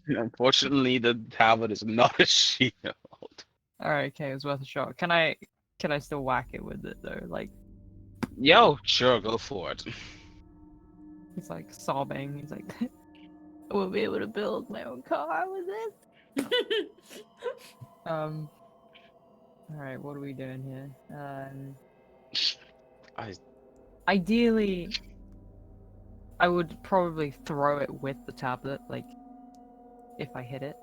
Unfortunately, the tablet is not a shield. Alright, okay, it was worth a shot. Can I still whack it with it though? Like Yo, sure, go for it. he's like sobbing. He's like, I won't be able to build my own car with this. Alright, what are we doing here? Ideally, I would probably throw it with the tablet, like, if I hit it.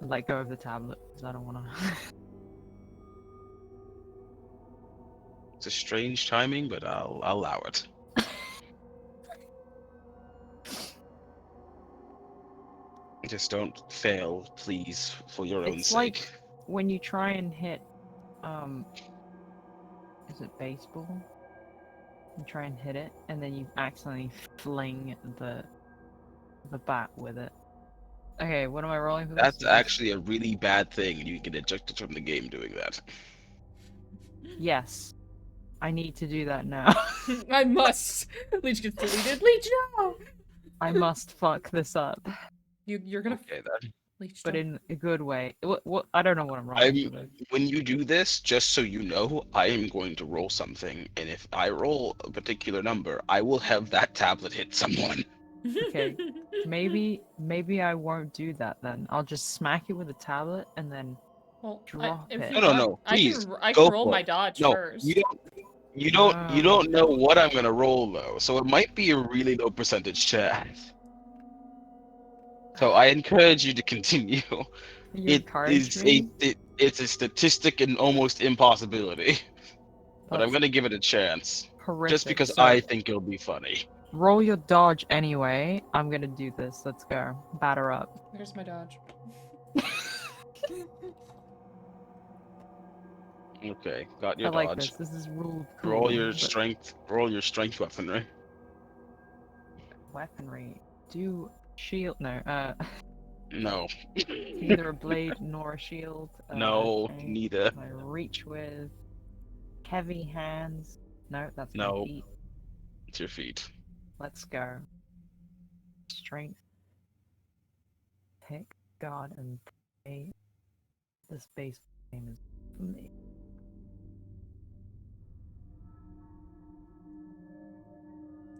Let go of the tablet, because I don't want to... It's a strange timing, but I'll allow it. Just don't fail, please, for your own It's sake. like when you try and hit, is it baseball? You try and hit it, and then you accidentally fling the bat with it. Okay, what am I rolling for this? That's actually a really bad thing, and you get ejected from the game doing that. Yes. I need to do that now. I must. Leech gets deleted. Leech, no! I must fuck this up. You're gonna Okay, then. Leech, But don't. in a good way. What I don't know what I'm rolling for this. When you do this, just so you know, I am going to roll something, and if I roll a particular number, I will have that tablet hit someone. Okay. Maybe I won't do that then. I'll just smack it with a tablet and then Well, drop if it. you No, want, no, please, I go can roll for my it. dodge No, first. you don't know what I'm gonna roll though, so it might be a really low percentage chance. So I encourage you to continue. You encourage me? It's a statistic and almost impossibility. But I'm That's gonna give it a chance. horrific. Just because So, I think it'll be funny. roll your dodge anyway. I'm gonna do this. Let's go. Batter up. Here's my dodge. Okay, got your I like dodge. this. This is ruled Roll cool, your but strength. Roll your strength weaponry. weaponry. Do shield no, No. neither a blade nor a shield. No, okay. neither. My reach with heavy hands. No, that's my No. feet. It's your feet. Let's go. Strength. Pick God and pray. This base game is for me.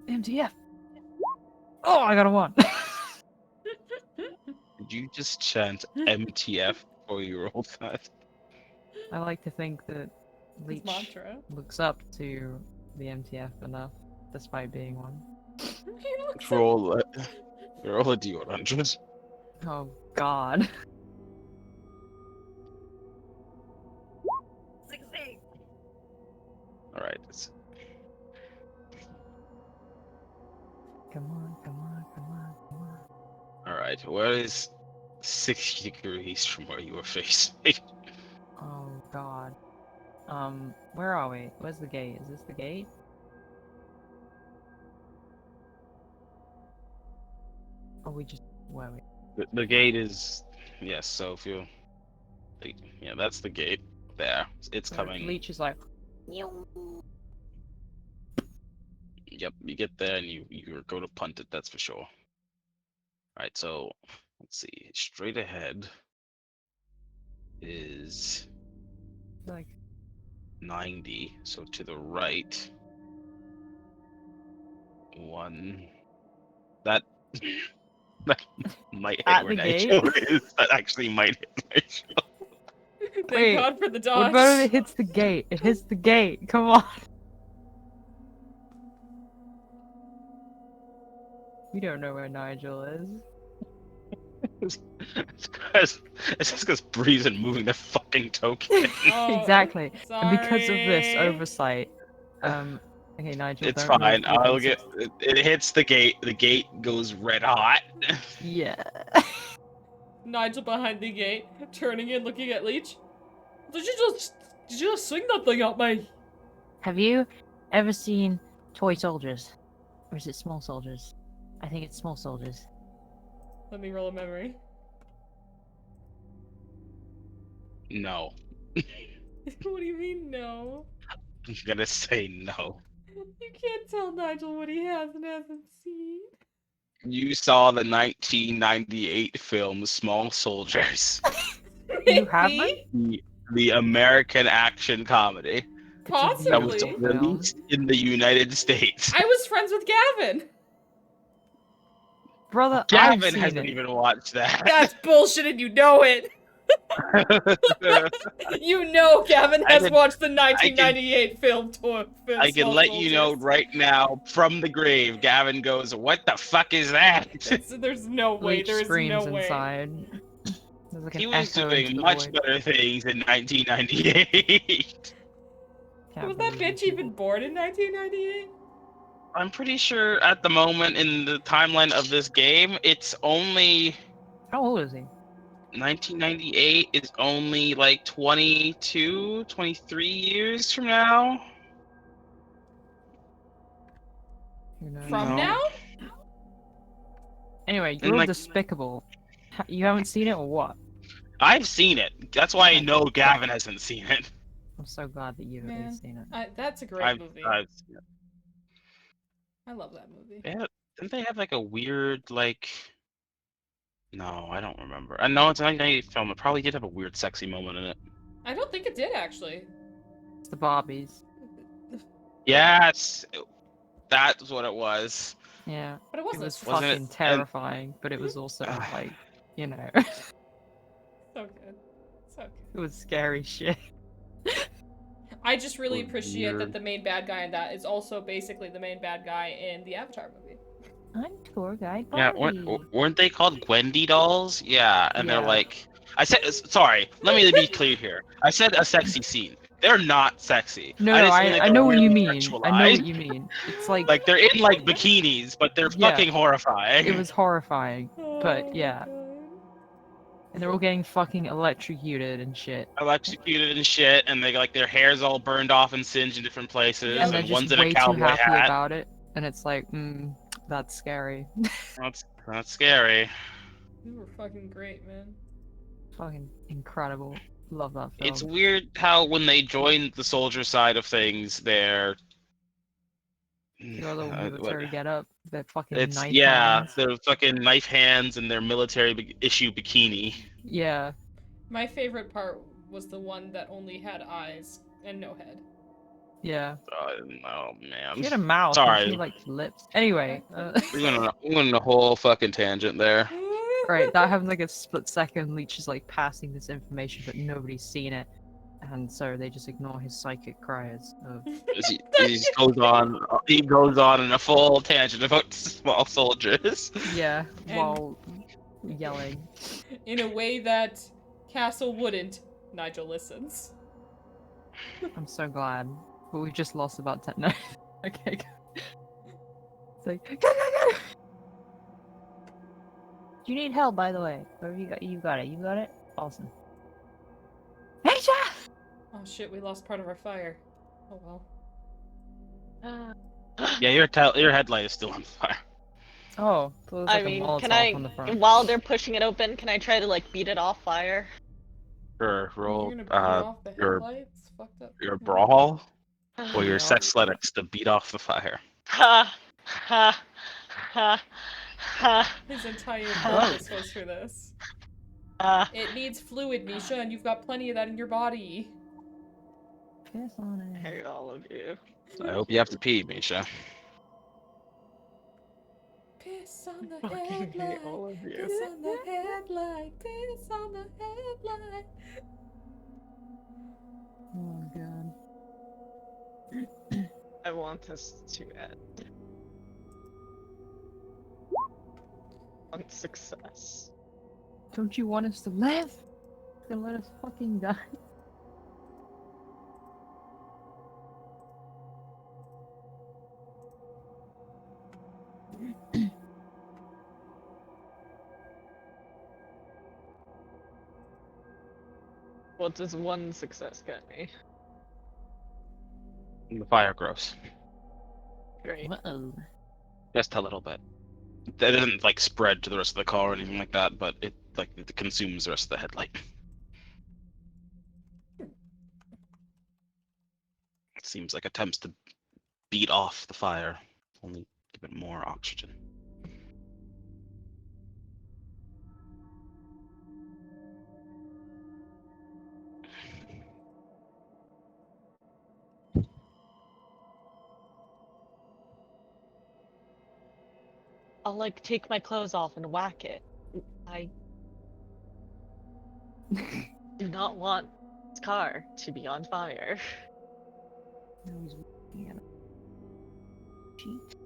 MTF. Oh, I got a 1. Did you just chant MTF before you rolled that? I like to think that His Leech mantra. looks up to the MTF enough, despite being one. He looks Roll a D100. Oh God. 16. All right. Come on, come on, come on, come on. All right. Where is 60 degrees from where you were facing? Oh God. Where are we? Where's the gate? Is this the gate? Or we just where are we? The gate is yes. So if you, yeah, that's the gate. There, it's So coming. Leech is like, Yep, you get there and you go to punt it. That's for sure. All right. So let's see. Straight ahead is like 90. So to the right, one that that might hit At where the gate? Nigel is. That actually might hit Nigel. Thank Wait, God for the dodge. what about if it hits the gate? It hits the gate. Come on. We don't know where Nigel is. It's just because Breeze and moving the fucking token. Oh, Exactly. And because of this sorry. oversight, okay, Nigel, It's don't fine. move within I'll get 60. it hits the gate. The gate goes red hot. Yeah. Nigel behind the gate, turning in, looking at Leech. Did you just swing that thing at me? Have you ever seen toy soldiers? Or is it small soldiers? I think it's small soldiers. Let me roll a memory. No. What do you mean, no? I'm gonna say no. You can't tell Nigel what he has and hasn't seen. You saw the 1998 film Small Soldiers, You haven't? Maybe? the American action comedy that was Possibly. released in the United States. I was friends with Gavin. Brother, I've Gavin seen hasn't it. even watched that. That's bullshit and you know it. You know Gavin I has can- watched the 1998 film I can Small let you know Soldiers. right now from the grave. Gavin goes, "What the fuck is that?" There's no way. Leech There is screams no way. inside. There's like an He was echo into doing the much void. better things in 1998. Can't Was that believe bitch you even born in 1998? I'm pretty sure at the moment in the timeline of this game, it's only How old is he? 1998 is only like 22, 23 years from now. Who knows? From No. now? Anyway, And, you're like- despicable. You haven't seen it or what? I've seen it. That's why I Okay. know Gavin hasn't seen it. I'm so glad that you've at Man, least seen it. That's a great I've movie. seen it. I love that movie. Didn't they have like a weird like? No, I don't remember. I know it's a 1998 film. It probably did have a weird, sexy moment in it. I don't think it did actually. It's the Barbies. Yes, that's what it was. Yeah. But it It wasn't. was Wasn't it- fucking terrifying, but it was also like, you know, it So good. So good. was scary shit. I just really Or appreciate that weird. the main bad guy in that is also basically the main bad guy in the Avatar movie. I'm tour guide Yeah, Barbie. weren't they called Gwendy dolls? Yeah, and Yeah. they're like, I said, sorry, let me be clear here. I said a sexy scene. They're not sexy. No, I no, just mean, like, I they're know what you really mean. I know what sexualized. you mean. It's like, Like they're in like bikinis, but they're Yeah. fucking horrifying. it was horrifying, Oh but my yeah. God. And they're all getting fucking electrocuted and shit. Electrocuted and shit, and they like their hair's all burned off and singed in different places, Yep. And they're and one's just in a way too cowboy happy hat. about it. And it's like, that's scary. That's scary. You were fucking great, man. Fucking incredible. Love that film. It's weird how when they join the soldier side of things, they're Your little what- military get up. Their fucking it's knife yeah, hands. their fucking knife hands and their military issue bikini. Yeah. My favorite part was the one that only had eyes and no head. Yeah. Oh man, She had a mouth. Sorry. And she had, like lips. Anyway. we went on a whole fucking tangent there. Right, that happened like a split second. Leech is like passing this information, but nobody's seen it. and so they just ignore his psychic cries of He just goes on. He goes on in a full tangent about small soldiers. yeah, And- while yelling. In a way that Castle wouldn't, Nigel listens. I'm so glad, but we've just lost about 10. No, okay. It's like, go, go, go! Do you need help, by the way? Or you got it. You got it. Awesome. Asia! Oh shit, we lost part of our fire. Oh well. Yeah, your headlight is still on fire. Oh, so there's I like a mean, Molotov can I, on the front. while they're pushing it open, can I try to like beat it off fire? Your You're roll, gonna beat off the your headlights? Fucked up. your brawl or your Yeah. sex athletics to beat off the fire. Ha ha ha ha. His entire Oh. purpose was for this. It needs fluid, Misha, and you've got plenty of that in your body. Piss on I it. hate all of you. I hope you have to pee, Misha. Piss on the Fucking hate headlight. all of you. Piss on the headlight. Piss on the headlight. Oh god. I want this to end. On success. Don't you want us to live? Then let us fucking die. What does one success get me? The fire grows Great. Uh-oh. just a little bit. That doesn't like spread to the rest of the car or anything like that, but it consumes the rest of the headlight. It seems like attempts to beat off the fire only give it more oxygen. I'll like take my clothes off and whack it. I do not want this car to be on fire. Now he's looking at a sheet.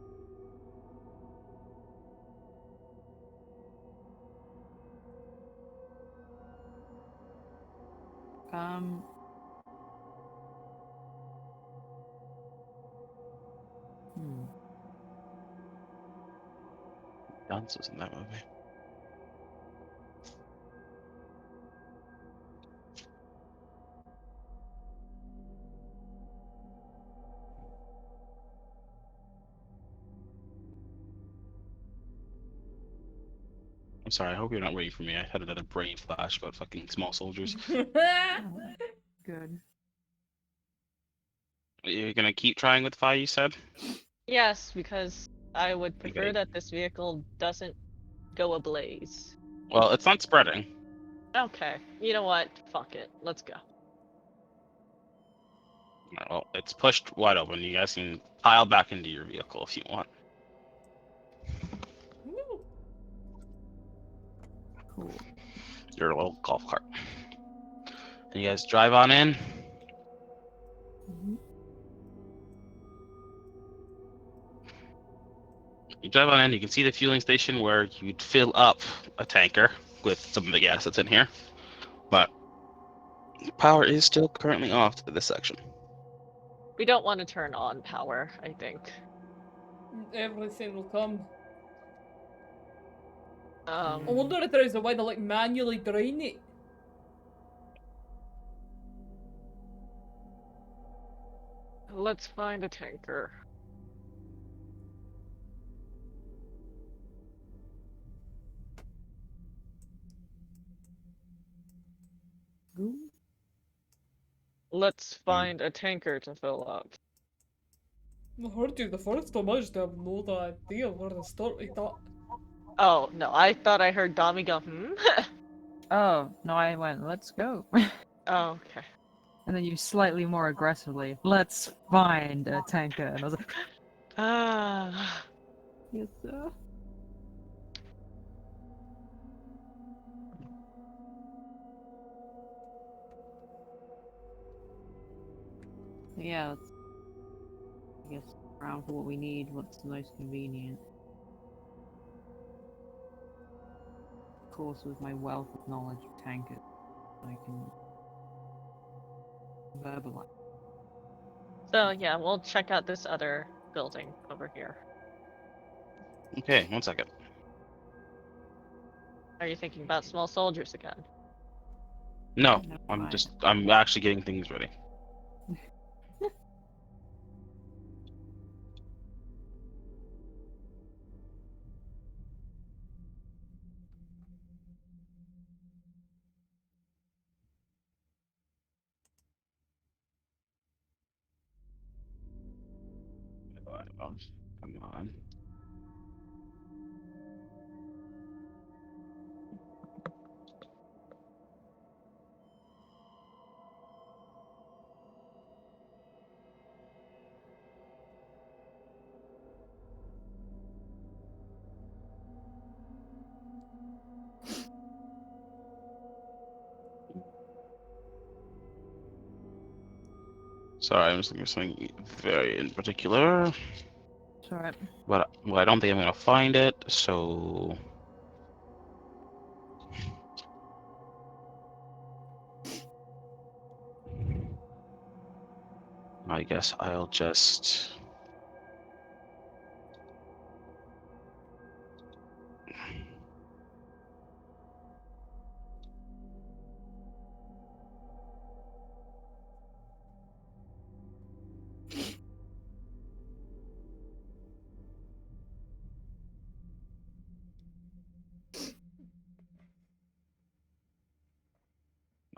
Hmm. Dunce was in that movie. I'm sorry, I hope you're not waiting for me. I had another brain flash about fucking small soldiers. Oh, good. You're gonna keep trying with fire, you said? Yes, because I would prefer Okay. that this vehicle doesn't go ablaze. Well, it's not spreading. Okay, you know what? Fuck it. Let's go. Well, it's pushed wide open. You guys can pile back into your vehicle if you want. Woo. Cool. Your little golf cart. And you guys drive on in. Mhm. You drive on in, you can see the fueling station where you'd fill up a tanker with some of the gas that's in here. But power is still currently off to this section. We don't want to turn on power, I think. Everything will come. I Um, wonder if there is a way to like manually drain it. let's find a tanker. Ooh. Let's find a tanker to fill up. I heard you the first time. I just have no idea where to start with that. Oh, no, I thought I heard Dami go, hmm? Oh, no, I went, let's go. Oh, okay. And then you slightly more aggressively, let's find a tanker. And I was like, Ah. yes, sir. yeah, let's, I guess, around for what we need, what's the most convenient. Of course, with my wealth of knowledge of tankers, I can verbalize. So yeah, we'll check out this other building over here. Okay, 1 second. Are you thinking about small soldiers again? No, No, I'm actually getting things ready. Come on. Sorry, I'm just looking for something very in particular. It's alright. But well, I don't think I'm gonna find it, so I guess I'll just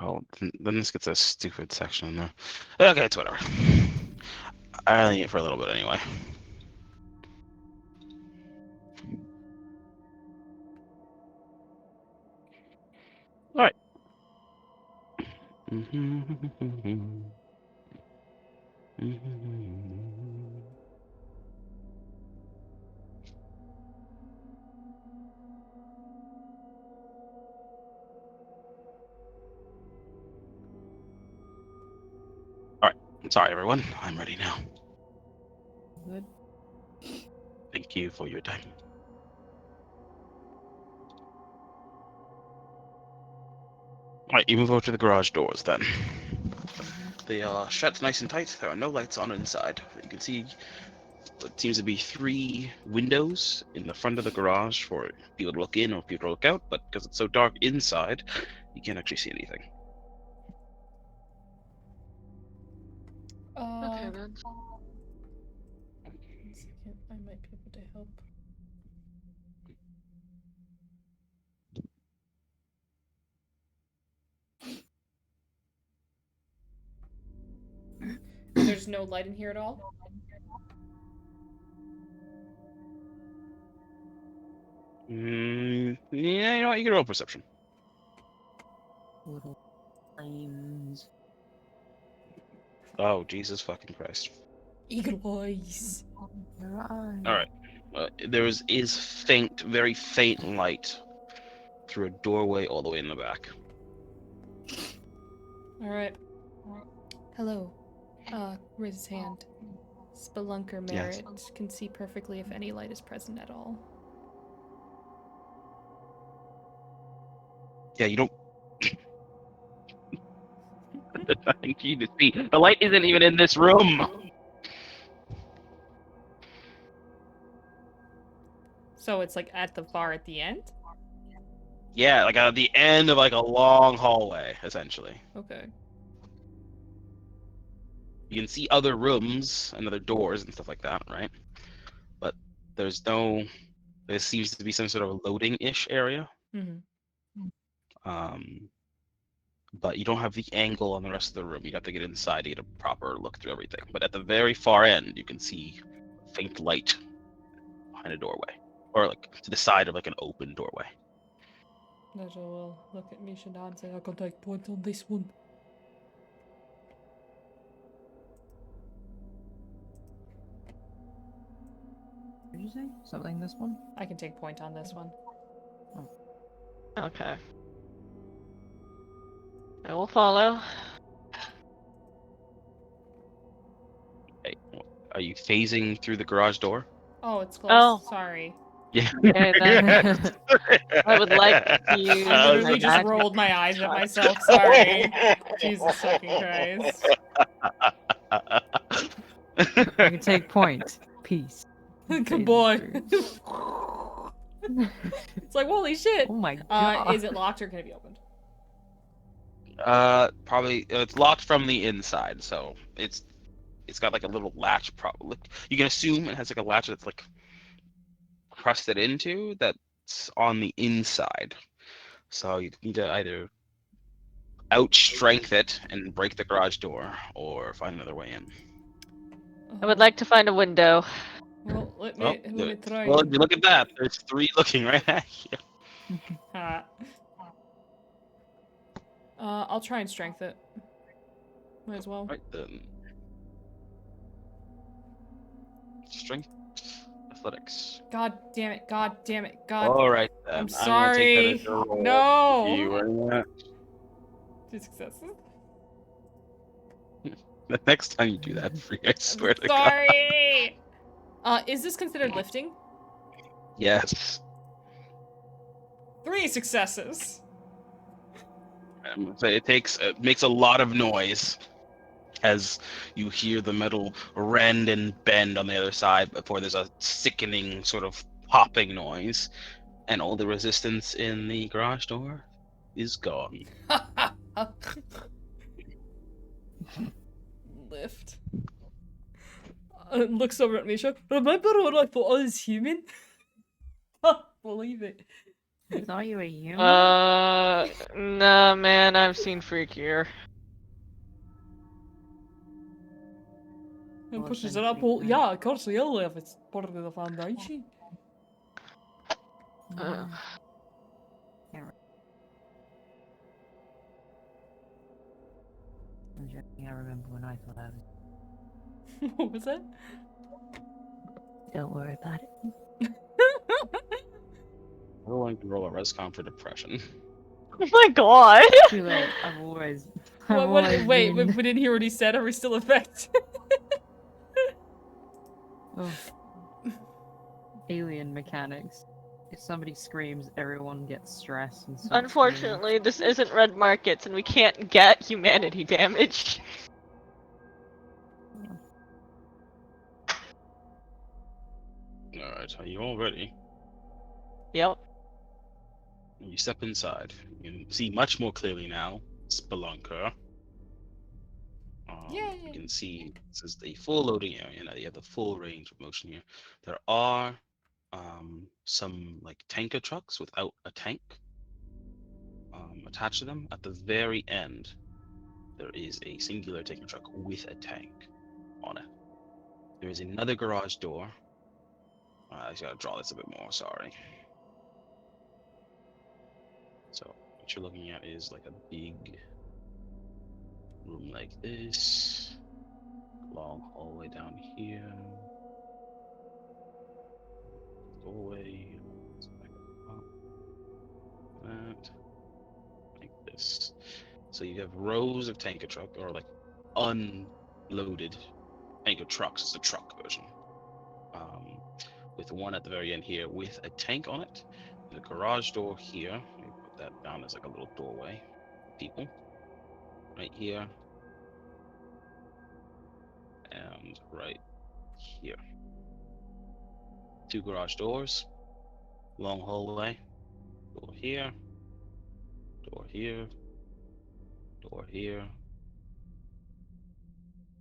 oh, then this gets a stupid section in there. Okay, it's whatever. I only need it for a little bit anyway. All right. All right. Sorry, everyone. I'm ready now. Good. Thank you for your time. All right, you move over to the garage doors then. They are shut nice and tight. There are no lights on inside. You can see what seems to be 3 windows in the front of the garage for people to look in or people to look out, but because it's so dark inside, you can't actually see anything. Okay then. 1 second, I might be able to help. And there's no light in here at all? Yeah, you know what? You can roll perception. Little flames. Oh, Jesus fucking Christ. Eagle eyes. Your eyes. All right. There is faint, very faint light through a doorway all the way in the back. Alright. Hello. Raise his hand. Spelunker Yes. Merit can see perfectly if any light is present at all. Yeah, you don't. I think you need to see. The light isn't even in this room. So it's like at the bar at the end? Yeah, like at the end of like a long hallway, essentially. Okay. You can see other rooms and other doors and stuff like that, right? But there's no. There seems to be some sort of loading-ish area. Mm-hmm. But you don't have the angle on the rest of the room. You have to get inside to get a proper look through everything. But at the very far end, you can see faint light behind a doorway, or like to the side of like an open doorway. Naja will look at Misha now and say, I can take point on this one. What did you say? Something this one? I can take point on this one. Okay. I will follow. Are you phasing through the garage door? Oh, it's close. Oh. Sorry. Yeah. Okay, then. I would like to use I literally my just magic rolled my eyes at shot. myself. Sorry. Jesus fucking Christ. I can take point. Peace. Good Phasing boy. through. It's like, holy shit. Oh my god. Is it locked or can it be opened? Probably it's locked from the inside, so it's got like a little latch. Probably you can assume it has like a latch that's like crusted into that's on the inside. So you need to either outstrength it and break the garage door, or find another way in. I would like to find a window. Well, let Well, me try. well, if you look at that, there's 3 looking right at you. Ha. I'll try and strength it. Might as well. Right then. Strength, athletics. God damn it. God damn it. God. All right then. I'm gonna take that sorry. as a roll. No. You are 2 successes. the next time you do that, free, I swear to God. Sorry. Is this considered lifting? Yes. 3 successes. So it makes a lot of noise as you hear the metal rend and bend on the other side before there's a sickening sort of popping noise, and all the resistance in the garage door is gone. Lift. Looks over at Misha. Remember when I thought I was human? Believe it. I thought you were human. Nah, man, I've seen freakier. And Well, pushes then it up. freak Well, out. yeah, of course you'll if it's part of the foundation. Uh, I'm joking, I remember when I thought I was. What was that? Don't worry about it. I would like to roll a rescom for depression. Oh my god! Too late. I've always. Wait, we didn't hear what he said. Are we still affected? Oh. Alien mechanics. If somebody screams, everyone gets stressed and starts Unfortunately, this isn't Red Markets and we can't get humanity damage. Alright, are you all ready? Yep. You step inside. You can see much more clearly now. Spelunker. Yay. You can see this is the full loading area. Now you have the full range of motion here. There are some like tanker trucks without a tank attached to them. At the very end, there is a singular tanker truck with a tank on it. There is another garage door. I just gotta draw this a bit more. Sorry. So what you're looking at is like a big room like this. Long hallway down here. Doorway. That. Like this. So you have rows of tanker truck, or like unloaded tanker trucks. It's the truck version. With one at the very end here with a tank on it. The garage door here. Let me put that down as like a little doorway for people. Right here. And right here. 2 garage doors. Long hallway. Door here. Door here. Door here.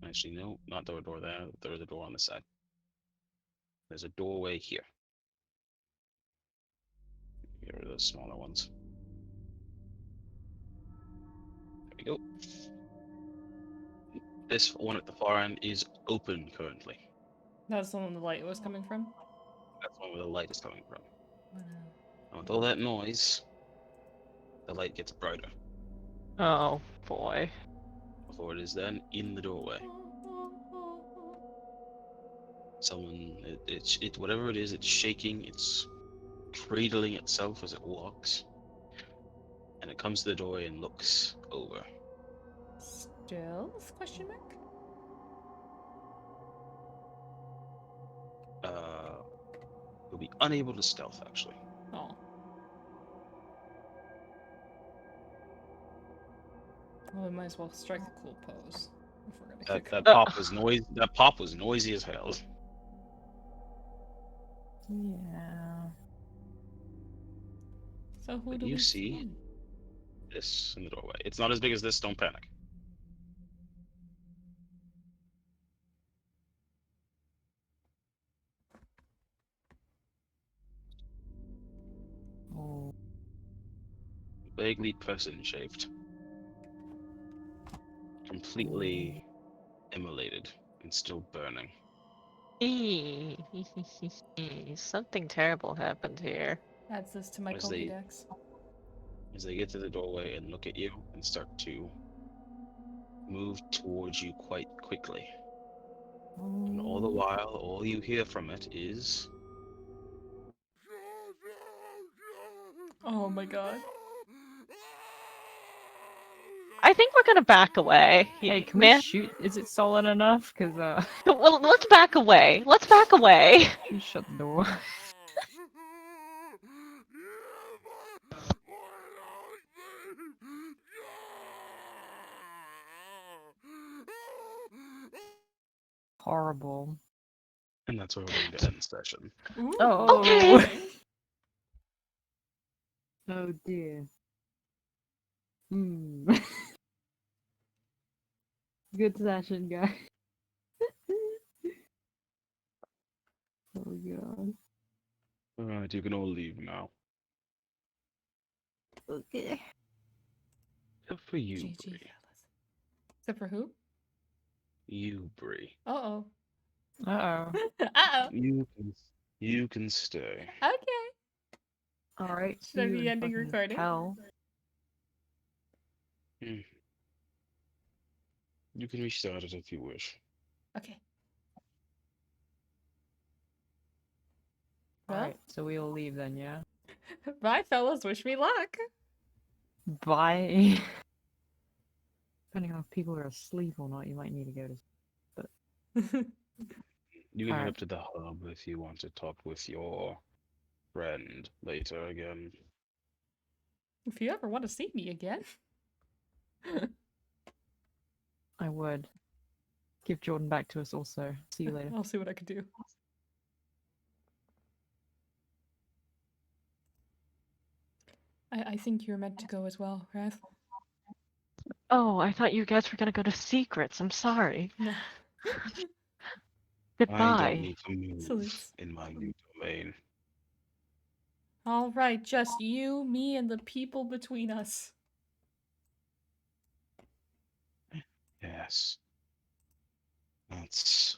Actually, no, not the door there. There's a door on this side. There's a doorway here. Here are the smaller ones. There we go. This one at the far end is open currently. That's the one the light was coming from. That's the one where the light is coming from. And with all that noise, the light gets brighter oh boy. before it is then in the doorway. Someone, it whatever it is, it's shaking, it's cradling itself as it walks, and it comes to the doorway and looks over. Stealth? Question mark. You'll be unable to stealth, actually. Oh. Well, we might as well strike the cool pose if we're gonna That kick. that pop was noisy. That pop was noisy as hell. Yeah. So who But do you we see this in the doorway. It's not as big as this. Don't panic. Oh. Vaguely person-shaped, completely immolated, and still burning. Something terrible happened here. Adds this to my As they Pokédex. as they get to the doorway and look at you and start to move towards you quite quickly. And all the while, all you hear from it is Oh my god. I think we're gonna back away. Hey, can we Man, shoot? Is it solid enough? Cause well, let's back away. Let's back away. you shut the door. Horrible. and that's where we're going to end session. Ooh. Oh. Okay. Oh dear. Hmm. Good session, guys. Oh god. Alright, you can all leave now. Okay. Except for you, GG, Bree. fellas. Except for who? You, Bree. Uh-oh. Uh-oh. Uh-oh. You can stay. Okay. Alright, Should I see you be in ending fucking recording? hell. You can restart it if you wish. Okay. Well, Alright, so we all leave then, yeah? bye, fellas. Wish me luck. Bye. Depending on if people are asleep or not, you might need to go to You can head Alright. up to the hub if you want to talk with your friend later again. If you ever want to see me again. I would. Give Jordan back to us also. See you later. I'll see what I can do. I think you're meant to go as well, Wrath. Oh, I thought you guys were gonna go to secrets. I'm sorry. No. I Goodbye. don't need to move Salutes. in my new domain. All right, just you, me, and the people between us. Yes. That's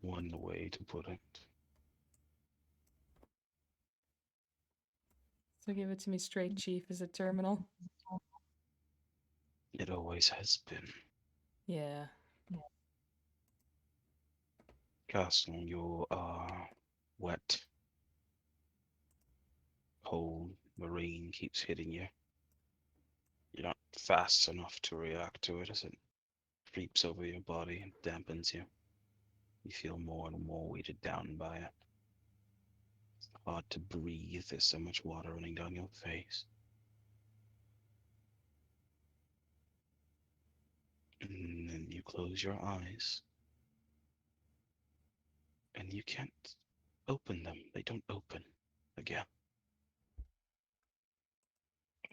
one way to put it. So give it to me straight, Chief. Is it terminal? It always has been. Yeah. Castle, your wet, cold marine keeps hitting you. You're not fast enough to react to it as it creeps over your body and dampens you. You feel more and more weighted down by it. It's hard to breathe, there's so much water running down your face. And then you close your eyes. And you can't open them. They don't open again.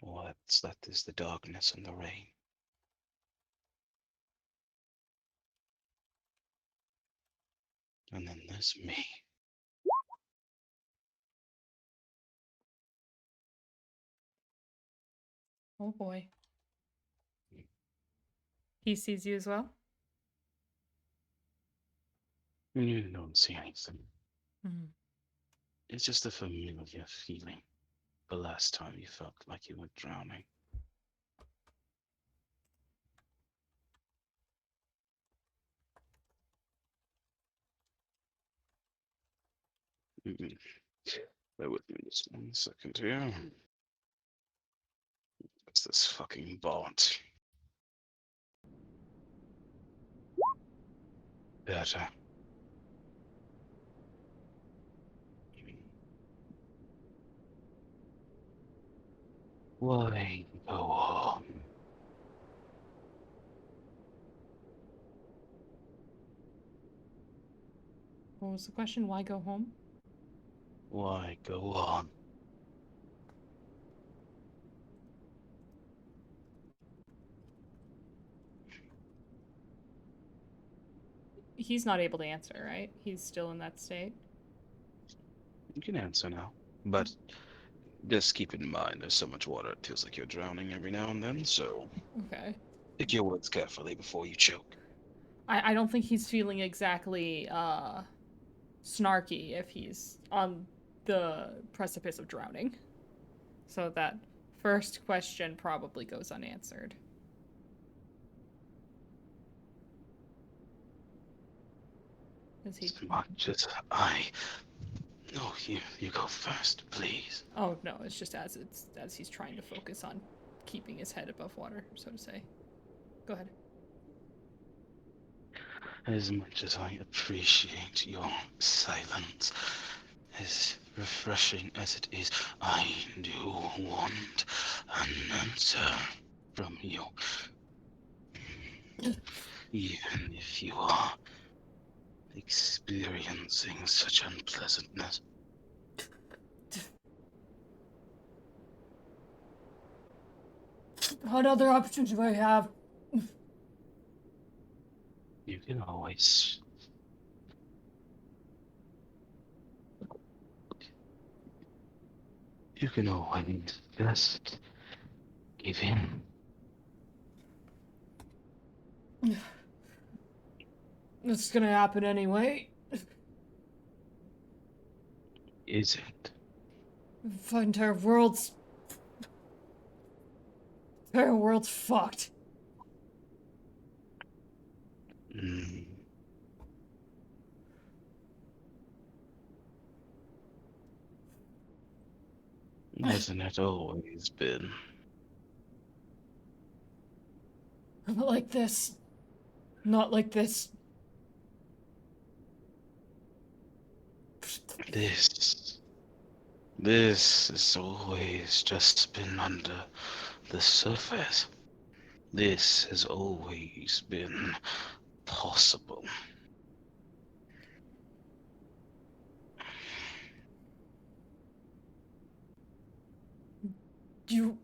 Well, that is the darkness and the rain. And then there's me. Oh boy. He sees you as well? You don't see anything. Hmm. It's just a familiar feeling. The last time you felt like you were drowning. Bear with me just 1 second here. What's this fucking bot? Better. Why go on? What was the question? Why go home? Why go on? He's not able to answer, right? He's still in that state. You can answer now, but just keep in mind there's so much water it feels like you're drowning every now and then, so Okay. pick your words carefully before you choke. I don't think he's feeling exactly snarky if he's on the precipice of drowning. So that first question probably goes unanswered. Is he? As much as I. No, you go first, please. Oh no, it's just as he's trying to focus on keeping his head above water, so to say. Go ahead. As much as I appreciate your silence, as refreshing as it is, I do want an answer from you. Even if you are experiencing such unpleasantness. What other options do I have? You can always. You can always just give in. This is gonna happen anyway. Is it? The entire world's fucked. Mm. Hasn't it always been? Not like this. Not like this. This has always just been under the surface. This has always been possible. You.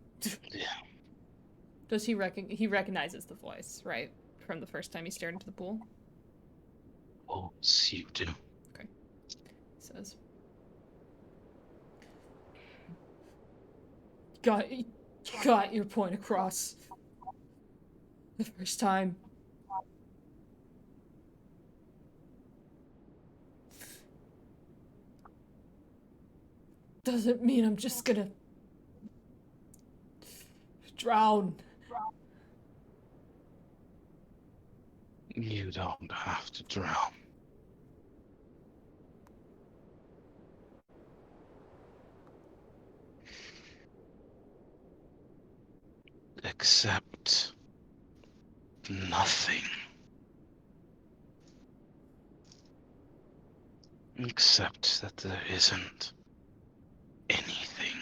Yeah. Does he he recognizes the voice, right? From the first time he stared into the pool? Of course you do. Okay. He says. Got your point across. The first time. Doesn't mean I'm just gonna drown. You don't have to drown. Accept nothing. Except that there isn't anything.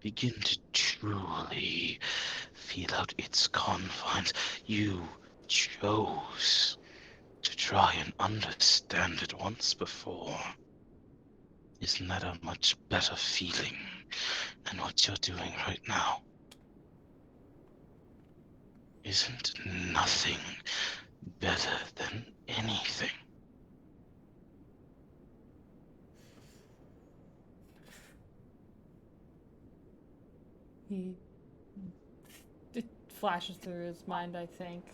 Begin to truly feel out its confines. You chose to try and understand it once before. Isn't that a much better feeling than what you're doing right now? Isn't nothing better than anything? It flashes through his mind, I think,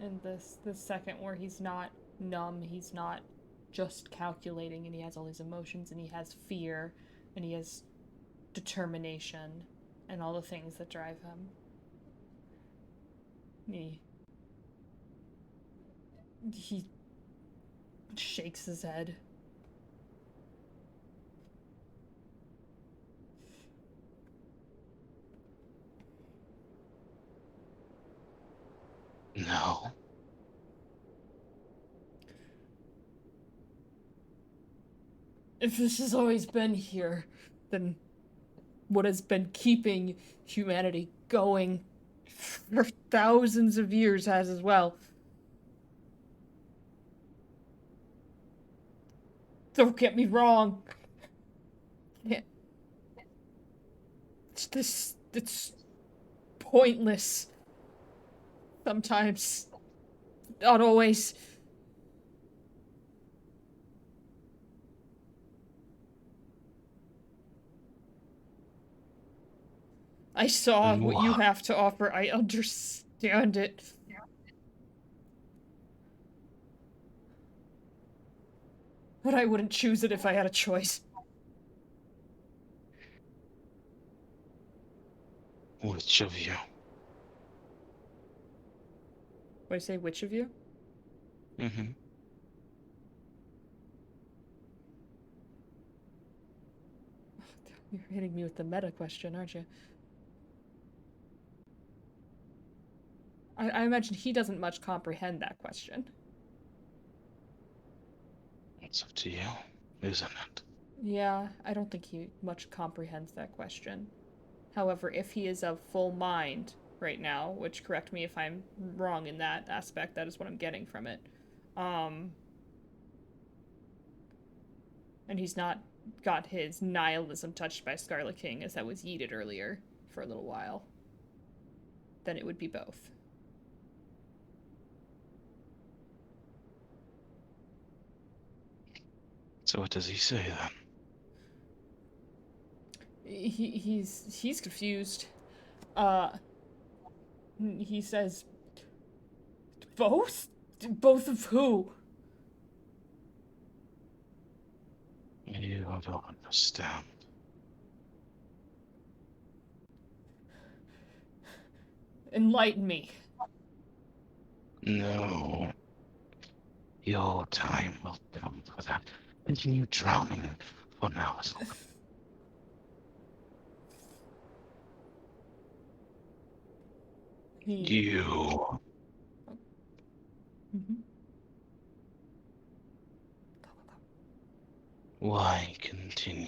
in this second where he's not numb, he's not just calculating, and he has all these emotions, and he has fear, and he has determination, and all the things that drive him. He shakes his head. No. If this has always been here, then what has been keeping humanity going for thousands of years has as well. Don't get me wrong. It's pointless. Sometimes. Not always. I saw And what you have to offer. I understand it. But I wouldn't choose it if I had a choice. Which of you? What I say, which of you? Mm-hmm. You're hitting me with the meta question, aren't you? I imagine he doesn't much comprehend that question. It's up to you, isn't it? Yeah, I don't think he much comprehends that question. However, if he is of full mind right now, which correct me if I'm wrong in that aspect, that is what I'm getting from it. And he's not got his nihilism touched by Scarlet King as that was yeeted earlier for a little while, then it would be both. So what does he say then? He's confused. He says, both? Both of who? You don't understand. Enlighten me. No. Your time will come for that. Continue drowning for now. You. Mm-hmm. Why continue?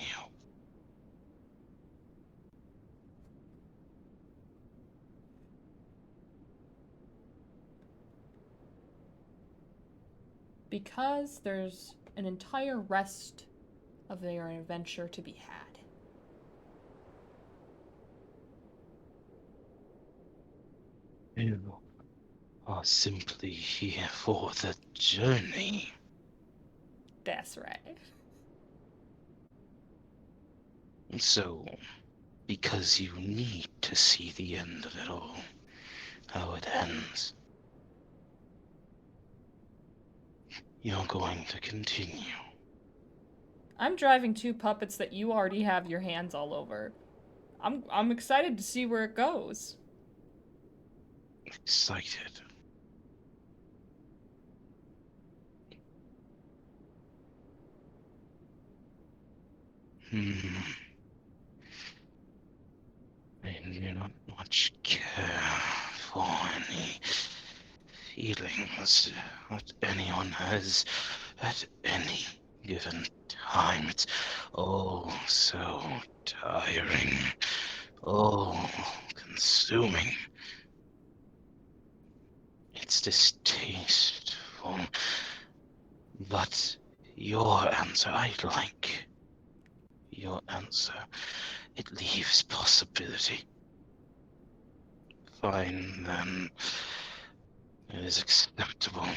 Because there's an entire rest of their adventure to be had. You are simply here for the journey. That's right. So, because you need to see the end of it all, how it ends, you're going to continue. I'm driving two puppets that you already have your hands all over. I'm excited to see where it goes. Excited. I do not much care for any feelings that anyone has at any given time. It's all so tiring, all consuming. It's distasteful. But your answer, I like your answer. It leaves possibility. Fine, then. It is acceptable.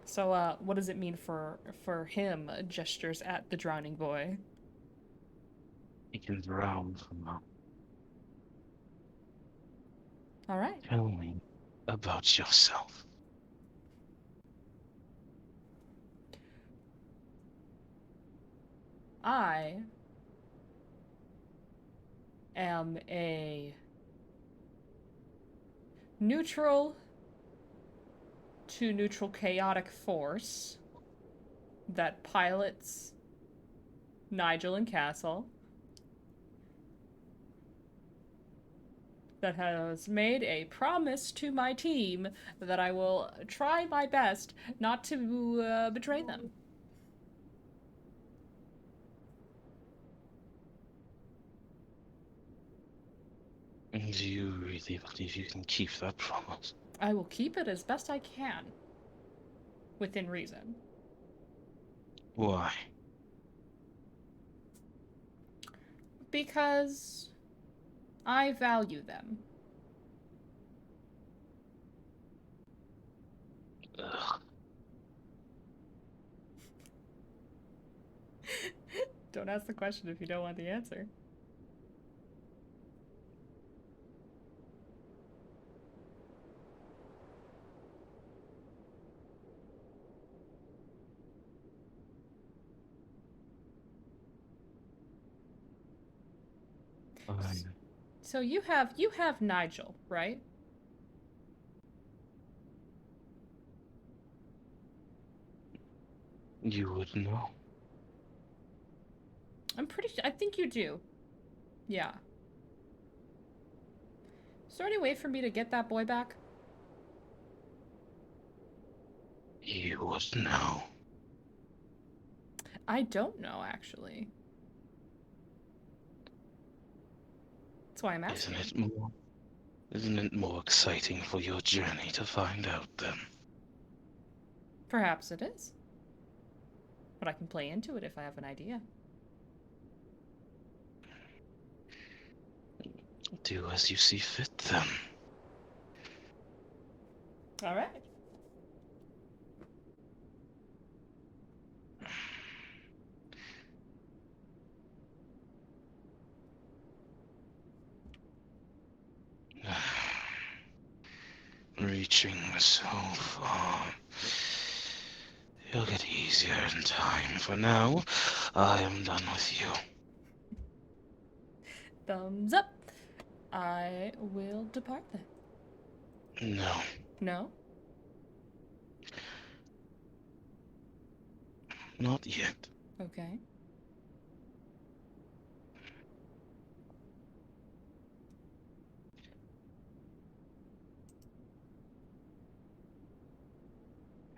So, what does it mean for him? Gestures at the drowning boy. You can drown from now. All right. Tell me about yourself. I am a neutral to neutral chaotic force that pilots Nigel and Castle that has made a promise to my team that I will try my best not to betray them. Do you really believe you can keep that promise? I will keep it as best I can, within reason. Why? Because I value them. Ugh. Don't ask the question if you don't want the answer. So you have Nigel, right? You would know. I think you do. Yeah. Is there any way for me to get that boy back? You would know. I don't know, actually. That's why I'm asking. Isn't it more exciting for your journey to find out then? Perhaps it is. But I can play into it if I have an idea. Do as you see fit then. Alright. Reaching so far. It'll get easier in time. For now, I am done with you. Thumbs up. I will depart then. No. No? Not yet. Okay.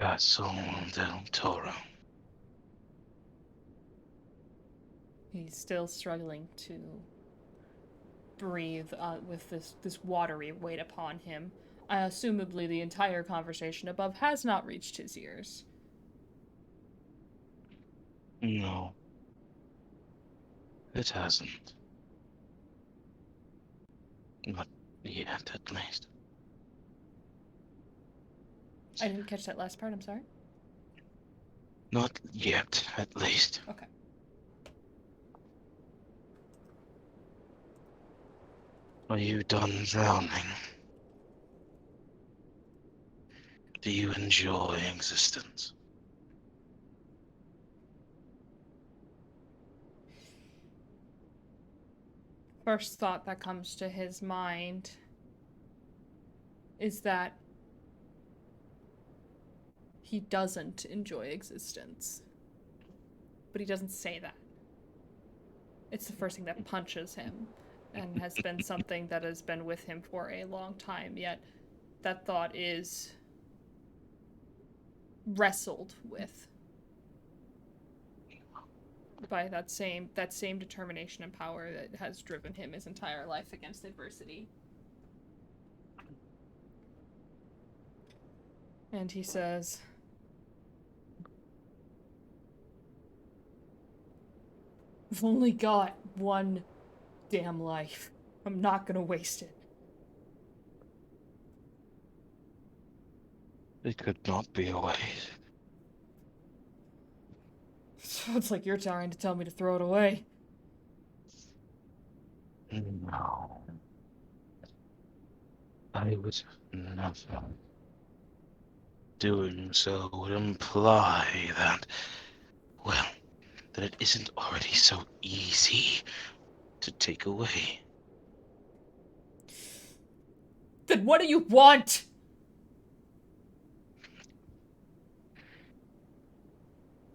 Castle del Toro. He's still struggling to breathe with this watery weight upon him. Assumably, the entire conversation above has not reached his ears. No. It hasn't. Not yet, at least. I didn't catch that last part, I'm sorry. Not yet, at least. Okay. Are you done drowning? Do you enjoy existence? First thought that comes to his mind is that he doesn't enjoy existence. But he doesn't say that. It's the first thing that punches him, and has been something that has been with him for a long time, yet that thought is wrestled with by that same determination and power that has driven him his entire life against adversity. And he says, "I've only got one damn life. I'm not gonna waste it." It could not be a waste. Sounds like you're trying to tell me to throw it away. No. I was never. Doing so would imply that, well, that it isn't already so easy to take away. Then what do you want?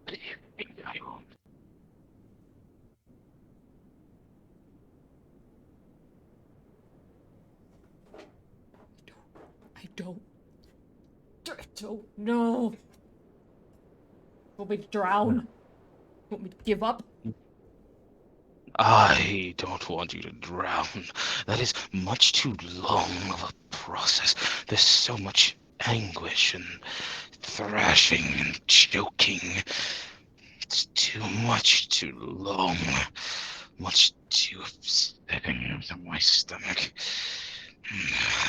What do you think I want? don't know. Want me to drown? Want me to give up? I don't want you to drown. That is much too long of a process. There's so much anguish and thrashing and choking. It's too much too long. Much too upsetting to my stomach.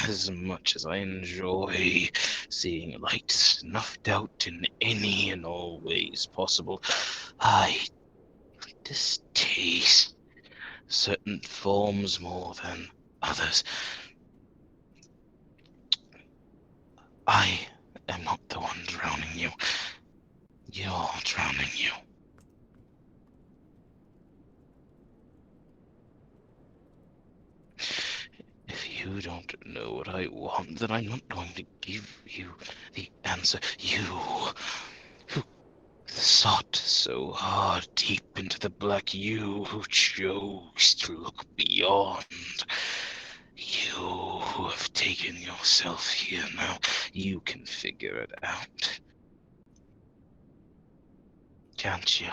As much as I enjoy seeing light snuffed out in any and all ways possible, I distaste certain forms more than others. I am not the one drowning you. You're drowning you. If you don't know what I want, then I'm not going to give you the answer. You, who sought so hard deep into the black, you who chose to look beyond, you who have taken yourself here now, you can figure it out. Can't you?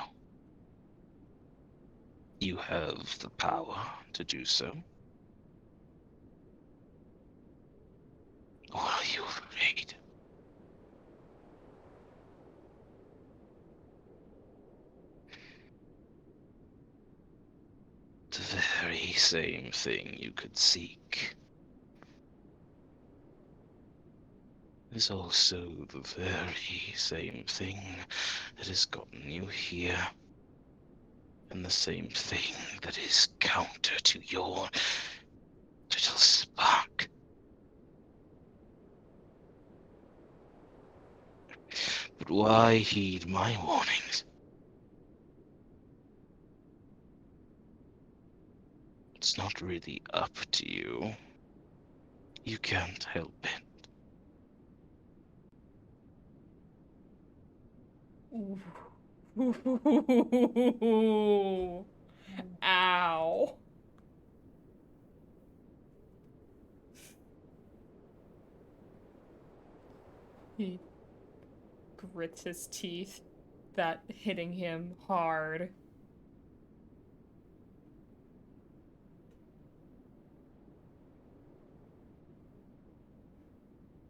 You have the power to do so. Or are you afraid? The very same thing you could seek is also the very same thing that has gotten you here. And the same thing that is counter to your little spark. But why heed my warnings? It's not really up to you. You can't help it. Ooh. Ow. He grits his teeth, that hitting him hard.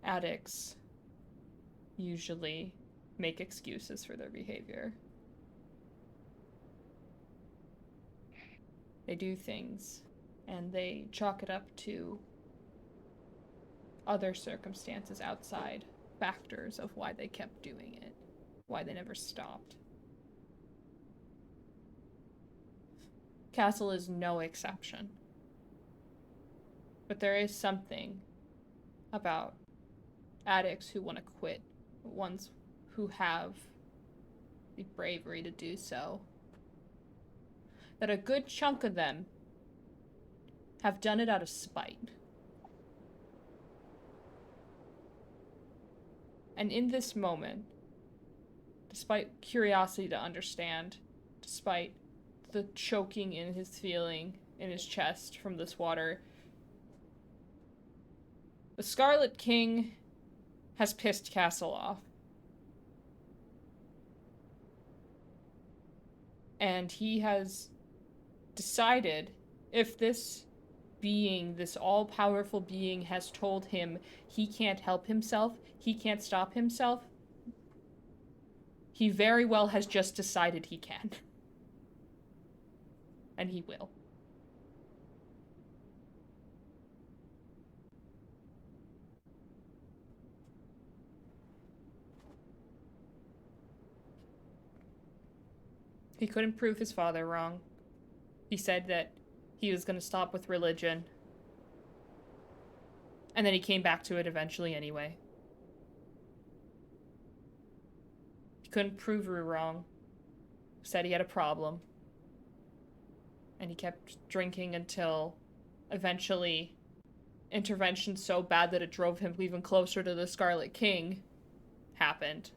Addicts usually make excuses for their behavior. They do things, and they chalk it up to other circumstances outside factors of why they kept doing it, why they never stopped. Castle is no exception. But there is something about addicts who want to quit, ones who have the bravery to do so, that a good chunk of them have done it out of spite. And in this moment, despite curiosity to understand, despite the choking in his feeling in his chest from this water, the Scarlet King has pissed Castle off. And he has decided, if this being, this all-powerful being, has told him he can't help himself, he can't stop himself, he very well has just decided he can. And he will. He couldn't prove his father wrong. He said that he was going to stop with religion. And then he came back to it eventually anyway. He couldn't prove Rue wrong. Said he had a problem. And he kept drinking until eventually intervention so bad that it drove him even closer to the Scarlet King happened.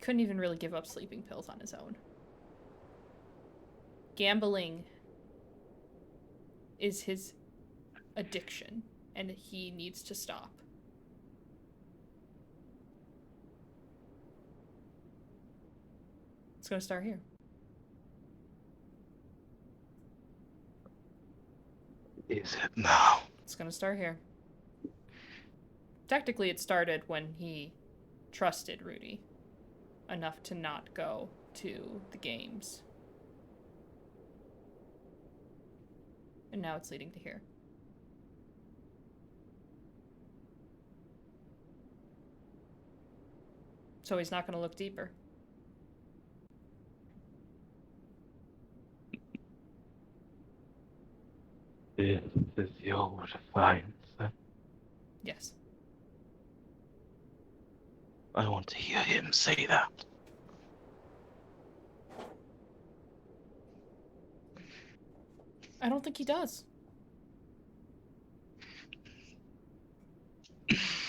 Couldn't even really give up sleeping pills on his own. Gambling is his addiction, and he needs to stop. It's gonna start here. Is it now? It's gonna start here. Technically, it started when he trusted Rudy enough to not go to the games. And now it's leading to here. So he's not gonna look deeper. This is your defiance, then? Yes. I want to hear him say that. I don't think he does.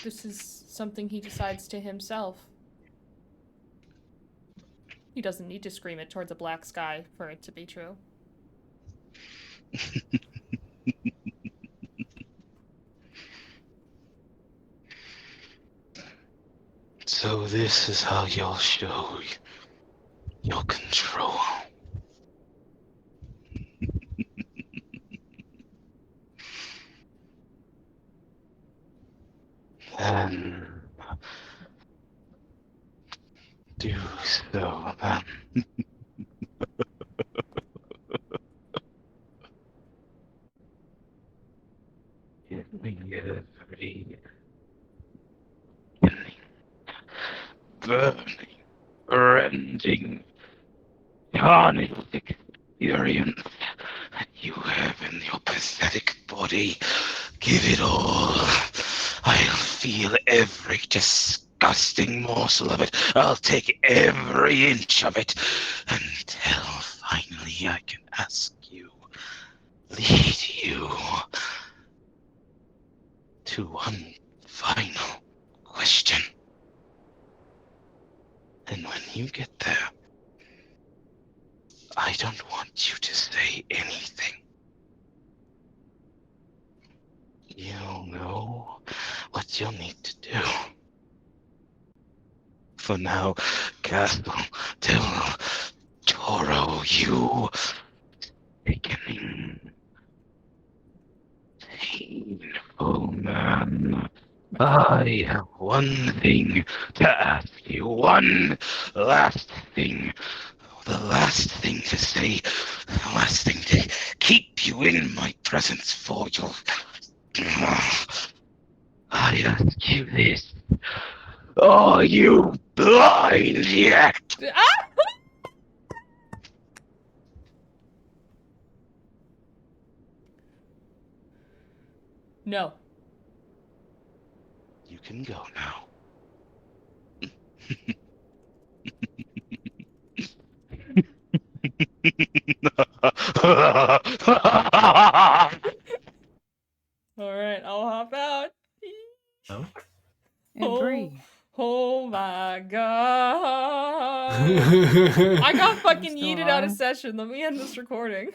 This is something he decides to himself. He doesn't need to scream it towards a black sky for it to be true. So this is how you'll show your control. Then do so then. Give me every burning, rending, carnage experience that you have in your pathetic body. Give it all. I'll feel every disgusting morsel of it. I'll take every inch of it until finally I can ask you, lead you to one final question. And when you get there, I don't want you to say anything. You'll know what you'll need to do. For now, Castle Del Toro, you sickening, painful man. I have one thing to ask you, one last thing. The last thing to say, the last thing to keep you in my presence for your... I ask you this. Are you blind yet? Ah! No. You can go now. Alright, I'll hop out. No? And breathe. Oh my god. I got fucking Still yeeted out of alive? session. Let me end this recording.